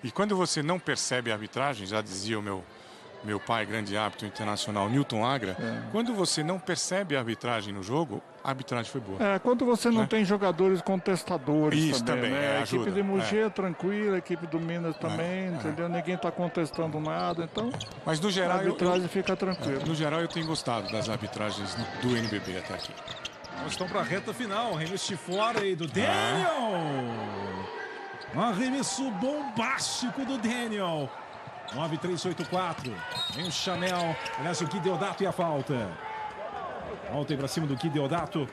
E quando você não percebe a arbitragem, já dizia o meu pai, grande árbitro internacional, Newton Agra, quando você não percebe a arbitragem no jogo, a arbitragem foi boa. Quando você não tem jogadores contestadores. Isso também, né? A ajuda, equipe de Mogi é tranquila, a equipe do Minas também, entendeu? Ninguém está contestando nada, então mas no geral, a arbitragem fica tranquila. No geral, eu tenho gostado das arbitragens do NBB até aqui. Nós estamos para a reta final, arremesso de fora aí do Daniel. Um arremesso bombástico do Daniel. 9-3-8-4. Vem o Chamel. Aliás, o Gui Deodato e a falta. Falta aí pra cima do Gui Deodato.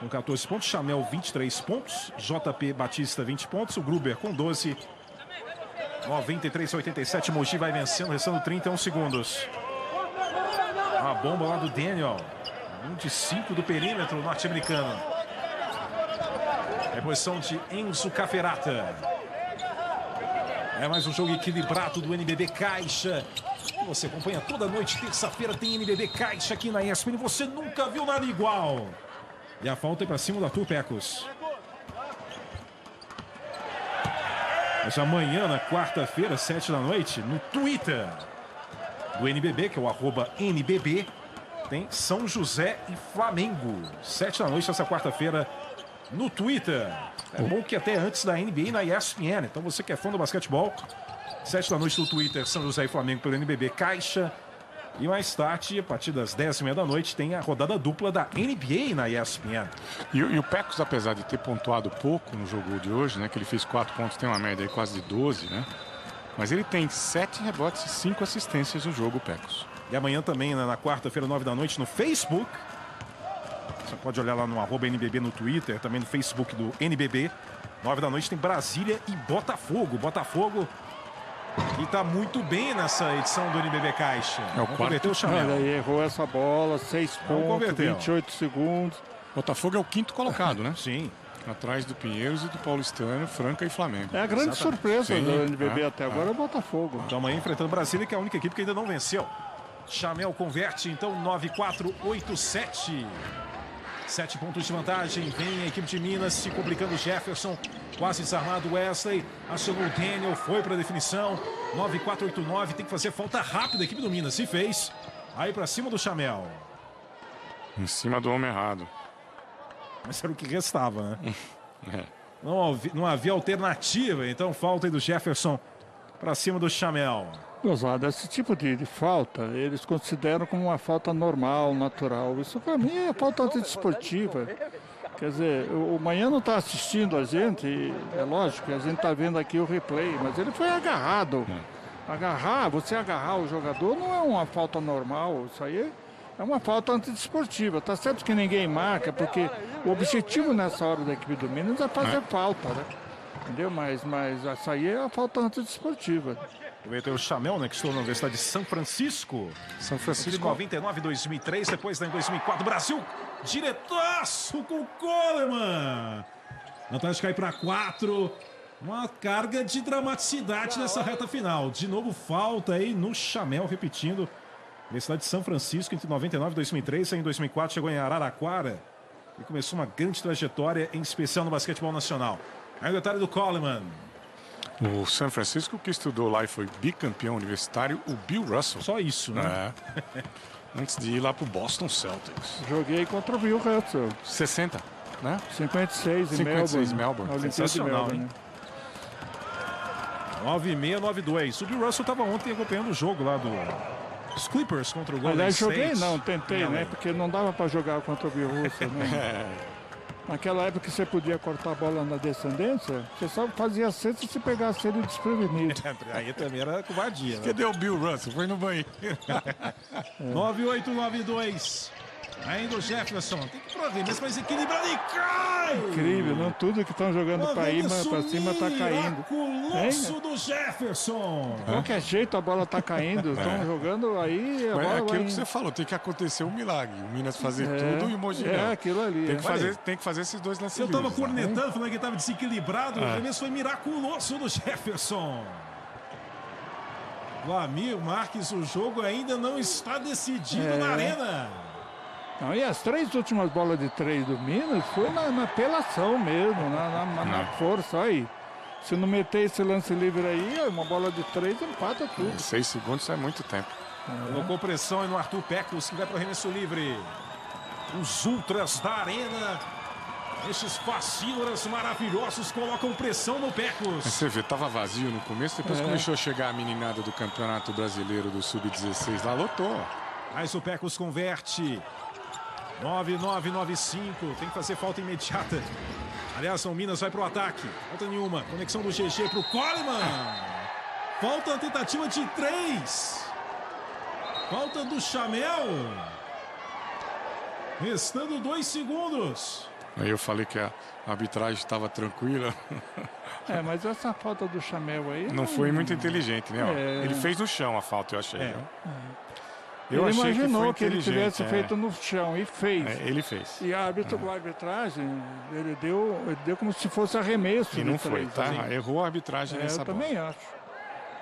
Com 14 pontos. Chamel, 23 pontos. JP Batista, 20 pontos. O Gruber com 12. 93-87. Mogi vai vencendo, restando 31 segundos. A bomba lá do Daniel. 1 de 5 do perímetro norte-americano. É posição de Enzo Caferata. É mais um jogo equilibrado do NBB Caixa. Você acompanha toda noite, terça-feira tem NBB Caixa aqui na ESPN. Você nunca viu nada igual. E a falta é para cima do Arthur Pecos. Mas amanhã, na quarta-feira, 7 da noite, no Twitter do NBB, que é o @NBB, tem São José e Flamengo. 7 da noite, essa quarta-feira, no Twitter. É bom que até antes da NBA na ESPN. Então você que é fã do basquetebol, 7 da noite no Twitter, São José e Flamengo pelo NBB Caixa. E mais tarde, a partir das 10h30 da noite, tem a rodada dupla da NBA na ESPN. E o Pecos, apesar de ter pontuado pouco no jogo de hoje, né? Que ele fez 4 pontos, tem uma média aí quase de 12, né? Mas ele tem 7 rebotes e 5 assistências no jogo, Pecos. E amanhã também, na quarta-feira, 9 da noite, no Facebook. Você pode olhar lá no @NBB no Twitter, também no Facebook do NBB. 9 da noite tem Brasília e Botafogo. Botafogo que está muito bem nessa edição do NBB Caixa. Converteu o Chamel. Olha, errou essa bola, 6 pontos, 28 segundos. Botafogo é o 5º colocado, né? Sim. Atrás do Pinheiros e do Paulistano, Franca e Flamengo. É a grande surpresa do NBB até agora é o Botafogo. Então amanhã enfrentando Brasília, que é a única equipe que ainda não venceu. Chamel converte, então 9-4-8-7. 7 pontos de vantagem, vem a equipe de Minas se complicando. Jefferson, quase desarmado. Wesley, acionou o Daniel, foi para a definição. 9-4-8-9, tem que fazer falta rápida a equipe do Minas, se fez. Aí para cima do Chamel. Em cima do homem errado. Mas era o que restava, né? Não havia alternativa, então falta aí do Jefferson para cima do Chamel. Gozado, esse tipo de falta, eles consideram como uma falta normal, natural. Isso para mim é falta antidesportiva. Quer dizer, o Manhã não está assistindo a gente, e é lógico que a gente está vendo aqui o replay, mas ele foi agarrado. Você agarrar o jogador não é uma falta normal, isso aí é uma falta antidesportiva. Tá certo que ninguém marca, porque o objetivo nessa hora da equipe do Minas é fazer falta, né? Entendeu? Mas essa aí é a falta antidesportiva. Tem o Chamel, né, que estou na Universidade de São Francisco. São Francisco. De 99, 2003, depois em 2004. Brasil, diretaço com o Coleman. Vantagem cai para 4. Uma carga de dramaticidade nessa reta final. De novo, falta aí no Chamel, repetindo. Universidade de São Francisco, entre 99 e 2003. Em 2004, chegou em Araraquara. E começou uma grande trajetória, em especial no basquetebol nacional. Aí o detalhe do Coleman. O San Francisco que estudou lá e foi bicampeão universitário, o Bill Russell. Só isso, né? É. Antes de ir lá pro Boston Celtics. Joguei contra o Bill Russell. 60, né? 56 em 56 Melbourne. Melbourne. Sensacional, hein? 9-6-9-2. O Bill Russell estava ontem acompanhando o jogo lá dos Clippers contra o Golden Aliás, State. joguei não, tentei, Não, né? Porque não dava para jogar contra o Bill Russell, né? Naquela época que você podia cortar a bola na descendência, você só fazia cesta se pegasse ele desprevenido. Aí também era covardia, né? Cadê o Bill Russell? Foi no banheiro. 9-8-9-2. Ainda o Jefferson. Tem que provar mesmo, mas equilibrado e cai! Incrível, não? Tudo que estão jogando para cima tá caindo. Miraculoso do Jefferson. Qualquer jeito a bola tá caindo, estão jogando aí, a Mas bola é aquilo vai... que você falou, tem que acontecer um milagre. O Minas fazer tudo e o Mogi não. aquilo ali. Tem que fazer esses dois lances Eu tava livres, né? cornetando, falando que tava desequilibrado. O arremesso foi miraculoso do Jefferson. Vlamir Marques, o jogo ainda não está decidido na arena. Não, e as 3 últimas bolas de 3 do Minas foi na apelação mesmo, na força. Aí, se não meter esse lance livre aí, uma bola de 3 empata tudo. 6 segundos é muito tempo. Colocou pressão aí no Arthur Pecos, que vai para o arremesso livre. Os ultras da arena, estes facíloras maravilhosos, colocam pressão no Pecos. Você vê, tava vazio no começo, depois começou a chegar a meninada do Campeonato Brasileiro do Sub-16 lá, lotou. Mas o Pecos converte. 9-9-9-5. Tem que fazer falta imediata. Aliás, o Minas vai pro ataque. Falta nenhuma. Conexão do GG pro Coleman. Falta a tentativa de 3. Falta do Chamel. Restando 2 segundos. Aí eu falei que a arbitragem estava tranquila. Mas essa falta do Chamel aí... Não foi muito inteligente, né? Ele fez no chão a falta, eu achei. Ele imaginou que ele tivesse feito no chão e fez. Ele fez. E a arbitragem, ele deu como se fosse arremesso. E não foi, tá? Errou a arbitragem nessa bola. Eu também acho.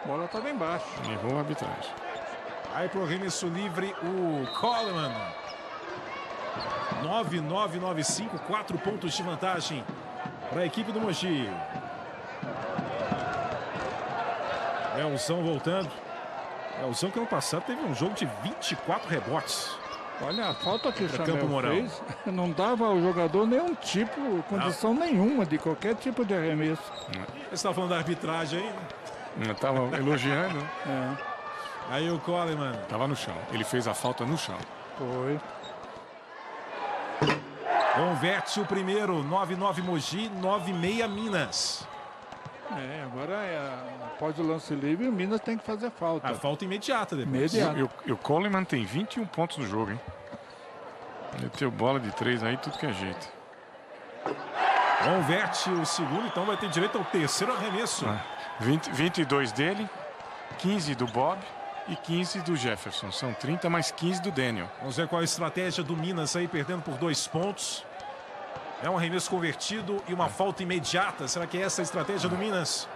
A bola estava embaixo. Errou a arbitragem. Aí pro arremesso livre o Coleman. 9-9-9-5, 4 pontos de vantagem para a equipe do Mogi. Leozão voltando. Leozão que ano passado teve um jogo de 24 rebotes. Olha, a falta que o Chamel Moral fez não dava ao jogador nenhum tipo, condição nenhuma de qualquer tipo de arremesso. Você estava falando da arbitragem aí, né? Estava elogiando. Aí o Coleman. Estava no chão. Ele fez a falta no chão. Foi. Converte o primeiro. 9-9 Mogi, 9-6 Minas. Agora após o lance livre, o Minas tem que fazer falta. A falta imediata depois. E o Coleman tem 21 pontos no jogo, hein? Meteu bola de 3 aí, tudo que é jeito. Converte o segundo, então vai ter direito ao terceiro arremesso. 22 dele, 15 do Bob e 15 do Jefferson. São 30 mais 15 do Daniel. Vamos ver qual a estratégia do Minas aí, perdendo por 2 pontos. É um arremesso convertido e uma falta imediata. Será que é essa a estratégia do Minas?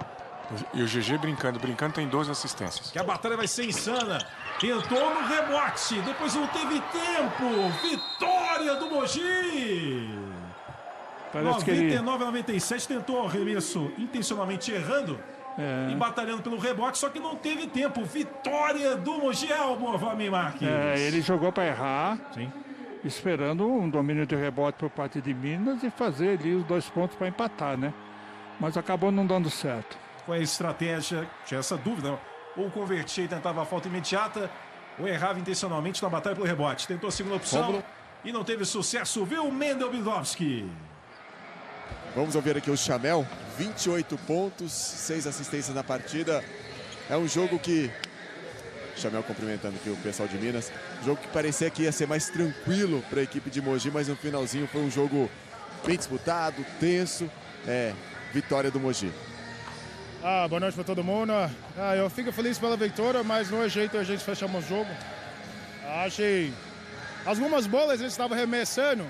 E o GG brincando tem 12 assistências. Que a batalha vai ser insana. Tentou no rebote, depois não teve tempo. Vitória do Mogi. 99-97, tentou o arremesso intencionalmente errando e batalhando pelo rebote, só que não teve tempo. Vitória do Mogi, Vlamir Marques. Ele jogou para errar. Sim. Esperando um domínio de rebote por parte de Minas e fazer ali os 2 pontos para empatar, né? Mas acabou não dando certo. Foi a estratégia, tinha essa dúvida, ou convertia e tentava a falta imediata, ou errava intencionalmente na batalha pelo rebote. Tentou a segunda opção e não teve sucesso, viu, Mendel Bidovski? Vamos ouvir aqui o Chamel, 28 pontos, 6 assistências na partida. É um jogo que... Chamel cumprimentando aqui o pessoal de Minas. Jogo que parecia que ia ser mais tranquilo para a equipe de Mogi, mas no finalzinho foi um jogo bem disputado, tenso. Vitória do Mogi. Boa noite para todo mundo. Eu fico feliz pela vitória, mas não é jeito a gente fechar o jogo. Achei algumas bolas eles estavam arremessando.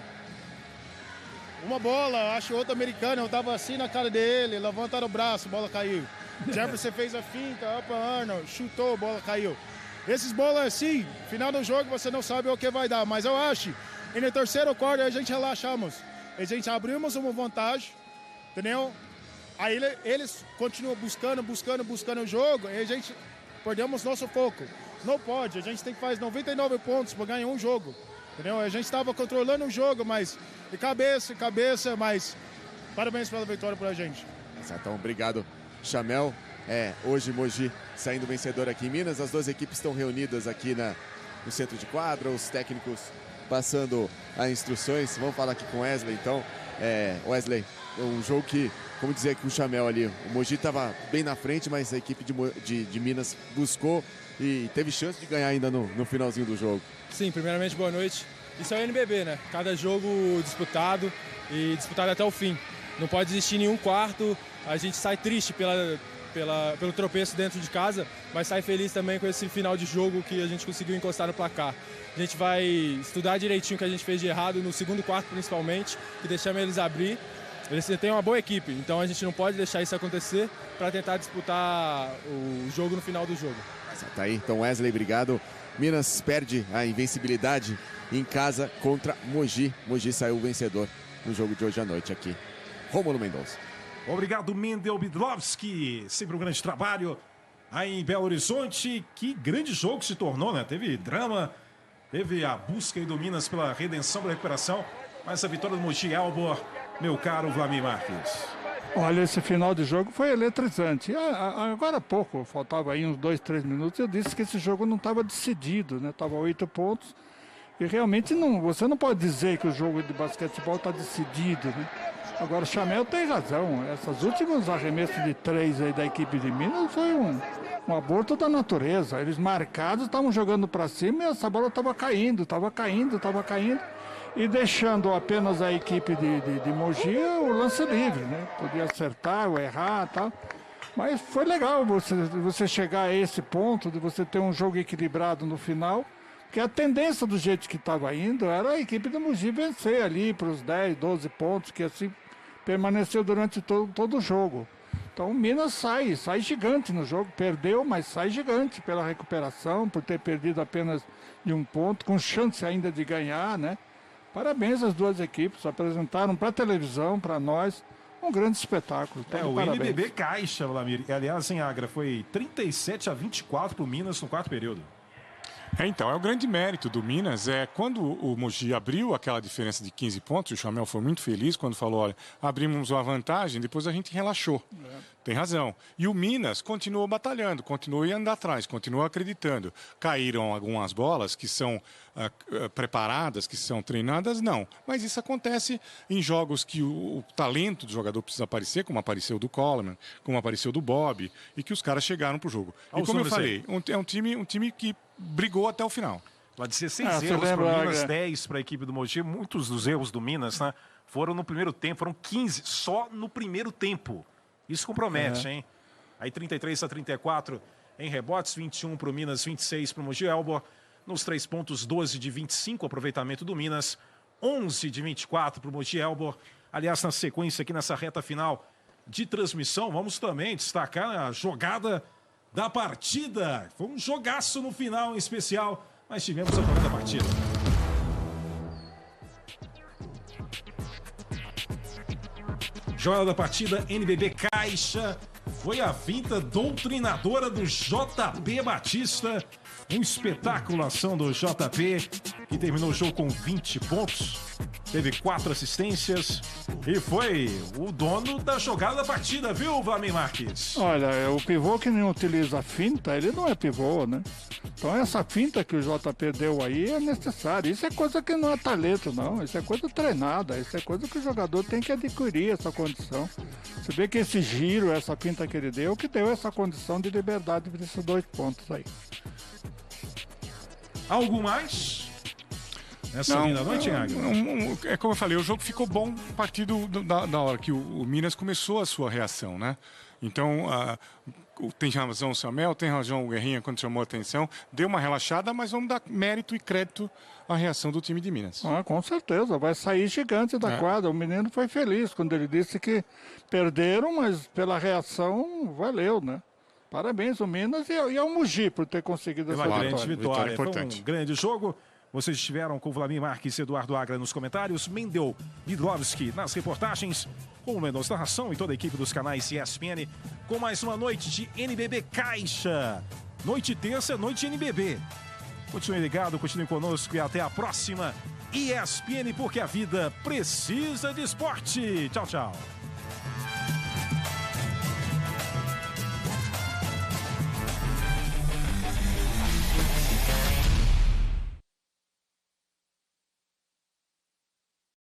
Uma bola, acho outra americana, eu estava assim na cara dele, levantaram o braço, a bola caiu. Jefferson fez a finta, Upper Arnold, chutou, a bola caiu. Essas bolas assim, final do jogo você não sabe o que vai dar, mas eu acho, e no terceiro quarto a gente relaxamos. A gente abrimos uma vantagem, entendeu? Aí eles continuam buscando o jogo e a gente perdemos nosso foco. Não pode, a gente tem que fazer 99 pontos para ganhar um jogo. Entendeu? A gente estava controlando o jogo, mas de cabeça, mas parabéns pela vitória pra gente. Então, obrigado, Chamel. Hoje Mogi saindo vencedor aqui em Minas. As duas equipes estão reunidas aqui no centro de quadra, os técnicos passando as instruções. Vamos falar aqui com Wesley, então. Wesley, um jogo que, como dizer aqui o Chamel ali, o Mogi estava bem na frente, mas a equipe de Minas buscou e teve chance de ganhar ainda no finalzinho do jogo. Sim, primeiramente, boa noite. Isso é o NBB, né? Cada jogo disputado e disputado até o fim. Não pode existir nenhum quarto. A gente sai triste pelo tropeço dentro de casa, mas sai feliz também com esse final de jogo que a gente conseguiu encostar no placar. A gente vai estudar direitinho o que a gente fez de errado no segundo quarto, principalmente, que deixamos eles abrir. Eles têm uma boa equipe, então a gente não pode deixar isso acontecer para tentar disputar o jogo no final do jogo. Tá aí, então Wesley, obrigado. Minas perde a invencibilidade em casa contra Mogi. Mogi saiu vencedor no jogo de hoje à noite aqui. Rômulo Mendonça. Obrigado, Mendel Bidlovski. Sempre um grande trabalho aí em Belo Horizonte. Que grande jogo se tornou, né? Teve drama, teve a busca aí do Minas pela redenção, pela recuperação. Mas a vitória do Mogi Elbor, meu caro Vlamir Marques. Olha, esse final de jogo foi eletrizante. Agora há pouco, faltava aí uns 2, 3 minutos, eu disse que esse jogo não estava decidido, né? Estava 8 pontos. E realmente você não pode dizer que o jogo de basquetebol está decidido, né? Agora o Chamel tem razão. Essas últimas arremessos de 3 aí da equipe de Minas foi um aborto da natureza. Eles marcados estavam jogando para cima e essa bola estava caindo. E deixando apenas a equipe de Mogi o lance livre, né? Podia acertar ou errar e tal. Mas foi legal você chegar a esse ponto de você ter um jogo equilibrado no final. Porque a tendência do jeito que estava indo era a equipe do Mogi vencer ali para os 10, 12 pontos, que assim permaneceu durante todo o jogo. Então o Minas sai gigante no jogo. Perdeu, mas sai gigante pela recuperação, por ter perdido apenas de 1 ponto, com chance ainda de ganhar, né? Parabéns às duas equipes, apresentaram para a televisão, para nós, um grande espetáculo. O parabéns. NBB Caixa, Vlamir. Aliás, em Agra, foi 37-24 para o Minas no quarto período. Então, é o grande mérito do Minas. Quando o Mogi abriu aquela diferença de 15 pontos, o Chamel foi muito feliz quando falou, olha, abrimos uma vantagem, depois a gente relaxou. Tem razão. E o Minas continuou batalhando, continuou indo atrás, continuou acreditando. Caíram algumas bolas que são preparadas, que são treinadas, não. Mas isso acontece em jogos que o talento do jogador precisa aparecer, como apareceu do Coleman, como apareceu do Bob, e que os caras chegaram para o jogo. E como eu falei, é um time que brigou até o final. Lá de 16 erros para o Minas, 10 para a equipe do Mogi. Muitos dos erros do Minas, né, foram no primeiro tempo, foram 15 só no primeiro tempo. Isso compromete, hein? Aí 33-34 em rebotes, 21 para o Minas, 26 para o Mogi Elbor. Nos 3 pontos, 12 de 25, aproveitamento do Minas. 11 de 24 para o Mogi Elbor. Aliás, na sequência aqui nessa reta final de transmissão, vamos também destacar a jogada da partida. Foi um jogaço no final, em especial, mas tivemos a jogada da partida. Jogada da partida, NBB Caixa. Foi a finta doutrinadora do JP Batista. Um espetáculo a ação do JP, que terminou o jogo com 20 pontos. Teve 4 assistências e foi o dono da jogada da partida, viu, Vlamir Marques? Olha, o pivô que não utiliza finta, ele não é pivô, né? Então essa finta que o JP deu aí é necessária. Isso é coisa que não é talento, não. Isso é coisa treinada. Isso é coisa que o jogador tem que adquirir, essa condição. Você vê que esse giro, essa finta que ele deu, que deu essa condição de liberdade para esses 2 pontos aí. Algo mais? Essa linda noite, Águia? É como eu falei, o jogo ficou bom a partir da hora que o Minas começou a sua reação, né? Então, tem razão o Samuel, tem razão o Guerrinha quando chamou a atenção. Deu uma relaxada, mas vamos dar mérito e crédito à reação do time de Minas. Com certeza, vai sair gigante da quadra. O menino foi feliz quando ele disse que perderam, mas pela reação valeu, né? Parabéns ao Minas e ao Mogi por ter conseguido essa grande vitória. Foi um grande jogo. Vocês estiveram com Vlamir Marques e Eduardo Agra nos comentários, Mendel Vidlovski nas reportagens, com o Mendonça narração e toda a equipe dos canais ESPN, com mais uma noite de NBB Caixa. Noite terça, noite de NBB. Continue ligado, continue conosco e até a próxima ESPN, porque a vida precisa de esporte. Tchau, tchau.